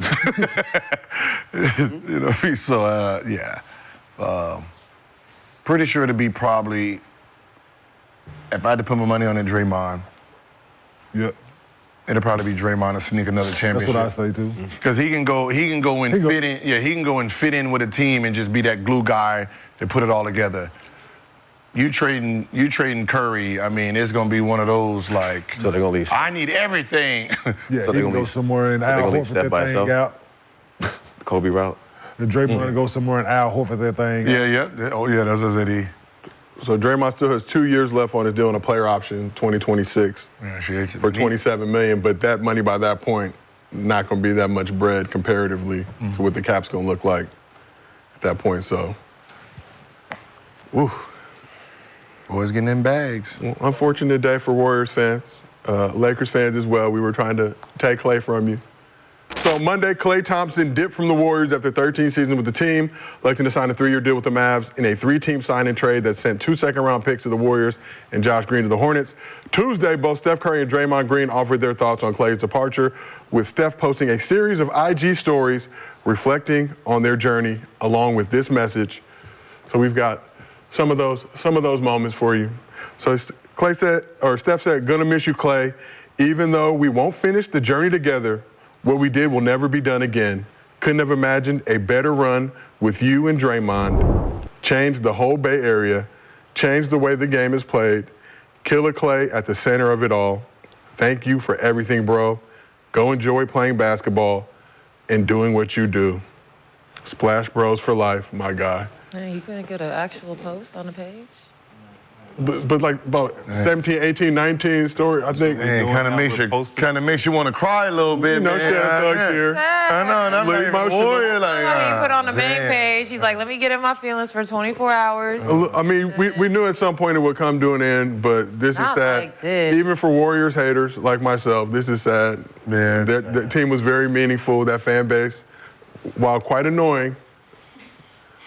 You know, so pretty sure to be probably, if I had to put my money on it, Draymond. Yep. It'll probably be Draymond to sneak another championship. That's what I say too. Because he can go and fit in. Yeah, he can go and fit in with a team and just be that glue guy to put it all together. You trading Curry. I mean, it's gonna be one of those like. So they're gonna leave. I need everything. Yeah, So he they can gonna go leave- somewhere and so they Al gonna leave Horford Steph that by thing himself? out. Kobe route. And Draymond go somewhere and Al Horford that thing out. Yeah. Oh yeah, that's what I said. So Draymond still has 2 years left on his deal on a player option, 2026, for $27 million. But that money by that point, not going to be that much bread comparatively to what the cap's going to look like at that point. So, woo. Boys getting in bags. Well, unfortunate day for Warriors fans, Lakers fans as well. We were trying to take Klay from you. So So Monday, Klay Thompson dipped from the Warriors after 13 seasons with the team, electing to sign a 3-year deal with the Mavs in a 3-team sign-and trade that sent 2 second-round picks to the Warriors and Josh Green to the Hornets. Tuesday, both Steph Curry and Draymond Green offered their thoughts on Klay's departure, with Steph posting a series of IG stories reflecting on their journey, along with this message. So we've got some of those moments for you. So Steph said, "Gonna miss you, Klay. Even though we won't finish the journey together, what we did will never be done again. Couldn't have imagined a better run with you and Draymond. Changed the whole Bay Area. Changed the way the game is played. Killer Klay at the center of it all. Thank you for everything, bro. Go enjoy playing basketball and doing what you do. Splash Bros for life, my guy." Man, you couldn't get an actual post on the page? But like about 17, 18, 19 story, I think. Man, kind of makes you want to cry a little bit. You know, man. Chef Doug here. I know, that's like emotional. warrior, like, He put on the main page. He's like, let me get in my feelings for 24 hours. I mean, we knew at some point it would come to an end, but this is Not sad. like this. Even for Warriors haters like myself, this is sad. Yeah, The team was very meaningful, that fan base, while quite annoying.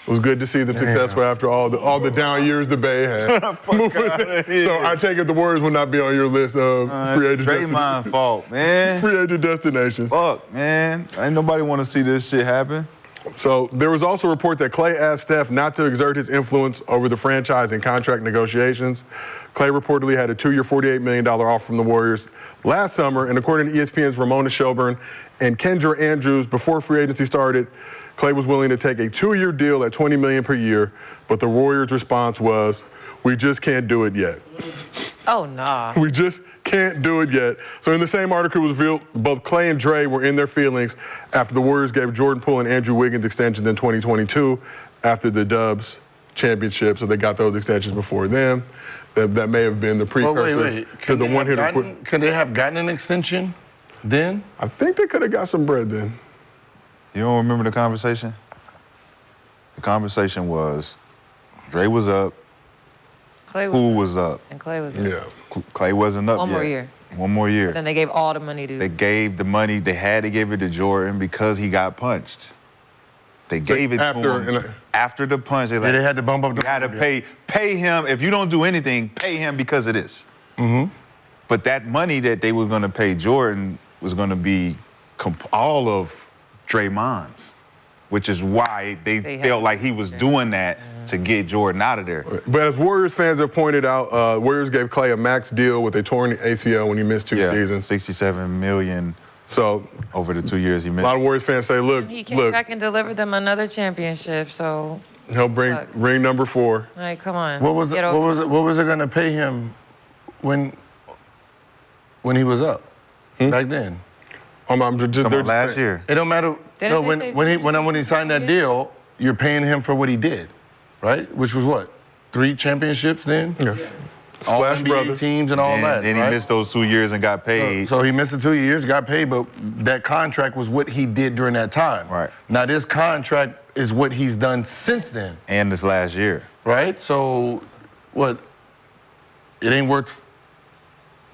It was good to see them successful after all the down years the Bay had. So I take it the Warriors will not be on your list of free agent Draymond's fault, man. free agent destinations. Fuck, man. Ain't nobody want to see this shit happen. So there was also a report that Klay asked Steph not to exert his influence over the franchise and contract negotiations. Klay reportedly had a 2-year, $48 million offer from the Warriors last summer, and according to ESPN's Ramona Shelburne and Kendra Andrews, before free agency started, Klay was willing to take a 2-year deal at $20 million per year, but the Warriors' response was, "We just can't do it yet." Oh, nah. We just can't do it yet. So in the same article, it was revealed both Klay and Dre were in their feelings after the Warriors gave Jordan Poole and Andrew Wiggins extensions in 2022 after the Dubs championship. So they got those extensions before them. That may have been the precursor to the one-hitter. Could they have gotten an extension then? I think they could have got some bread then. You don't remember the conversation? The conversation was, Dre was up, Poole was up. And Klay was up. Yeah. Klay wasn't up One yet. more year. One more year. But then they gave all the money to... They gave the money, they had to give it to Jordan because he got punched. They gave it to him after the punch. They They had to bump up the... You gotta pay him. If you don't do anything, pay him because of this. Mm-hmm. But that money that they were gonna pay Jordan was gonna be all of Draymond's, which is why they felt like he was doing that to get Jordan out of there. But as Warriors fans have pointed out, Warriors gave Klay a max deal with a torn ACL when he missed 2 seasons. $67 million. So over the 2 years he missed. A lot of Warriors fans say, look, He came back and delivered them another championship, so... He'll bring ring number 4. Like, come on. What was it going to pay him when he was up back then? I'm just last year. It don't matter. Didn't No, they say when he signed that deal, you're paying him for what he did, right? Which was what? 3 championships then? Yes. All Splash NBA brother. teams and all that. Then he missed those 2 years and got paid. So he missed the 2 years, got paid, but that contract was what he did during that time. Right. Now this contract is what he's done since then. And this last year. Right? So what? It ain't worth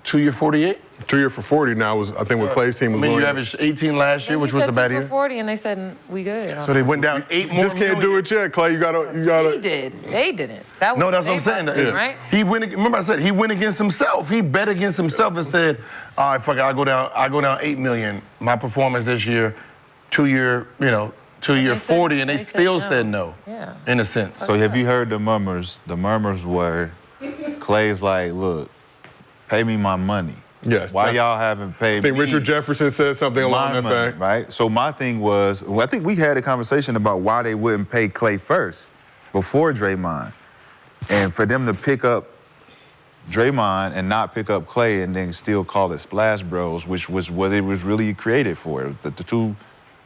2 year 48? 2 year for 40 now was, I think, what Klay's team was I mean, you going. averaged 18 last year, which was the bad year. 40, and they said, we good. So they went down 8 more. Just can't do it yet, Klay. You gotta. He did. They didn't. That was No, that's what I'm saying. thing, right? He went. Remember, I said he went against himself. He bet against himself and said, "All right, fuck it. I go down $8 million. My performance this year, 2 year, 2 year 40, and they still said no. Yeah. In a sense. So have you heard the murmurs? The murmurs were, Klay's like, look, pay me my money. Yes. Why y'all haven't paid me? I think Richard Jefferson said something along that money, vein. right? So my thing was, I think we had a conversation about why they wouldn't pay Klay first, before Draymond. And for them to pick up Draymond and not pick up Klay and then still call it Splash Bros, which was what it was really created for, the 2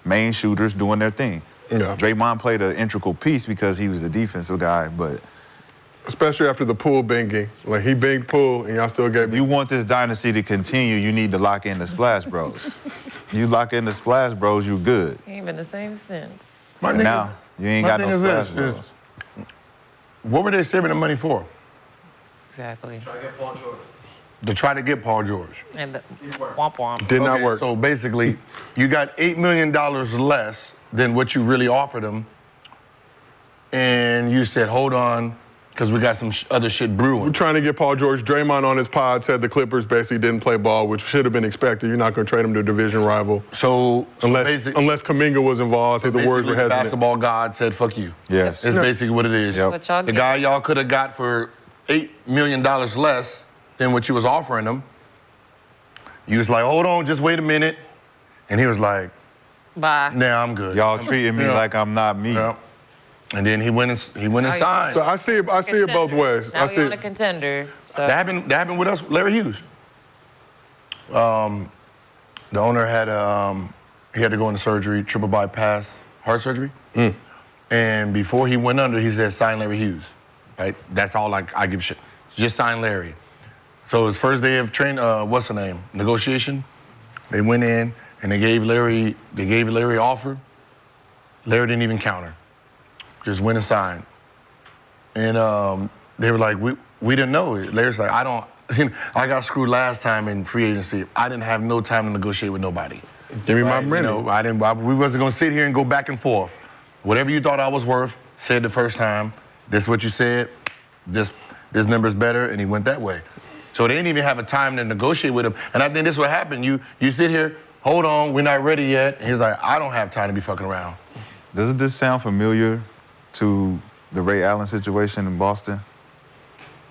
main shooters doing their thing. Yeah. Draymond played an integral piece because he was the defensive guy, but... Especially after the Poole binging. Like, he binged Poole, and y'all still gave me. You want this dynasty to continue, you need to lock in the Splash Bros. You lock in the Splash Bros, you good. Ain't been the same since. Now, you ain't got no Splash Bros. What were they saving the money for? Exactly. to try to get Paul George. And womp womp. Did not work. So basically, you got $8 million less than what you really offered him. And you said, hold on, because we got some other shit brewing. We're trying to get Paul George. Draymond on his pod said the Clippers basically didn't play ball, which should have been expected. You're not going to trade him to a division rival. So unless Kuminga was involved, I think the Warriors were the hesitant. basketball god said, fuck you. Yes. It's basically what it is. What y'all The get. guy y'all could have got for $8 million less than what you was offering him. You was like, hold on, just wait a minute. And he was like, Bye. nah, I'm good. Y'all treating me like I'm not me. Yeah. And then he went and signed. So I see it both ways. Now I we see on a contender. So That happened with us, Larry Hughes. The owner had he had to go into surgery, triple bypass heart surgery. And before he went under, he said, sign Larry Hughes. Right? That's all I give a shit. Just sign Larry. So his first day of negotiation, they went in and they gave Larry offer. Larry didn't even counter. Just went and signed. And they were like, we didn't know it. Larry's like, I got screwed last time in free agency. I didn't have no time to negotiate with nobody. Give me my money. We wasn't gonna sit here and go back and forth. Whatever you thought I was worth, said the first time, this is what you said, this number's better, and he went that way. So they didn't even have a time to negotiate with him. And I think this is what happened. You sit here, hold on, we're not ready yet. And he's like, I don't have time to be fucking around. Doesn't this sound familiar to the Ray Allen situation in Boston?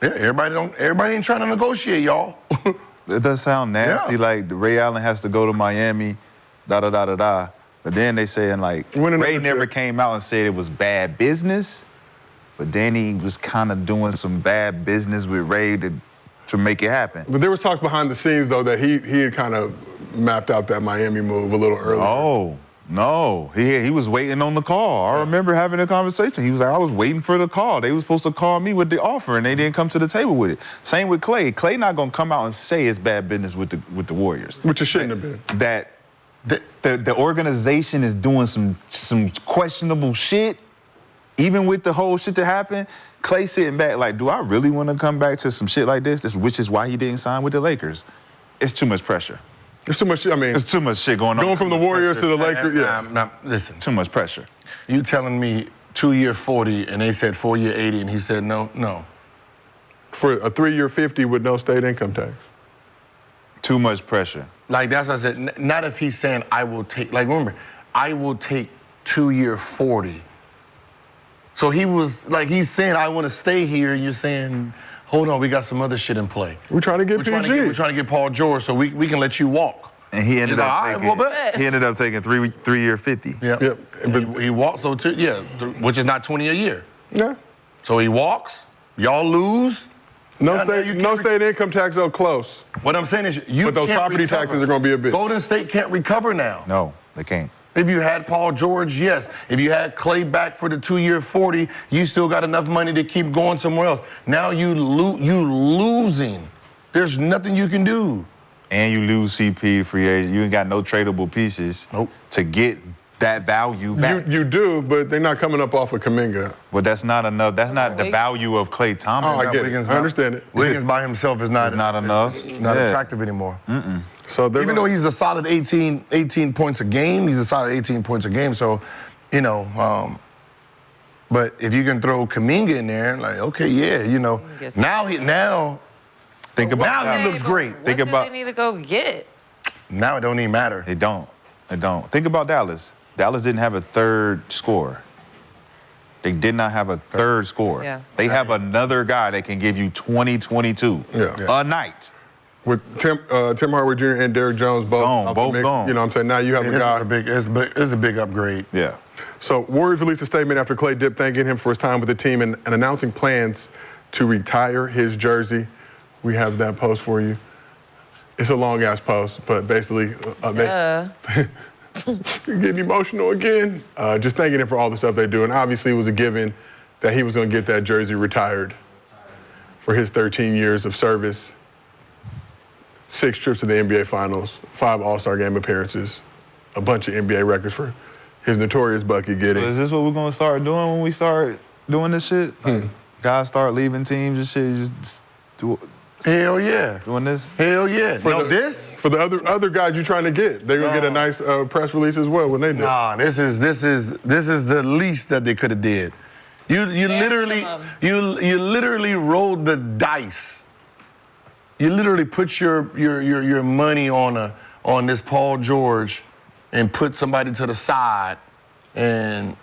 Yeah, everybody ain't trying to negotiate, y'all. It does sound nasty, Yeah. like Ray Allen has to go to Miami, da-da-da-da-da. But then they saying like, Ray never came out and said it was bad business, but then he was kind of doing some bad business with Ray to make it happen. But there was talks behind the scenes, though, that he had kind of mapped out that Miami move a little earlier. Oh, no. He was waiting on the call. I remember having a conversation. He was like, I was waiting for the call. They were supposed to call me with the offer, and they didn't come to the table with it. Same with Klay. Klay not going to come out and say it's bad business with the Warriors. Which it shouldn't have been. That the organization is doing some questionable shit, even with the whole shit that happened. Klay sitting back like, do I really want to come back to some shit like this? Which is why he didn't sign with the Lakers. It's too much pressure. There's too much, There's too much shit going on. Going from the Warriors to the Lakers, Listen. Too much pressure. You telling me 2-year 40 and they said 4-year 80 and he said no. For a 3-year 50 with no state income tax. Too much pressure. Like that's what I said. Not if he's saying I will take, like remember, I will take 2-year 40. So he was like, he's saying I want to stay here, and you're saying, hold on, we got some other shit in play. We're trying to get PG. We're trying to get Paul George so we can let you walk. And he ended He ended up taking 3-year 50. Yeah. Yep. He walks, so which is not 20 a year. Yeah. So he walks, y'all lose. No state income tax, though, close. What I'm saying is But those property taxes are going to be a bit. Golden State can't recover now. No, they can't. If you had Paul George, yes. If you had Klay back for the 2-year 40, you still got enough money to keep going somewhere else. Now you losing. There's nothing you can do. And you lose CP free agent. You ain't got no tradable pieces to get that value back. You do, but they're not coming up off of Kuminga. But that's not enough. That's not the value of Klay Thompson. Oh, I get it. I understand it. Wiggins by himself is not enough. Not attractive anymore. So even though he's a solid 18 points a game, he's a solid 18 points a game. So, but if you can throw Kuminga in there, like, okay, yeah, now think about now he looks great. What do they need to go get? Now it don't even matter. It don't. Think about Dallas. Dallas didn't have a third scorer. They did not have a third scorer. Yeah. They have another guy that can give you 20, 22 a night. With Tim Hardaway Jr. and Derrick Jones both out the mix, gone. You know what I'm saying? Now you have a guy. It's a big upgrade. Yeah. So Warriors released a statement after Klay dipped, thanking him for his time with the team and announcing plans to retire his jersey. We have that post for you. It's a long-ass post, but basically, you're getting emotional again. Just thanking him for all the stuff they do. And obviously it was a given that he was going to get that jersey retired for his 13 years of service, 6 trips to the NBA Finals, 5 All-Star Game appearances, a bunch of NBA records for his notorious bucket getting. So is this what we're going to start doing when we start doing this shit? Like, guys start leaving teams and shit, you just do Hell yeah. Doing this? Hell yeah. For this? For the other guys you're trying to get, they're gonna get a nice press release as well when they do. Nah, this is the least that they could have did. You literally rolled the dice. You literally put your money on this Paul George and put somebody to the side, and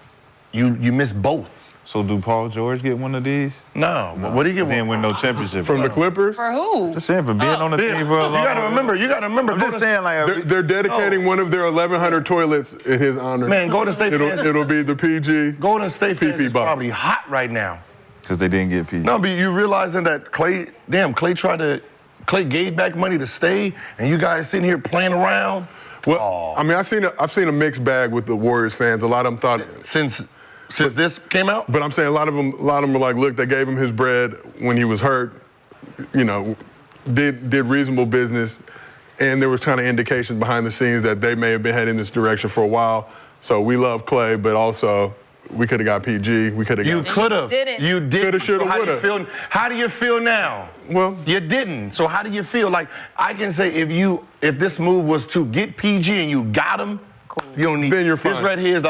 you missed both. So do Paul George get one of these? No. What do you get? He didn't win no championship. From the Clippers? For who? Just saying, for being on the team for a long You gotta remember. I'm just saying, like, They're dedicating one of their 1,100 toilets in his honor. Man, Golden State fans. It'll be the PG. Golden State fans PP is box. probably hot right now. because they didn't get PG. No, but you realizing that Klay gave back money to stay, and you guys sitting here playing around. Well, I mean, I've seen a mixed bag with the Warriors fans. A lot of them thought since this came out. But I'm saying a lot of them were like, look, they gave him his bread when he was hurt. You know, did reasonable business, and there was kind of indications behind the scenes that they may have been heading this direction for a while. So we love Klay, but also we could have got PG. We could have. You could have. You did. Coulda, shoulda, woulda. How do you feel now? Well, you didn't. So how do you feel? Like I can say, if this move was to get PG and you got him, you don't need. Then you're this fine. right here is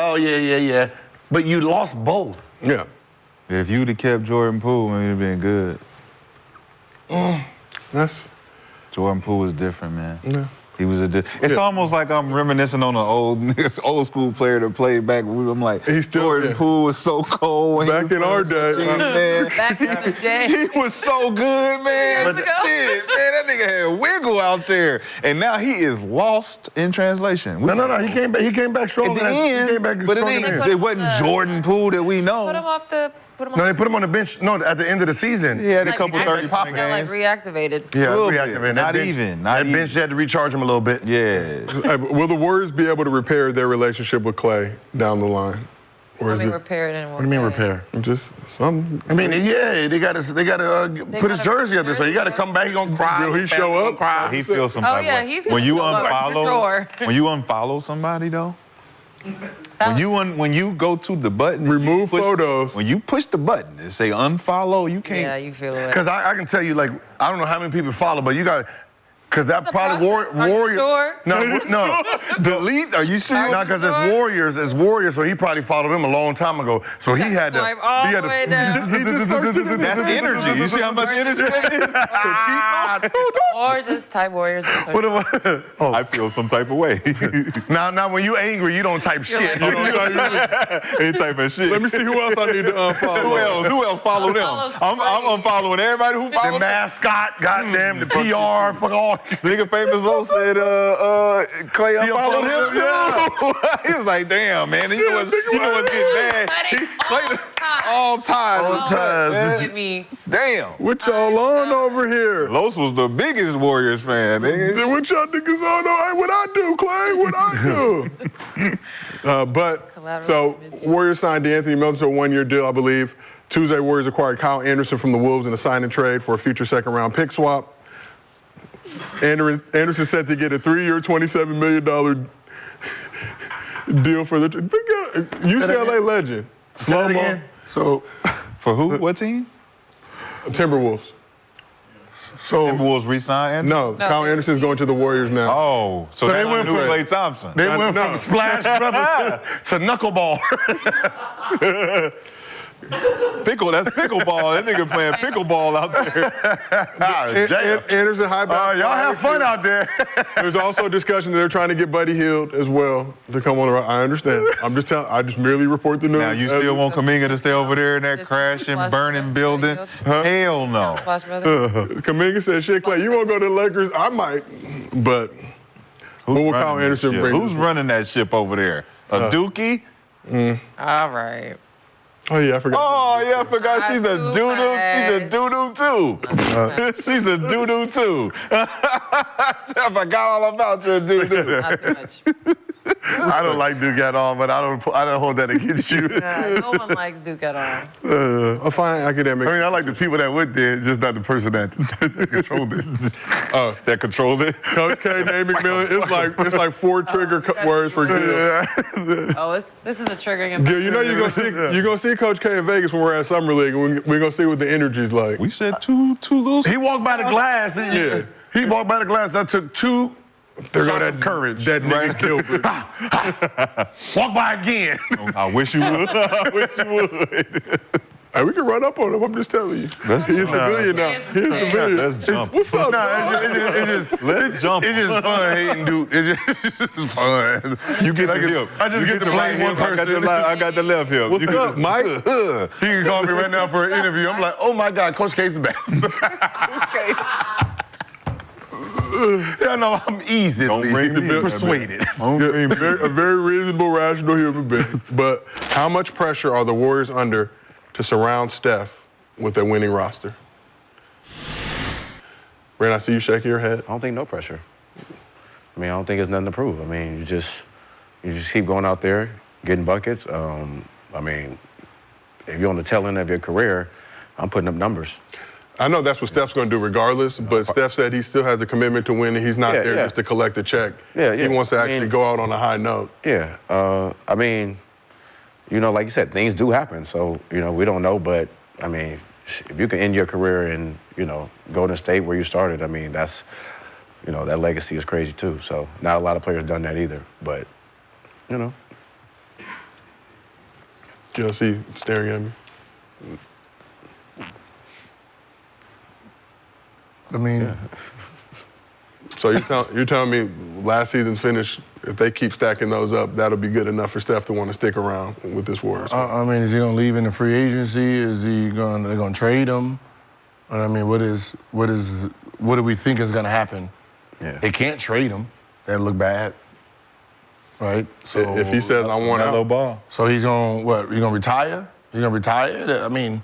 yeah. But you lost both. Yeah. If you'd have kept Jordan Poole, it would have been good. Jordan Poole was different, man. Yeah. He was it's almost like I'm reminiscing on an old school player that played back. I'm like, Jordan Poole was so cold. Back in our day. Back in the day. He was so good, man. Shit, man, that nigga had wiggle out there. And now he is lost in translation. No. He came back strong. At the end, he came back but strong. it wasn't Jordan Poole that we know. Put him off the. No, they put him on the bench. No, at the end of the season. He had a couple 30-point Like games. reactivated. Yeah, Little bit. reactivated. Not bench, even. That bench had to recharge him a little bit. Yeah. Will the Warriors be able to repair their relationship with Klay down the line? Or is it repair it in What do you mean repair? just some? I mean, yeah, they got to put his jersey up there. So he got to come back. He gonna cry. Will he show up? Cry. He feels some Oh, type yeah, of way. he's When gonna you show up, for sure. when you unfollow somebody though, when you go to the button, remove photos. When you push the button and say unfollow, you can't. Yeah, you feel it. Because I can tell you, like, I don't know how many people follow, but you got to. Because that It's a probably process. Are you Warrior. sure? No. Delete? Are you sure? No, because it's Warriors, so he probably followed him a long time ago. So he had to. Swipe all He had the way down. That's energy. You see how much energy that is? Or just type Warriors. I feel some type of way. Now, when you angry, you don't type shit. You don't ain't typing shit. Let me see who else I need to unfollow. Who else follow them? I'm unfollowing everybody who follows The them. mascot, goddamn, the PR, fuck all. Nigga Famous Low said Klay unfollowed him too. He was like, damn, man. You know what's getting bad? All ties. With me. Damn. What y'all on over here? Los was the biggest Warriors fan, nigga. Then what y'all niggas on? Hey, what I do, Klay? What I do? So Warriors signed D'Anthony Melton to a one-year deal, I believe. Tuesday, Warriors acquired Kyle Anderson from the Wolves in a sign and trade for a future second-round pick swap. Anderson set to get a 3-year, $27 million deal for the UCLA legend. Slow-mo. So, for who? What team? Timberwolves. So Timberwolves re-signed No, Kyle Anderson's going to the Warriors now. Oh, so they went from Klay Thompson. They went from Splash Brother to Knuckleball. That's pickleball. That nigga playing pickleball out there. Anderson high back. Y'all have fun out there. There's also discussion that they're trying to get Buddy Hield as well to come on the right. I understand. I just merely report the news. Now, you still want Kuminga to stay over there in that crashing, burning building? Hell no. Kuminga said, shit, Klay, you want to go to the Lakers? I might, but what will Kyle Anderson bring? Who's running that ship over there? A Dookie? All right. Oh, yeah, I forgot. Oh, yeah, I forgot she's a doo-doo. She's a doo-doo, too. She's a doo-doo, too. I forgot all about your doo-doo. Not too much. I don't like Duke at all, but I don't hold that against you. No one likes Duke at all. A fine academic. I mean, I like the people that went there, just not the person that controlled it. That controlled it. Coach K, Nate McMillan. It's like 4 trigger words for Gil. Oh, this is a triggering event. Gil, you know you're gonna see Coach K in Vegas when we're at Summer League, and we're gonna see what the energy's like. We said two little. He walked by the glass. Yeah. He walked by the glass. I took 2 There go shots that of courage. That nigga Gilbert. Walk by again. I wish you would. I wish you would. Hey, we can run up on him. I'm just telling you. He's a civilian now. He's a civilian. Let's jump. What's up, Let's jump. It's just fun hating Duke. It's just fun. You get the hip. I just get to blame one person. I got the left hip. What's up, Mike? He can call me right now for an interview. I'm like, oh my God, Coach K's the best. Yeah, no, I'm easily persuaded. A very reasonable, rational human being. But how much pressure are the Warriors under to surround Steph with their winning roster? Brandon, I see you shaking your head. I don't think no pressure. I mean, I don't think it's nothing to prove. I mean, you just keep going out there, getting buckets. I mean, if you're on the tail end of your career, I'm putting up numbers. I know that's what Steph's going to do regardless, but Steph said he still has a commitment to win, and he's not there just to collect a check. He wants to actually go out on a high note. Yeah. I mean, you know, like you said, things do happen. So, you know, we don't know, but, I mean, if you can end your career in, you know, Golden State where you started, I mean, that's, you know, that legacy is crazy too. So not a lot of players done that either, but, you know. Yeah, I see you staring at me. I mean, so you're telling me last season's finish, if they keep stacking those up, that'll be good enough for Steph to want to stick around with this Warriors? I mean, is he gonna leave in the free agency? Is he gonna trade him? I mean, what do we think is gonna happen? Yeah. They can't trade him. That'd look bad, right? So if he says I want out, ball. so he's gonna what? He gonna retire? He gonna retire? I mean,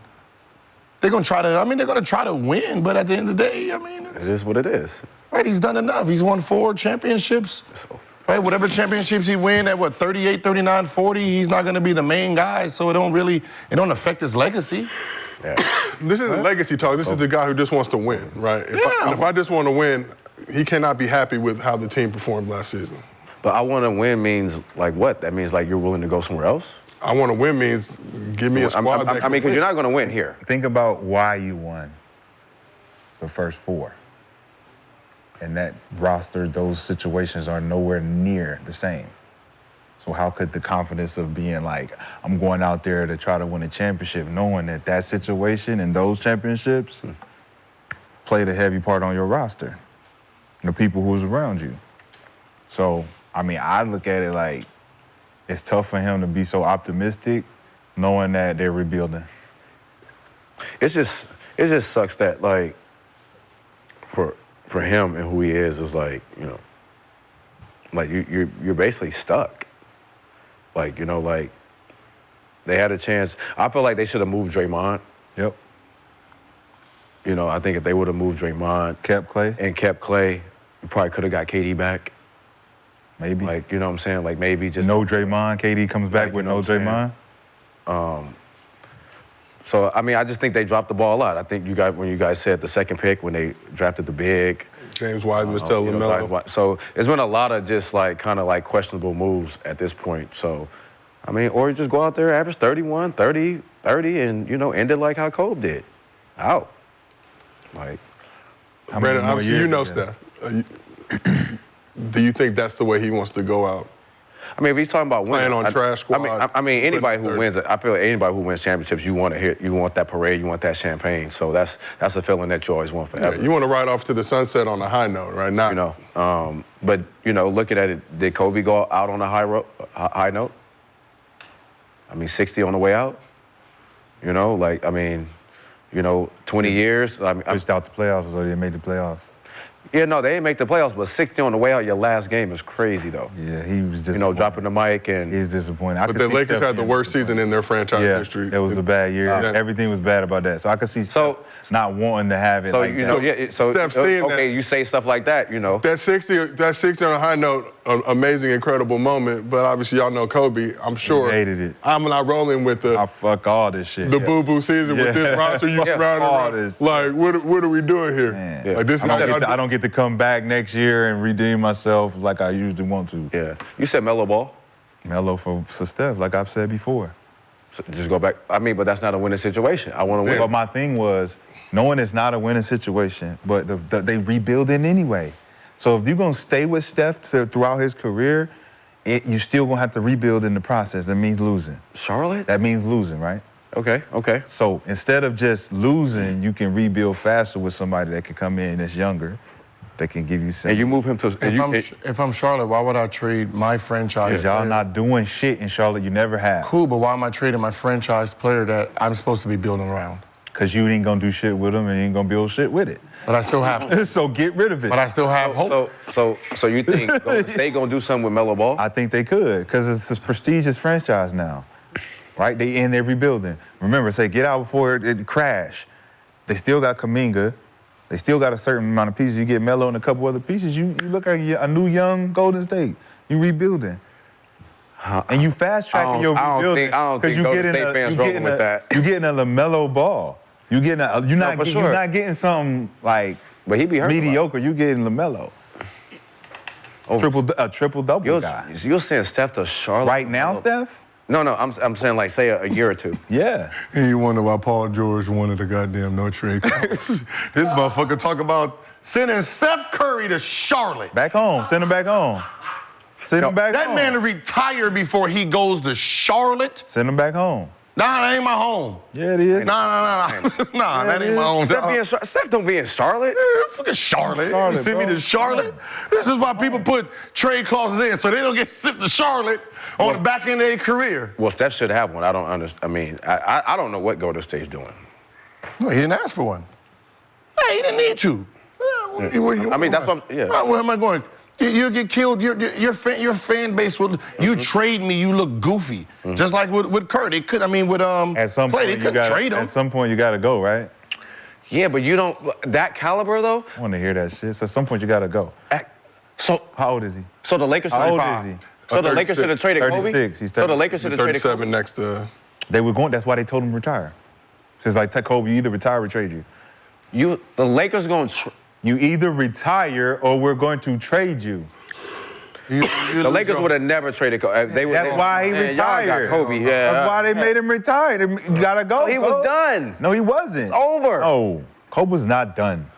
they're gonna try to. I mean, they're gonna try to win, but at the end of the day, I mean, It is what it is. right? He's done enough. He's won 4 championships. Right, whatever championships he win at 38, 39, 40, he's not going to be the main guy, so it don't affect his legacy. Yeah. this isn't legacy talk. This is the guy who just wants to win, right? If I just want to win, he cannot be happy with how the team performed last season. But I want to win means like what? That means like you're willing to go somewhere else? I want to win means give me a squad. I mean, because you're not going to win here. Think about why you won the first 4. And that roster, those situations are nowhere near the same. So how could the confidence of being like, I'm going out there to try to win a championship, knowing that that situation and those championships played a heavy part on your roster, the people who was around you. So, I mean, I look at it like it's tough for him to be so optimistic, knowing that they're rebuilding. It just sucks that like for him and who he is like, you know, like you're basically stuck. Like, you know, like they had a chance. I feel like they should have moved Draymond. Yep. You know, I think if they would have moved Draymond, Kept Klay, you probably could have got KD back. Maybe. Like, you know what I'm saying? Like maybe just no Draymond, KD comes back with no Draymond. So, I mean, I just think they dropped the ball a lot. I think when you guys said the second pick, when they drafted the big. James Wiseman, Tell LaMelo. So, it's been a lot of just like kind of like questionable moves at this point. So, I mean, or you just go out there, average 31, 30, and, you know, end it like how Kobe did. Out. Like. Brandon, obviously you know Steph. Do you think that's the way he wants to go out? I mean, if he's talking about winning, playing on trash squads. I mean, anybody who wins it, I feel anybody who wins championships, you want that parade, you want that champagne. So that's a feeling that you always want forever. Yeah, you want to ride off to the sunset on a high note, right? Not, you know, but you know, looking at it, did Kobe go out on a high note? I mean, 60 on the way out. You know, like I mean, you know, 20 years. I mean, pushed out the playoffs, so they made the playoffs. Yeah, no, they didn't make the playoffs, but 60 on the way out your last game is crazy, though. Yeah, he was just, you know, dropping the mic and he's disappointed. But the Lakers had the worst season in their franchise history. It was a bad year. Everything was bad about that. So I could see Steph not wanting to have it. So like you know, that. so Steph saying okay, you say stuff like that, you know. That 60 on a high note an amazing, incredible moment. But obviously, y'all know Kobe. I'm sure. Hated it. I'm not rolling with the I fuck all this shit. the boo-boo season with this roster you surrounded all around. this. Like, what are we doing here? Man. Like this. I don't get to come back next year and redeem myself like I usually want to. Yeah. You said Melo Ball. Melo for Steph, like I've said before. So just go back. I mean, but that's not a winning situation. I want to win. But my thing was, knowing it's not a winning situation, but they rebuilding anyway. So if you're gonna stay with Steph throughout his career, you still gonna have to rebuild in the process. That means losing. Charlotte? That means losing, right? Okay. So instead of just losing, you can rebuild faster with somebody that can come in that's younger, that can give you something. And you move him to. If I'm Charlotte, why would I trade my franchise? Because y'all player? not doing shit in Charlotte. You never have. Cool, but why am I trading my franchise player that I'm supposed to be building around? Because you ain't gonna do shit with him and you ain't gonna build shit with it. But I still have. So get rid of it. But I still have hope. So you think they gonna do something with Melo Ball? I think they could, because it's a prestigious franchise now, right? They in every building. Remember, say get out before it crash. They still got Kuminga. They still got a certain amount of pieces. You get Melo and a couple other pieces. You look like a new young Golden State. You rebuilding. And you fast tracking your rebuilding. I don't think Golden State fans rolling with that. You getting a LaMelo Ball. You getting you're not getting something like but he be hurt mediocre. You getting LaMelo. A triple double guy. You're saying Steph to Charlotte right now, Steph? No, I'm saying like say a year or two. Yeah. And you wonder why Paul George wanted a goddamn no trade clause. This motherfucker talk about sending Steph Curry to Charlotte. Back home. Send him back home. Send him back that home. man to retire before he goes to Charlotte. Send him back home. Nah, that ain't my home. Yeah, it is. Nah, that ain't my home. Steph don't be in Charlotte. Fucking Charlotte. You send me to Charlotte? This is why people put trade clauses in, so they don't get sent to Charlotte on the back end of their career. Well, Steph should have one. I don't understand. I mean, I don't know what Golden State's doing. No, he didn't ask for one. Hey, he didn't need to. I mean, that's what Where am I going? You'll get killed. Your fan base will. You trade me, you look goofy. Just like with Kerr, they could. I mean, with at some Klay, point they couldn't trade him. At some point, you gotta go, right? Yeah, but you don't. That caliber though. I want to hear that shit. So at some point, you gotta go. So how old is he? So the Lakers. How old is he? So the Lakers should have traded Kobe. 36. He's 36. So the Lakers should have traded 37 Kobe. next to. They were going. That's why they told him to retire. It's like Kobe, you either retire or trade you. The Lakers going. You either retire or we're going to trade you. The Lakers would have never traded Kobe. That's why he retired. Y'all got Kobe. Yeah. That's why they made him retire. You gotta go. No, he was done. No, he wasn't. It's over. Oh, Kobe was not done.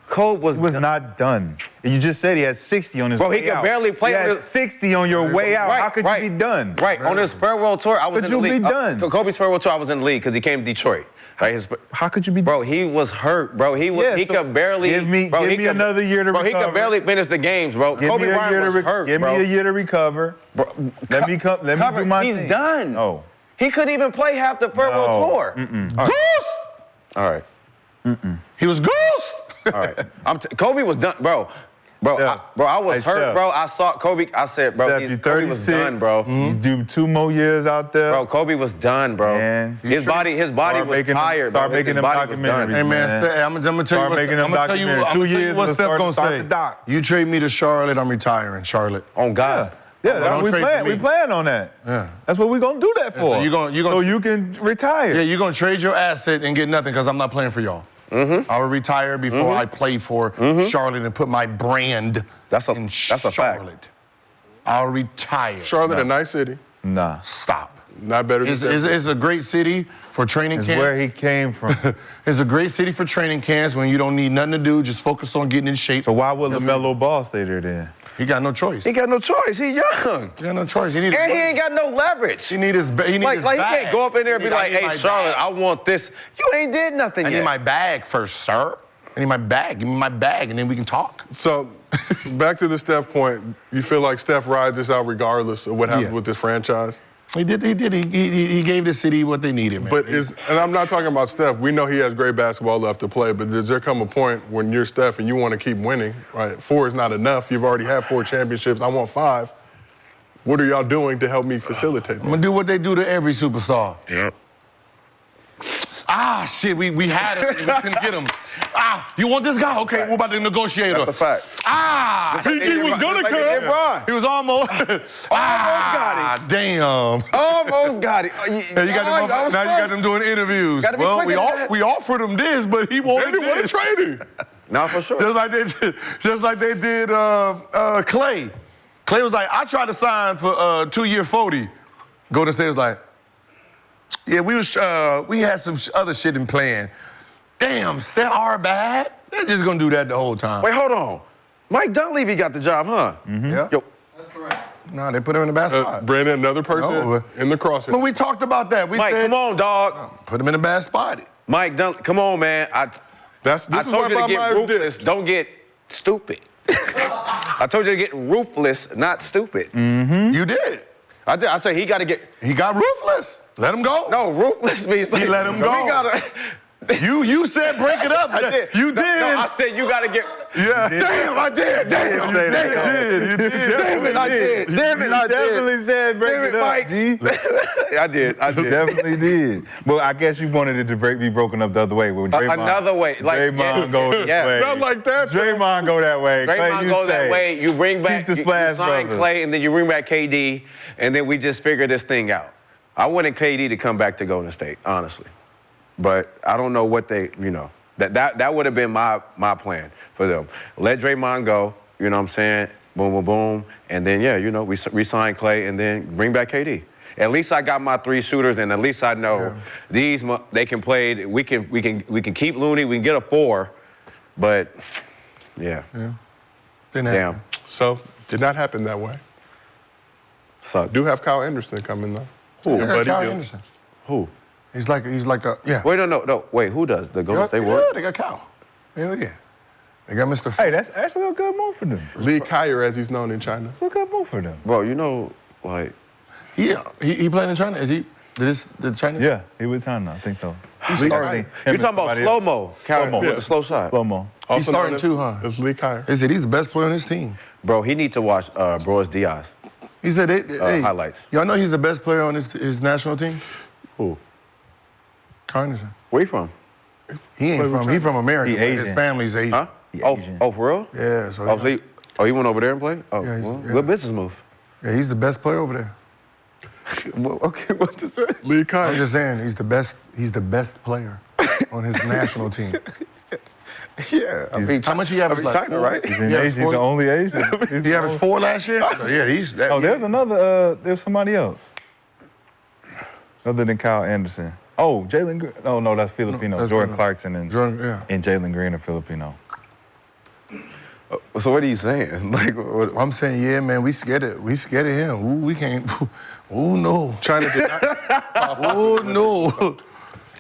Kobe was not done. You just said he had 60 on his way out. Bro, he could barely play. He had 60 on your way out. Right, How could you be done? Right. On his farewell tour, I was in the league. Could you be done? Kobe's farewell tour, I was in the league because he came to Detroit. Right? How could you be? Bro, he was hurt, bro. He could barely. Give me another year to recover. Bro, he could barely finish the games, bro. Kobe Bryant was hurt, Give bro. me a year to recover. Bro, let me do my thing. He's done. Oh. He couldn't even play half the farewell tour. Ghost! All right. He was ghost! All right. Kobe was done, bro. Bro, I was hurt, Steph. bro. I saw Kobe. I said, bro, Steph, Kobe was done, bro. You do 2 more years out there. Bro, Kobe was done, bro. Man. His body was tired, bro. Start making them documentaries. Hey, man, I'm gonna tell you what Steph gonna say. You trade me to Charlotte, I'm retiring, Charlotte. On God. Yeah, we plan on that. Yeah. That's what we're gonna do that for. So so you can retire. Yeah, you're gonna trade your asset and get nothing because I'm not playing for y'all. I will retire before I play for Charlotte and put my brand in Charlotte. Fact. I'll retire. Charlotte, a nice city. Nah. Stop. Not better than It's a great city for training camps. Where he came from. It's a great city for training camps when you don't need nothing to do, just focus on getting in shape. So why would LaMelo Ball stay there then? He got no choice. He got no choice. He young. He got no choice. He ain't got no leverage. He need his bag. He can't go up in there and be like, hey, Charlotte, I want this. You ain't did nothing yet. I need my bag first, sir. I need my bag. Give me my bag, and then we can talk. So, back to the Steph point, you feel like Steph rides this out regardless of what happens with this franchise? He did. He gave the city what they needed, man. But and I'm not talking about Steph. We know he has great basketball left to play, but does there come a point when you're Steph and you want to keep winning, right? 4 is not enough. You've already had 4 championships. I want 5. What are y'all doing to help me facilitate that? I'm going to do what they do to every superstar. Yep. shit, we had him. We couldn't get him. You want this guy? Okay, we're about to negotiate. That's a fact. He was gonna come. He was almost. got it. Damn. Almost got it. Now you got them doing interviews. Well, we offered him this, but he wanted to trade him. Not for sure. Just like they did Klay. Klay was like, I tried to sign for 2-year $40. Golden State was like, yeah, we had some other shit in plan. Damn, Steph are bad. They're just gonna do that the whole time. Wait, hold on. Mike Dunleavy got the job, huh? Yeah. Yo, That's correct. No, they put him in the bad spot. Brandon, another person in the crosshair. But we talked about that. We Mike, said, come on, dog. put him in a bad spot. Mike Dunleavy, come on, man. I told you to get ruthless. Don't get stupid. I told you to get ruthless, not stupid. You did. I did. I said he got to get. He got ruthless. Let him go. No, ruthless means like, He let him go. We gotta. You said break it up. I did. You did. No, I said you gotta get. Yeah. Damn, I did. Damn, you did. Damn it, I did. Damn it, I did. Definitely said break it up, G. I did. Definitely did. Well, I guess you wanted it to be broken up the other way. When Draymond, Another way. Like, Draymond go this way. Not like that. Draymond go that way. Draymond Klay, go that stay. way. You bring back. Keep the You splash sign brothers. Klay, and then you bring back KD, and then we just figure this thing out. I wanted KD to come back to Golden State, honestly, but I don't know what they, that would have been my plan for them. Let Draymond go. You know what I'm saying? Boom, boom, boom, and then we re-sign Klay, and then bring back KD. At least I got my 3 shooters, and at least I know they can play. We can keep Looney. We can get a 4, but Didn't damn. happen. So, did not happen that way. Suck. Do have Kyle Anderson coming though. Who? Buddy Kyle Hield. Anderson. Who? He's like a Wait, no. Wait, who does the Golden State work? Yeah, they got Kyle. Hell yeah. They got Mr. Hey, that's actually a good move for them. Lee Kyer, as he's known in China. It's a good move for them. Bro, like. He playing in China? Is he? The China? Yeah, he was China. I think so. You're talking about slow-mo. Slow-mo. With the slow shot. Slow-mo. He's starting too, huh? It's Lee Kyer. He said he's the best player on his team. Bro, he need to watch Broas Diaz. He said, hey, highlights. Y'all know he's the best player on his national team? Who? Kyle Anderson. Where you from? He ain't from, he from America. He but Asian. His family's Asian. Huh? Asian. Oh, for real? Yeah, so He went over there and played? Oh, Yeah, well, yeah. good business move. yeah, he's the best player over there. Okay, what to say? Lee I'm Kyer. just saying, he's the best player on his national team. Yeah. I mean, How much he averaged? Like China, 4? right? He's in Yeah, Asia. He's the only Asian. He's He the averaged only- 4 last year? Yeah, he's. Oh, there's another. There's somebody else. Other than Kyle Anderson. Oh, Jalen Green. Oh, no, that's Filipino. that's Jordan Filipino. Clarkson and Jordan, yeah. Jalen Green are Filipino. So what are you saying? Like, what? I'm saying, yeah, man, we scared of him. Ooh, we can't. Ooh, no. China did not. Ooh, no.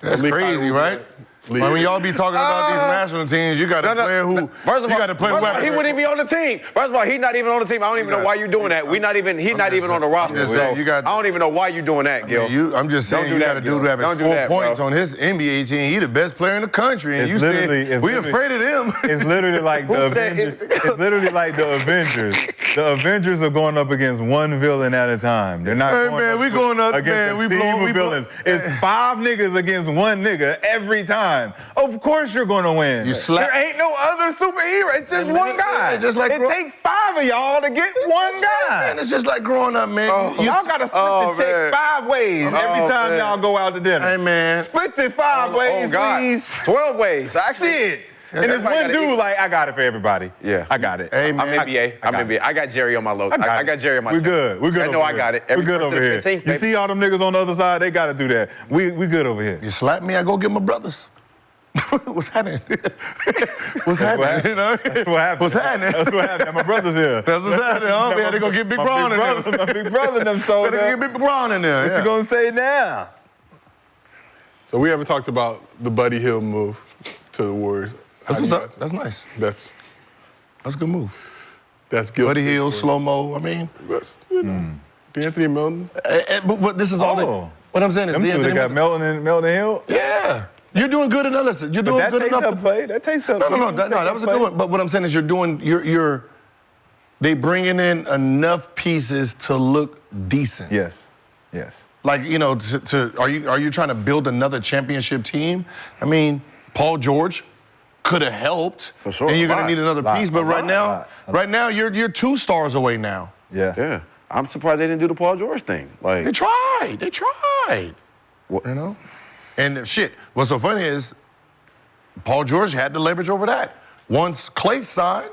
That's Lee crazy, Kyer, right? When y'all be talking about these national teams, you got to play who. First of all, you got to play first of all, whoever. he wouldn't even be on the team. First of all, he's not even on the team. I don't even know why you're doing that. He's not even on the roster. just So saying, I don't even know why you're doing that, Gil. I'm just saying, Don't do you that, got to do Gil. that. Don't do 4 that, points bro. on his NBA team. He the best player in the country, and It's you literally- said it's we literally- afraid of them. It's literally like the Who said Avengers. It's literally like the Avengers. The Avengers are going up against one villain at a time. They're not Hey, going man, up we going up, against man, a we team blow- of we blow- villains. It's 5 niggas against 1 nigga every time. Of course you're going to win. You slap- There ain't no other superhero. It's just Hey, man, one guy. it's just like it grow- takes 5 of y'all to get one guy. Man, it's just like growing up, man. Y'all got to split the check man. 5 ways every time man. y'all go out to dinner. Hey, man. Split it 5 ways, God. please. 12 ways. Actually, Shit. And there's everybody one gotta dude eat. like, I got it for everybody. Yeah. I got it. Hey, I'm man. NBA. I'm NBA. I got Jerry on my load. I got Jerry on my We're check. good. We're good. I know over I here. got it. We're Every good first over to the here. 15th, You baby. see all them niggas on the other side? They got to do that. We good over here. You slap me, I go get my brothers. What's happening? What's happening? You know? That's what happened. What's happening? That's what happened. My brother's here. That's what's happening. Oh, we had to go get Big Brown in there. My big brother and them showed Better up. get Big Brown in there. What yeah. you gonna say now? So we haven't talked about the Buddy Hield move to the Warriors. That's what's up. That's nice. That's That's a good move. good. Buddy Hield, slow-mo. I mean, That's, D'Anthony Melton. but this is all. Oh. What I'm saying is, Them two, they got Melton and Hill. Yeah, you're doing good enough. Listen, you're But doing that good takes enough. up play. That takes up. No, that was a good one. But what I'm saying is, they bringing in enough pieces to look decent. Yes. Like, you know, are you trying to build another championship team? I mean, Paul George could have helped. For sure. And you're gonna need another Lot. piece. But A right lot. now you're 2 stars away now. Yeah. Yeah. I'm surprised they didn't do the Paul George thing. Like They tried. What? You know? And shit, what's so funny is Paul George had the leverage over that. Once Klay signed,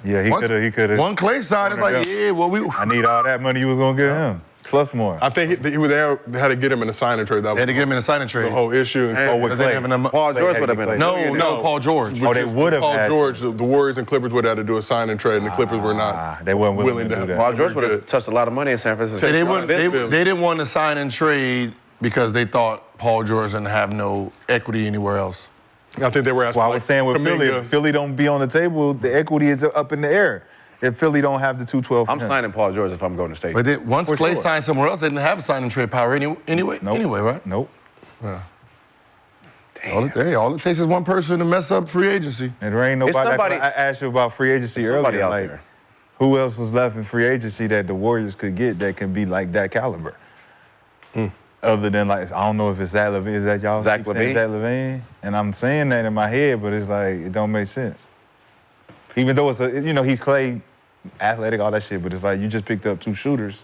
Yeah, he could have. One Klay signed, it's like, yeah, well, I need all that money you was gonna give him, plus more. I think he was there. They had to get him in a signing trade. That they had to get him in a signing the trade. whole issue. with Because they didn't have enough. Paul George would have been. No, Paul George. Oh, they would have Paul had George. The Warriors and Clippers would have had to do a signing trade, and the Clippers were not. They weren't willing to do that. Paul George we're would have good. touched a lot of money in San Francisco. See, they didn't want to sign and trade because they thought Paul George didn't have no equity anywhere else. I think they were asking. Well, I was saying with Philly, Kuminga. if Philly don't be on the table, the equity is up in the air. If Philly don't have the 212, I'm signing Paul George if I'm going to state. But once For Klay sure. signed somewhere else, they didn't have signing trade power anyway. Nope. Anyway, right? Nope. All it takes is one person to mess up free agency. And there ain't nobody. somebody- I asked you about free agency somebody earlier. out Like, there. who else was left in free agency that the Warriors could get that can be like that caliber? Other than like, I don't know if it's Zach LaVine. Is that y'all? Zach keep saying LaVine? Zach LaVine. And I'm saying that in my head, but it's like it don't make sense. Even though it's he's Klay, athletic, all that shit, but it's like you just picked up 2 shooters.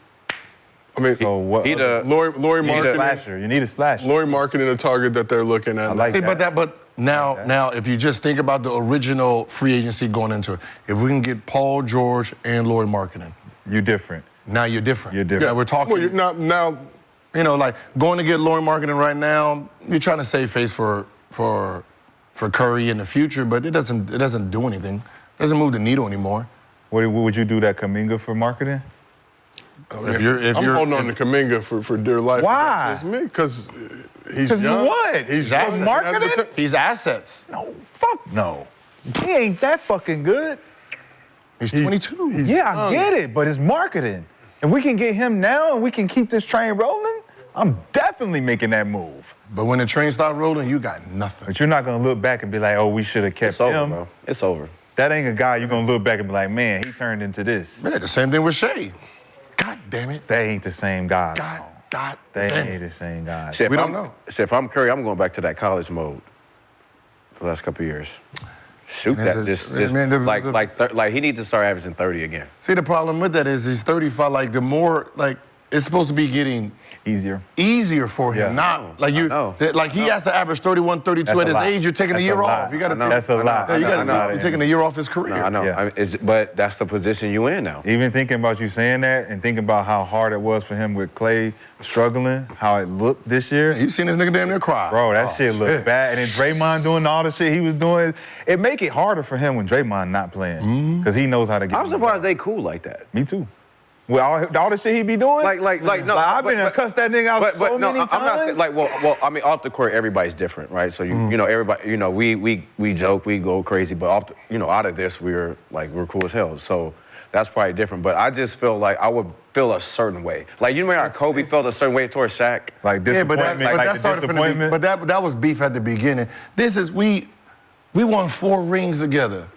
I mean, So what? He the- Laurie you need a Marketing. slasher. You need a slasher. Laurie Marketing, a target that they're looking at. I like See, that. but now, if you just think about the original free agency going into it, if we can get Paul George and Laurie Marketing, You different. now you're different. You're different. Yeah, we're talking. Well, you're not now. You know, like going to get Laurie Marketing right now, you're trying to save face for Curry in the future, but it doesn't do anything. It doesn't move the needle anymore. What would you do that Kuminga for marketing? If you're holding on to Kuminga for dear life. Why? It's me because he's 'Cause young. what? He's That's young. marketing? He's assets. No, fuck no. He ain't that fucking good. He's 22. Yeah, I get it, but it's marketing. If we can get him now and we can keep this train rolling, I'm definitely making that move. But when the train starts rolling, you got nothing. But you're not gonna look back and be like, oh, we should have kept It's over, him. bro. It's over. That ain't a guy you're gonna look back and be like, man, he turned into this. Yeah, the same thing with Shea. God damn it. That ain't the same guy. God That damn ain't it. the same guy. Shit, We if don't I'm- know. Shit, if I'm Curry, I'm going back to that college mode. The last couple of years. Shoot Man, that. man, Like he needs to start averaging 30 again. See, the problem with that is he's 35. Like the more, like it's supposed to be getting Easier. for him. Yeah. Not like I know. like he has to average 31, 32 That's at a his lot. age. You're taking That's a year a lot. off. You got to take. That's a lot. Yeah, you I know. got. You're taking a year off his career. No, I know. Yeah. But that's the position you in now. Even thinking about you saying that and thinking about how hard it was for him with Klay struggling, how it looked this year. You seen this nigga damn near cry. Bro, that shit looked bad. And then Draymond doing all the shit he was doing, it make it harder for him when Draymond not playing. Because he knows how to get I'm surprised they cool like that. Me too. With all the shit he be doing? Like no. I've been to cuss that nigga out so no, many I'm not saying, times. like, well, I mean, off the court, everybody's different, right? So you know, everybody, you know, we joke, we go crazy, but off the, out of this, we're cool as hell. So that's probably different. But I just feel like I would feel a certain way. Like you remember how Kobe felt a certain way towards Shaq? Like Yeah, but disappointment, that like the started from the disappointment. but that was beef at the beginning. This is we won 4 rings together.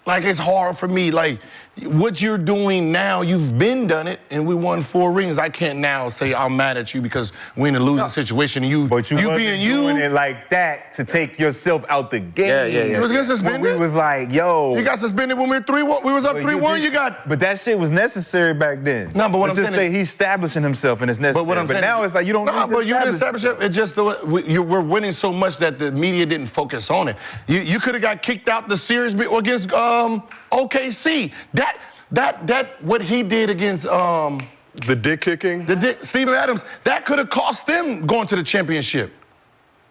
Like it's hard for me. Like what you're doing now, you've been done it, and we won 4 rings. I can't now say I'm mad at you because we're in a losing situation. But you wasn't being doing it like that to take yourself out the game. Yeah. You was getting suspended. We was like, yo. You got suspended when we were 3-1. We was up 3-1. You got. But that shit was necessary back then. No, but what Let's I'm just saying say he's establishing himself and it's necessary. But what I'm saying, now it's like you don't No, need to but you didn't establish establish it. It just we're winning so much that the media didn't focus on it. You could have got kicked out the series against OKC. That what he did against The dick kicking. Steven Adams, that could have cost them going to the championship,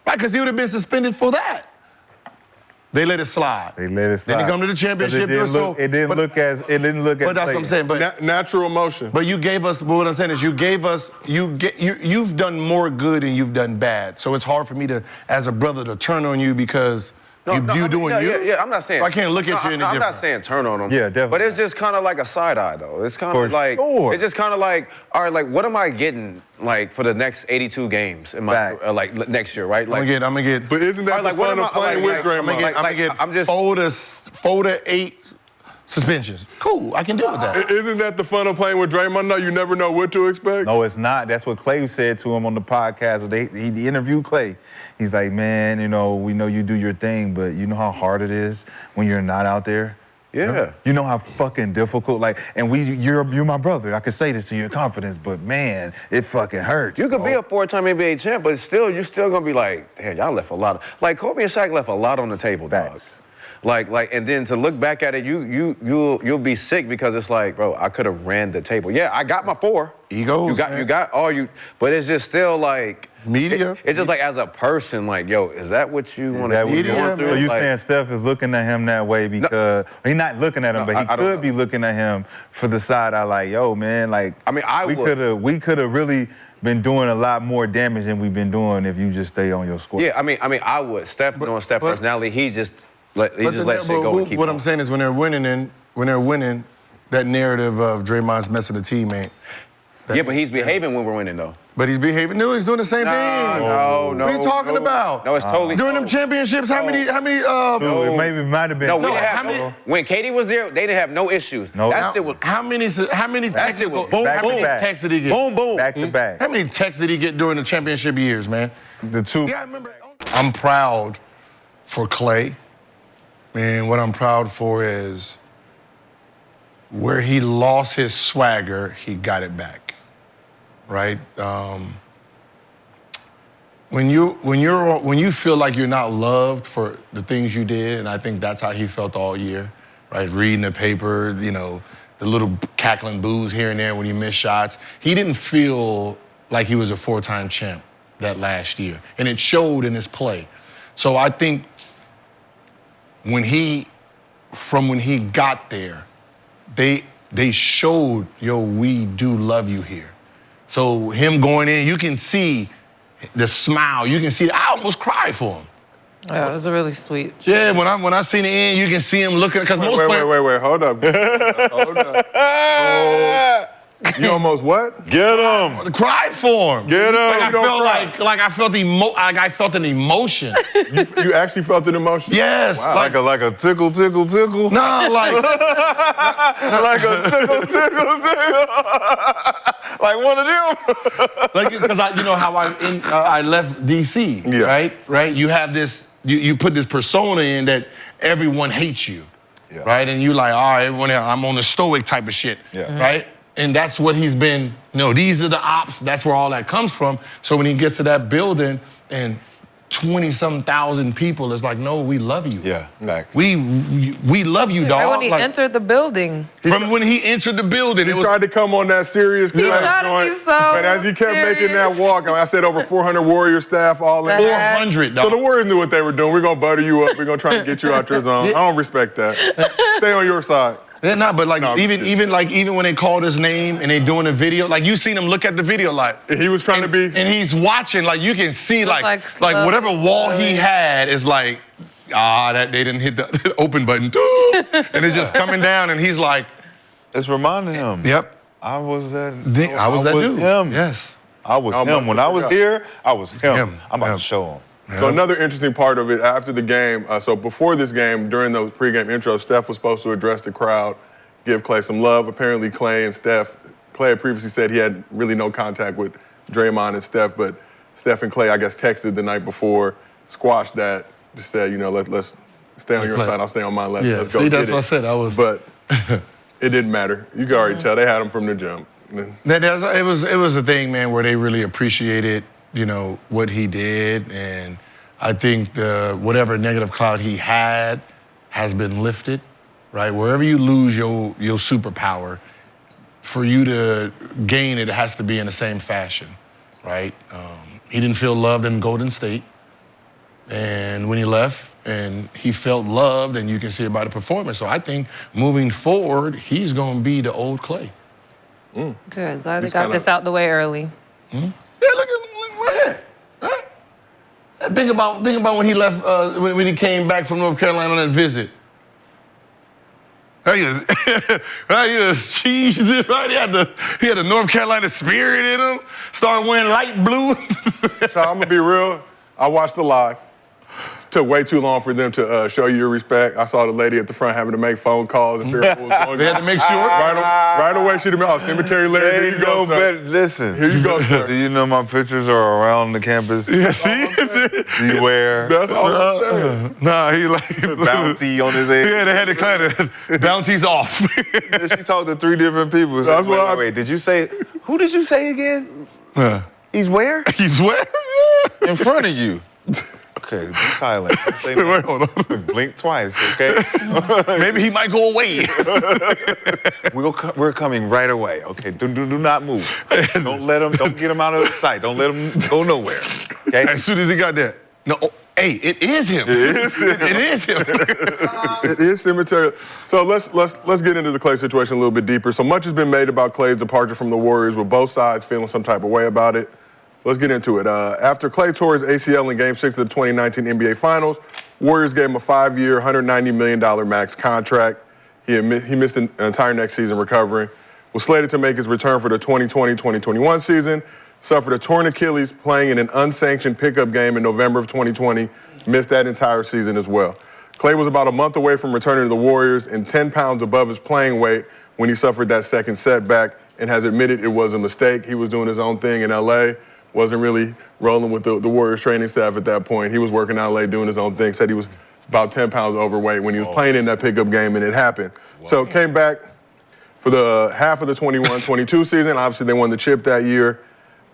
right? Because he would have been suspended for that. They let it slide. Then they come to the championship. It didn't look as. But that's what I'm saying. But Natural emotion. But you gave us. But what I'm saying is, you've done more good than you've done bad. So it's hard for me to, as a brother, to turn on you because you doing you. Yeah, I'm not saying. So I can't look at you any I'm different. not saying turn on them. Yeah, definitely. But it's just kind of like a side eye, though. It's kind For of like sure. it's just kind of like, all right, like what am I getting like for the next 82 games in my like next year, right? Like I'm gonna get. But isn't that All right, the like, what fun am of I- playing like, with Draymond? I'm gonna get 4 to 8 suspensions. Cool, I can deal with that. Isn't that the fun of playing with Draymond? No, you never know what to expect. No, it's not. That's what Klay said to him on the podcast. He interviewed Klay. He's like, man, you know, we know you do your thing, but you know how hard it is when you're not out there? Yeah. You know how fucking difficult, like, and you're my brother. I can say this to your confidence, but man, it fucking hurts. You could be a 4-time NBA champ, but still, you're still gonna be like, damn, y'all left a lot. Like Kobe and Shaq left a lot on the table, dog. Like, and then to look back at it, you'll be sick because it's like, bro, I could have ran the table. Yeah, I got my 4. Egos. You got all you, but it's just still like media. It's just like as a person, like, yo, is that what you want to be media? going through? So you like, saying Steph is looking at him that way because he's not looking at him, but he could be looking at him for the side eye, like, yo, man, like, I mean, we could have really been doing a lot more damage than we've been doing if you just stay on your square. Yeah, I mean, I would. Steph, knowing Steph personality, he just let shit go and keep What on. I'm saying is when they're winning, that narrative of Draymond's messing the teammate. Yeah, but he's behaving when we're winning, though. But he's behaving. No, he's doing the same thing. No. What are you talking about? No, it's totally during them championships. How many? No, it might have been. No, we didn't have when Katie was there, they didn't have no issues. No. That shit was. How many That shit was boom, back to how many back. texts did he get? Boom, boom. Back to back. How many texts did he get during the championship years, man? The two. Yeah, I remember. I'm proud for Klay, and what I'm proud for is where he lost his swagger, he got it back. Right? When you feel like you're not loved for the things you did, and I think that's how he felt all year, right? Reading the paper, you know, the little cackling boos here and there when you miss shots. He didn't feel like he was a 4-time champ that last year, and it showed in his play. So I think when he got there, they showed, yo, we do love you here. So him going in, you can see the smile. You can see, I almost cried for him. Yeah, it was really sweet. Yeah, when I seen the end, you can see him looking, because most players. Wait, hold up. Hold up. Oh, you almost what? Get him. Cried for him. Get him. I felt an emotion. You actually felt an emotion? Yes. Wow. Like a tickle. No, like like a tickle. Like one of them. like, because you know how I left DC, Yeah. right? You have this, you put this persona in that everyone hates you, right? And you like, all right, everyone else, I'm on the stoic type of shit, right? And that's what he's been, these are the ops, that's where all that comes from. So when he gets to that building and 20-some thousand people, it's like, no, we love you. Yeah, facts. We love you, dog. Right when he entered the building. From when he entered the building, He tried to come on that serious tried to joint, be so but as he kept making that serious. walk, and I said over 400 Warrior staff all in. 400, dog. So the Warriors knew what they were doing. We're gonna butter you up. We're gonna try to get you out your zone. I don't respect that. Stay on your side. Yeah, nah, but like No, even when they called his name and they doing a video, like you seen him look at the video like He was trying to be. and he's watching, like you can see like slow. whatever wall he had is like, that they didn't hit the open button. And it's just coming down and he's like, It's reminding him. yep. I was that. I was that dude. Him. Yes. I was Almost him. When I was forgot. here, I was him. I'm about Him. to show him. So another interesting part of it after the game. So before this game, during those pregame intros, Steph was supposed to address the crowd, give Klay some love. Apparently, Klay had previously said he had really no contact with Draymond and Steph, but Steph and Klay, I guess, texted the night before, squashed that, just said, let's stay on your side, I'll stay on mine. Let's go. See, that's get what I it. said. I was. But it didn't matter. You could already tell they had him from the jump. It was a thing, man, where they really appreciated, what he did, and I think whatever negative cloud he had has been lifted, right? Wherever you lose your superpower, for you to gain it, it has to be in the same fashion, right? He didn't feel loved in Golden State, and when he left, and he felt loved, and you can see it by the performance. So I think moving forward, he's going to be the old Klay. Good. Glad they He's got kinda- this out the way early. Yeah, look right here. Right? Think about when he left, when he came back from North Carolina on that visit. Right, he was cheesed, right? He had the North Carolina spirit in him. Started wearing light blue. So I'm gonna be real. I watched the live. took way too long for them to show you your respect. I saw the lady at the front having to make phone calls and figure out what was going on. They had to make sure? Right away, she'd have been, cemetery lady, There here you go, sir. Listen. Here you go, sir. Do you know my pictures are around the campus? Yeah, see? Beware. That's all I'm saying. Nah, he like Bounty on his head. Yeah, they had to kind of bounties off. She talked to 3 different people. That's Wait, what wait, did you say, who did you say again? He's where? He's where? In front of you. Okay, be silent. Don't say nothing. Wait, hold on. Blink twice, okay? Maybe he might go away. We're coming right away. Okay, do not move. Don't get him out of sight. Don't let him go nowhere. Okay? As soon as he got there. No, hey, it is him. It is him. It is cemetery. So let's get into the Klay situation a little bit deeper. So much has been made about Klay's departure from the Warriors, with both sides feeling some type of way about it. Let's get into it. After Klay tore his ACL in Game 6 of the 2019 NBA Finals, Warriors gave him a 5-year, $190 million max contract. He missed an entire next season recovering. Was slated to make his return for the 2020-2021 season. Suffered a torn Achilles playing in an unsanctioned pickup game in November of 2020. Missed that entire season as well. Klay was about a month away from returning to the Warriors and 10 pounds above his playing weight when he suffered that second setback, and has admitted it was a mistake. He was doing his own thing in LA. Wasn't really rolling with the Warriors training staff at that point. He was working out late, doing his own thing. Said he was about 10 pounds overweight when he was playing in that pickup game, and it happened. So came back for the half of the 21-22 season. Obviously, they won the chip that year.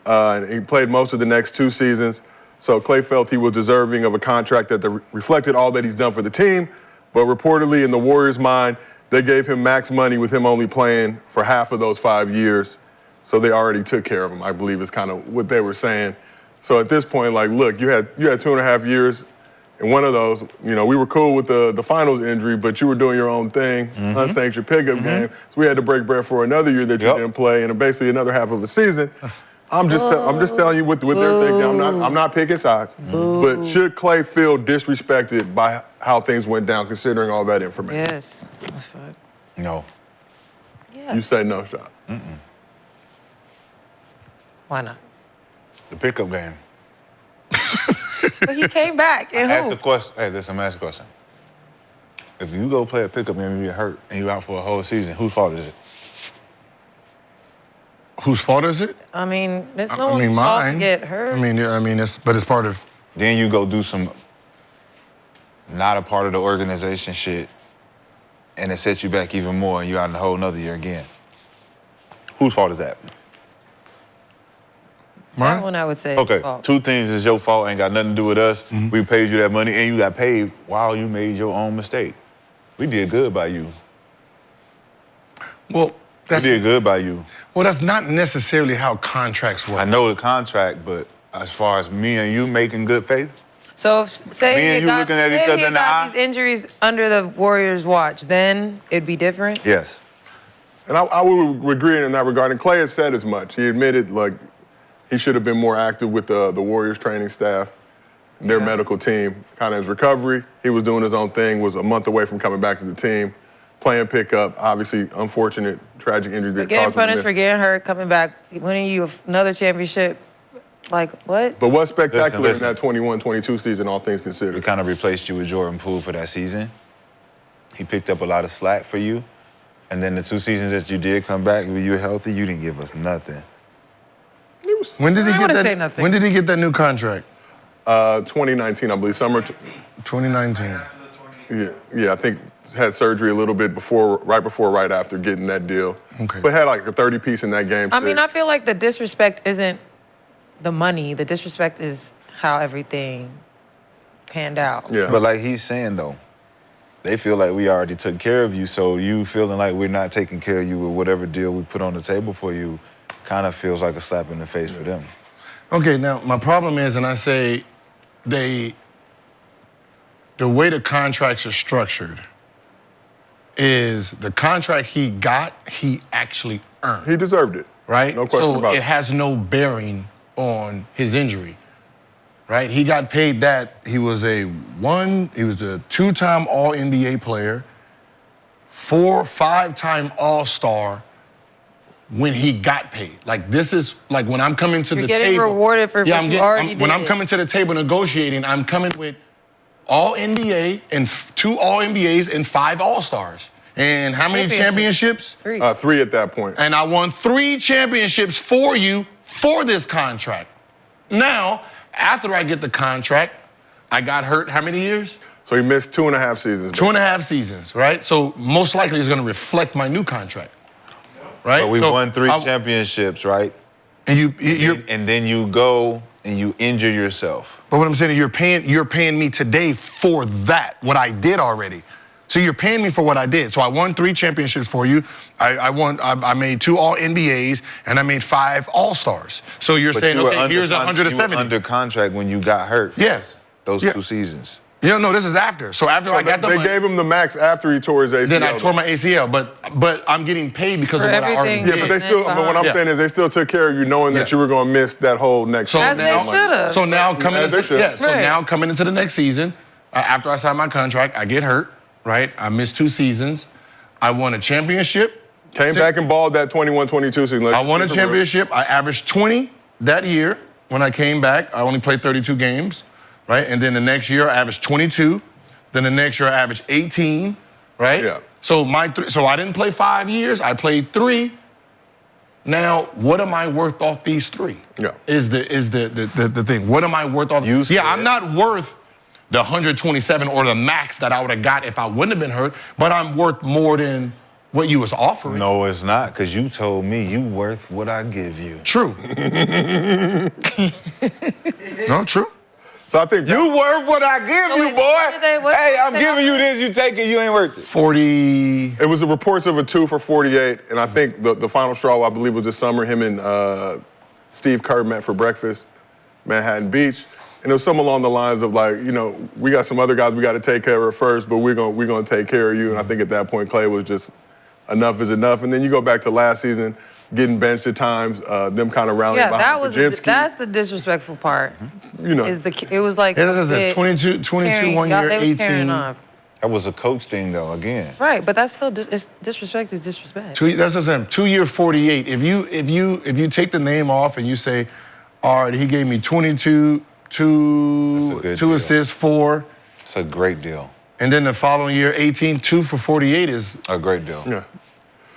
And he played most of the next 2 seasons. So Klay felt he was deserving of a contract that reflected all that he's done for the team. But reportedly, in the Warriors' mind, they gave him max money with him only playing for half of those 5 years. So they already took care of him, I believe is kind of what they were saying. So at this point, like, look, you had 2.5 years, and one of those, you know, we were cool with the finals injury, but you were doing your own thing, unsanctioned pickup game. So we had to break bread for another year that you didn't play, and basically another half of a season. I'm just telling you what they're thinking. I'm not picking sides. But should Klay feel disrespected by how things went down, considering all that information? Yes. No. Yeah. You say no, Shot. Why not? The pickup game. But he came back. And Ask who? the question. Hey, listen, I'm asking a question. If you go play a pickup game and you get hurt and you out for a whole season, whose fault is it? Whose fault is it? I mean, it's no I one's mean, fault mine. to get hurt. I mean, it's part of. Then you go do some not a part of the organization shit, and it sets you back even more, and you're out in a whole nother year again. Whose fault is that? That one I would say. Okay, is fault. 2 things is your fault, ain't got nothing to do with us. We paid you that money, and you got paid while you made your own mistake. We did good by you. Well, We did good by you. Well, that's not necessarily how contracts work. I know the contract, but as far as me and you making good faith, So if, say Me he and you got, looking at say each he other in the got eye? these injuries under the Warriors' watch, then it'd be different? yes. And I would agree in that regard. And Klay has said as much. He admitted, like, he should have been more active with the Warriors training staff, their medical team. Kind of his recovery, he was doing his own thing, was a month away from coming back to the team, playing pickup. Obviously, unfortunate, tragic injury that Getting caused him to punished miss. for getting hurt, coming back, winning you another championship. Like, what? But what's spectacular Listen. in that 21-22 season, all things considered? We kind of replaced you with Jordan Poole for that season. He picked up a lot of slack for you. And then the 2 seasons that you did come back, when you were healthy, you didn't give us nothing. When did he I get wouldn't that? say nothing. When did he get that new contract? 2019, I believe, summer. 2019. Yeah, I think had surgery a little bit right after getting that deal. Okay. But had like a 30-piece in that game. I mean, I feel like the disrespect isn't the money. The disrespect is how everything panned out. Yeah. But like he's saying, though, they feel like we already took care of you, so you feeling like we're not taking care of you with whatever deal we put on the table for you kind of feels like a slap in the face for them. Okay, now my problem is, and I say, the way the contracts are structured is the contract he got, he actually earned. He deserved it. Right? No question so about it. it has no bearing on his injury. Right? He got paid that. He was a 2-time All-NBA player, 5-time All-Star when he got paid. Like, this is, like, when I'm coming to You're the getting table. rewarded for what you already When I'm did. coming to the table negotiating, I'm coming with All NBA and 2 All NBAs and 5 All Stars. And how many championships? 3. 3 at that point. And I won 3 championships for you for this contract. Now, after I get the contract, I got hurt how many years? So he missed 2.5 seasons. 2.5 seasons, right? So most likely it's going to reflect my new contract, right? But we So won 3 championships, right? And you're and then you go and you injure yourself. But what I'm saying is you're paying me today for that, what I did already. So you're paying me for what I did. So I won 3 championships for you. I made 2 All NBAs and I made 5 All Stars. So you're saying, okay, here's 170. You were under contract when you got hurt. Yes. Those 2 seasons. No, this is after. So after I got the They money, gave him the max after he tore his ACL. then I tore my ACL, but I'm getting paid because For of what I already everything. did. Yeah, but they still. But what I'm saying is, they still took care of you, knowing that you were going to miss that whole next. So As they now, should've. so now coming As they into should. so Right. now coming into the next season, after I sign my contract, I get hurt. Right, I missed 2 seasons. I won a championship. Came back and balled that 21-22 season. I won a championship. I averaged 20 that year. When I came back, I only played 32 games, right? And then the next year, I averaged 22. Then the next year, I averaged 18, right? Yeah. So so I didn't play 5 years. I played 3. Now, what am I worth off these 3? Yeah. Is the thing. What am I worth off? I'm not worth the 127 or the max that I would have got if I wouldn't have been hurt, but I'm worth more than what you was offering. No, it's not, because you told me you worth what I give you. True. No, true. So I think You worth what I give So you, wait, boy. what Hey, did I'm they giving you this, you take it, you ain't worth it. 40. it was the reports of a 2 for 48, and I think the final straw, I believe, was this summer. Him and Steve Kerr met for breakfast, Manhattan Beach. And it was something along the lines of like, we got some other guys we got to take care of first, but we're gonna take care of you. And I think at that point, Klay was just enough is enough. And then you go back to last season, getting benched at times, them kind of rallying behind Podziemski. That's the disrespectful part. It was like Yeah, that's a 22 carrying- 1 year, they was carrying 18. on. That was a coach thing, though, again. Right, but that's still disrespect is disrespect. That's the same. 2 year 48. If you take the name off and you say, all right, he gave me 22, That's a good 2 deal. assists, 4, It's a great deal. and then the following year 18, 2 for 48 is A great deal. Yeah.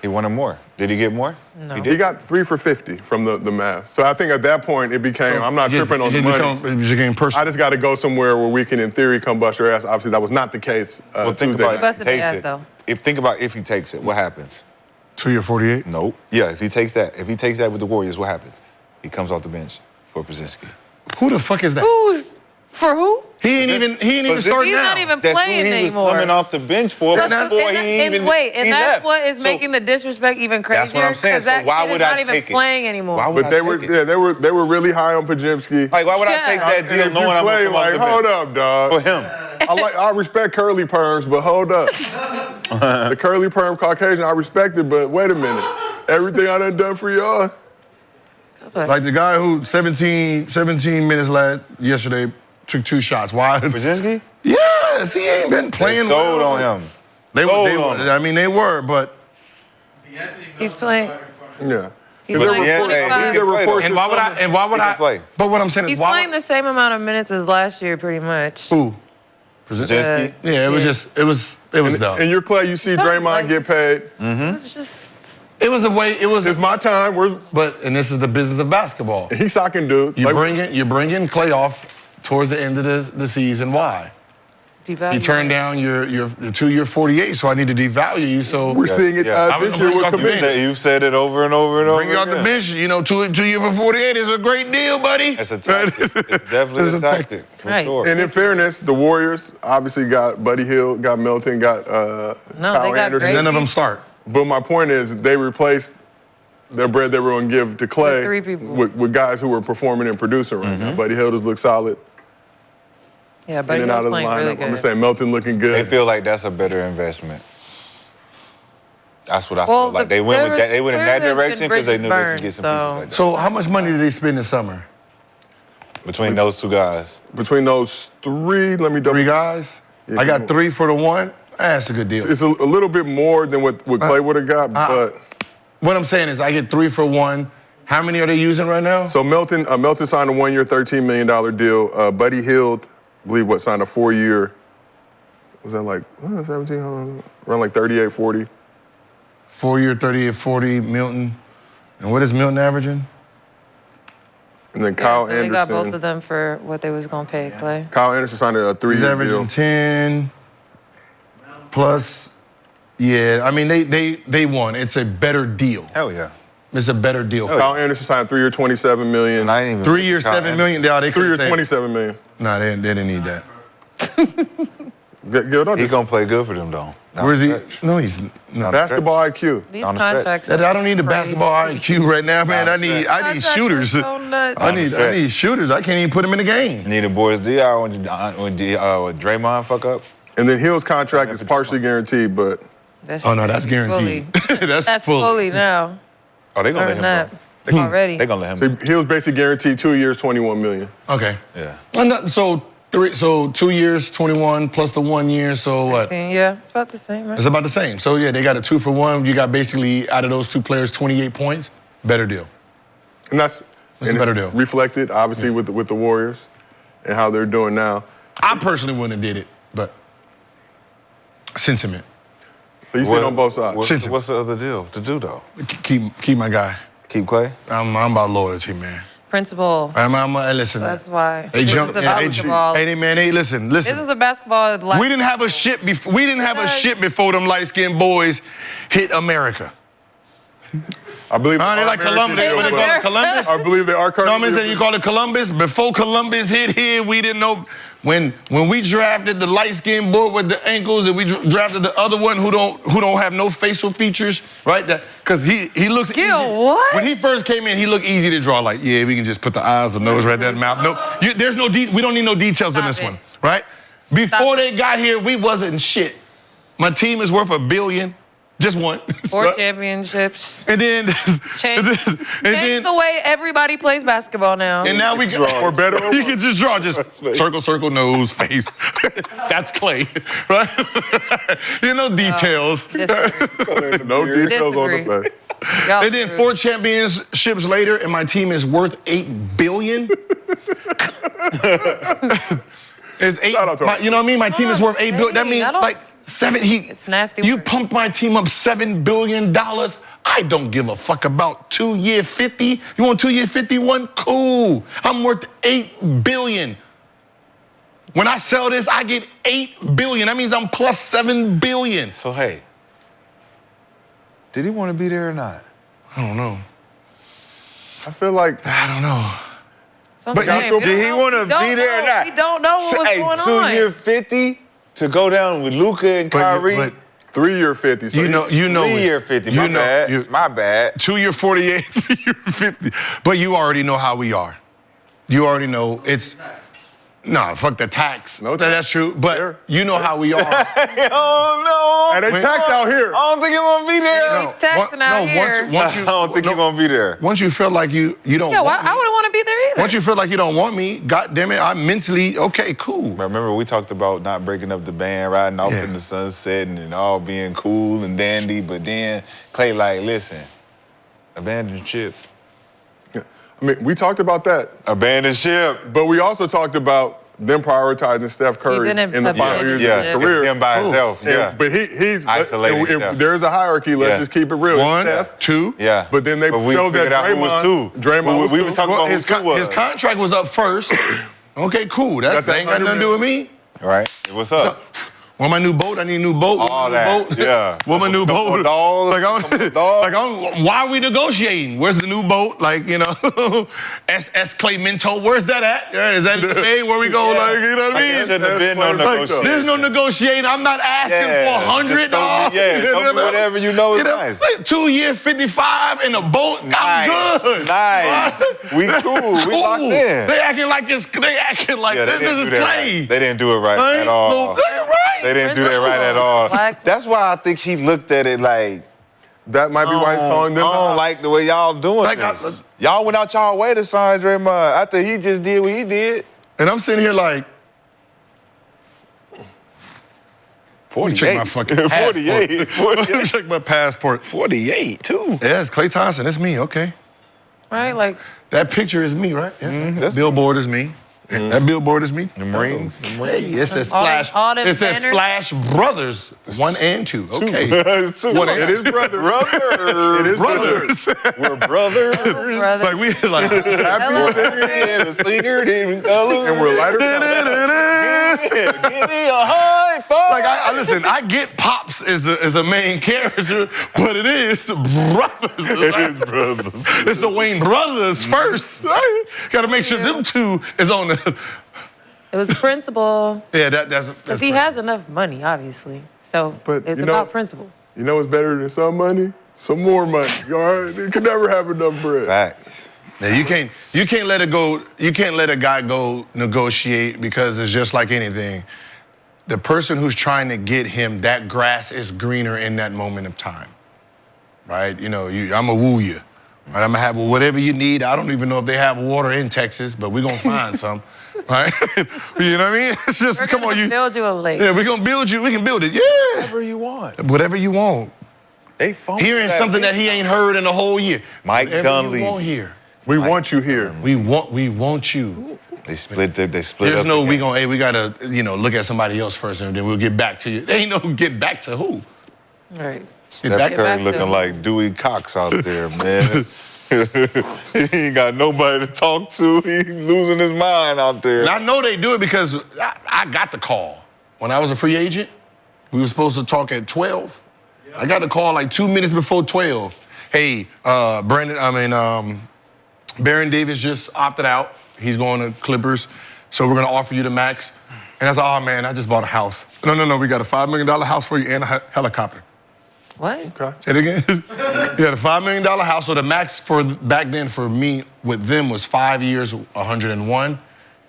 He wanted more. Did he get more? No. He got 3 for 50 from the Mavs. So I think at that point it became, I'm not tripping on the money. It just became personal. I just got to go somewhere where we can, in theory, come bust your ass. Obviously, that was not the case Well, think Tuesday about night. it. Busted their Takes ass, it. though. Think about if he takes it, what happens? 2 year 48. Nope. Yeah, if he takes that with the Warriors, what happens? He comes off the bench for Podziemski. Who the fuck is that? For who? He ain't even But starting He's now. not even That's playing who he anymore. was coming off the bench for before And he that's left. what is So making the disrespect even crazier. That's what I'm saying. 'cause So that why kid would is I not even take it? playing anymore. Why would But I they were, take it? they were really high on Podziemski. Like, why would I take that And deal if you knowing I'm play, going to come off like, the bench? hold up, dog. For him. I respect curly perms, but hold up. The curly perm Caucasian, I respect it, but wait a minute. Everything I done for y'all. Like the guy who 17 minutes yesterday took 2 shots. Why? Podziemski? Yes, he ain't been playing. They sold well. on him. They Sold were. on him. I mean, they were, but. He's playing. Yeah. He's But playing yeah, 45. he can play, though. And why would He can I? play. But what I'm saying He's is, why playing the same amount of minutes as last year, pretty much. Who? Podziemski? Yeah, it was just. It was dumb. And you're Klay, you see Draymond get paid. It was just. It was the way. It was. It's my time. And this is the business of basketball. He's socking dudes. You bring in Klay off towards the end of the season. Why? Devalue. You turned down your 2 year 48, so I need to devalue you. So We're seeing it this year with commitment. You've said it over and over and over bring you out the again. bench. 2 year for 48 is a great deal, buddy. That's a tactic. It's definitely a tactic. For Right. sure. And in fairness, the Warriors obviously got Buddy Hield, got Milton, got No, Kyle they got Anderson. great None of them start. But my point is, they replaced their bread they were going to give to Klay With 3 people. with guys who were performing and producing right now. Buddy Hield has looked solid Yeah, in but and out he's of the playing lineup. really I'm good. just saying, Milton looking They good. feel like that's a better investment. That's what I Well, feel like. They went there with that. They went in that there's been direction because they knew they bridges could get some burned, pieces like that. So how much money did they spend this summer? Between those 2 guys. Between those 3, let me double. 3 guys. Yeah, I got 3 for the 1. That's a good deal. It's a little bit more than what Klay would have got, but What I'm saying is, I get 3 for 1. How many are they using right now? so Milton signed a 1 year, $13 million deal. Buddy Hield believe what signed a 4-year. Was that like 17? Around like 38, 40. 4-year, 38, 40. Milton, and what is Milton averaging? And then Kyle so Anderson. they got both of them for what they was gonna pay Klay. Kyle Anderson signed a 3-year He's deal. averaging 10 plus. Yeah, I mean they won. It's a better deal. Hell yeah. It's a better deal. Kyle Anderson signed a 3-year, $27 million. And I didn't even 3 years, $7 million. Yeah, they 3-year, couldn't say- $27 million. Nah, they didn't need that. He's gonna play good for them though. Where's he? No, he's no. Basketball IQ. These On the stretch. contracts. I don't need the basketball IQ right now, man. I need Contracts are shooters. so nuts. I need shooters. I can't even put them in the game. Need a boys DR when Draymond fuck up. And then Hill's contract is partially guaranteed, but That's Oh no, that's guaranteed. That's fully now. Oh, they gonna let Or him not. go. Already. They gonna let him. so Hill's basically guaranteed 2 years, $21 million. Okay. Yeah. So 2 years, 21 plus the 1 year. So what? Yeah, it's about the same, right? It's about the same. So yeah, they got a 2-for-1. You got basically out of those two players 28 points. Better deal. And that's a better deal. Reflected, obviously, with the Warriors and how they're doing now. I personally wouldn't have did it, but sentiment. So you see it on both sides. What's the other deal to do though? Keep my guy. Keep Klay? I'm about loyalty, man. Principle. Listen. That's why. They This jump. is a basketball. Hey, man. Hey, listen. This is a basketball. We didn't have a shit before. We didn't have a shit before them light-skinned boys hit America. I believe they like Columbus. They What they were call there. it, Columbus? I believe they are No, I'm currently. saying you call it Columbus. Before Columbus hit here, we didn't know. When we drafted the light-skinned boy with the ankles, and we drafted the other one who don't have no facial features, right? Because he looks. Gil, easy. what? When he first came in, he looked easy to draw. Like, yeah, we can just put the eyes, the nose right there, the mouth. No, there's no. We don't need no details in this one, right? Before they got here, we wasn't shit. My team is worth $1 billion. Just one. 4 championships. And then, Change the way everybody plays basketball now. and now we can Or better or You can just draw, just circle, nose, face. That's Klay, right? Details. No details on Disagree. the face. Y'all And then screwed. 4 championships later, and my team is worth $8 billion. It's eight. Shout out to him. You know what I mean? My team is worth $8 billion. That Dang, means I don't- like 7. It's nasty You work. pumped my team up $7 billion. I don't give a fuck about 2-year 50. You want 2-year 51? Cool. I'm worth $8 billion. When I sell this, I get $8 billion. That means I'm plus $7 billion. So hey, did he want to be there or not? I don't know. I feel like I don't know. It's on But the game. you- We Did don't he know- want to we don't be there or know. not? We don't know what was Hey, going 2-year on. 50 to go down with Luka and Kyrie. But 3-year 50. So you know 3-year 50. You My know, bad. My bad. 2-year 48, 3-year 50. But you already know how we are. You already know it's. Nah, fuck the tax. No That's true. But Sure. you know how we are. Oh no! And they taxed out here. I don't think he gonna be there. No. Taxing out here. Once you, I don't think he's gonna be there. once you feel like you don't Yeah, want me, I wouldn't want to be there either. once you feel like you don't want me, God damn it, I'm mentally okay, cool. Remember we talked about not breaking up the band, riding off in the sunset and all being cool and dandy, but then Klay like, listen, abandon ship. I mean, we talked about that, Abandon ship. but we also talked about them prioritizing Steph Curry didn't in the final abandon years Yeah, of his career. him by himself. And- Yeah. But he's Isolating and Steph. there is a hierarchy. Let's Yeah. just keep it real. One, Steph, 2. Yeah. But then they we showed that figured out who was Draymond. 2. Draymond we was was two. talking Well, about his, who 2 was. his contract was up first. Okay, cool. That that ain't got nothing to do with me. Right. What's up? Want my new boat? I need a new boat. Want All my new that, boat? yeah. Want my new Couple boat? dogs, Like, why are we negotiating? Where's the new boat? Like, SS Clay Minto, where's that at? Is that in Spain? Where we go? Yeah. Like, you know what I Like, mean? there shouldn't have been no Like, negotiation. there's no negotiating. I'm not asking Yeah, for $100. just throw me- yeah, throw me whatever you know is nice. Like 2-year 55 in a boat. I'm good. Nice. We cool. We locked in. They acting like this Yeah, this is that Clay. right. They didn't do it right Right? at all. No, they're right. They didn't do that right at all. That's why I think he looked at it like, That might be why he's calling them. I don't like the way y'all doing Like, this. Y'all went out y'all way to sign Draymond after he just did what he did. And I'm sitting here like, 48. check my fucking passport. 48. 48. Let me check my passport. 48 too. Yeah, it's Klay Thompson. It's me. Okay. Right? Like, That picture is me, right? Yeah. That's Billboard is me. That billboard is me. The Marines. Hey, it says All them- Splash. all them It says banners? Splash Brothers 1 and 2. Okay. One It is brothers. brothers. It is Brothers. We're brothers. Brother. Like we like Hello. And a singer in color. And we're lighter than Give me a high five. Like I listen, I get Pops as a main character, but it is brothers. It is brothers. It's the Wayne brothers first. Right? Got to make sure them two is on the. It was principle. Yeah, that's. Because he has enough money, obviously. So But, it's you know- about principle. You know what's better than some money? Some more money. All right? You can never have enough bread. Fact. Yeah, you can't let it go. You can't let a guy go negotiate because it's just like anything. The person who's trying to get him, that grass is greener in that moment of time, right? You know, I'm gonna woo you. Right? I'm gonna have whatever you need. I don't even know if they have water in Texas, but we're gonna find some, right? You know what I mean? It's just We're come on, gonna build you a lake. Yeah, we're gonna build you. We can build it. Yeah, Whatever you want. whatever you want. They phone Hearing something that he ain't heard in a whole year. Mike Whatever Dunleavy. you want here. We want you here. We want you. They split up. There's no we gonna, hey, we gotta, look at somebody else first and then we'll get back to you. There ain't no get back to who. Right. Steph back Curry to- looking like Dewey Cox out there, man. He ain't got nobody to talk to. He losing his mind out there. And I know they do it because I got the call. When I was a free agent, we were supposed to talk at 12. I got the call like 2 minutes before 12. Hey, Baron Davis just opted out. He's going to Clippers, so we're gonna offer you the max. And I was like, oh man, I just bought a house. No, we got a $5 million house for you and a helicopter. What? Okay. Say it again. You had a $5 million house, so the max for back then for me with them was 5 years, 101.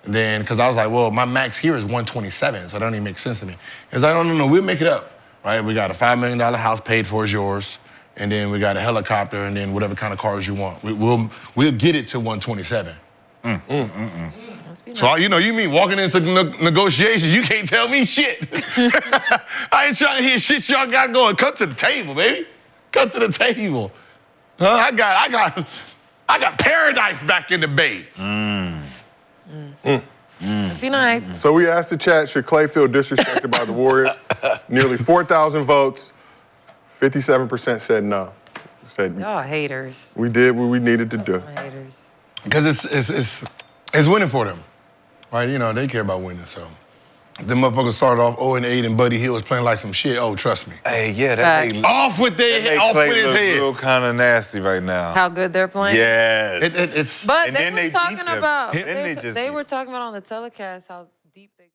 And then, because I was like, well, my max here is 127, so that don't even make sense to me. It's like, no, we'll make it up, right? We got a $5 million house paid for is yours, and then we got a helicopter, and then whatever kind of cars you want. We'll get it to 127. Must be So, you mean walking into negotiations, you can't tell me shit. I ain't trying to hear shit y'all got going. Come to the table, baby. Come to the table. I got paradise back in the Bay. Must be nice. So we asked the chat, should Klay feel disrespected by the Warriors? Nearly 4,000 votes. 57% said no. Said Y'all haters. we did what we needed to do. My haters. Because it's winning for them, right? They care about winning, so. Them motherfuckers started off 0-8 and Buddy Hill was playing like some shit. Oh, trust me. Hey, yeah, that Facts. makes Off with their head, off with his head. real kind of nasty right now. How good they're playing. Yes. It's But And they then was they talking beat them. about. Then they just They beat were talking about on the telecast how deep they.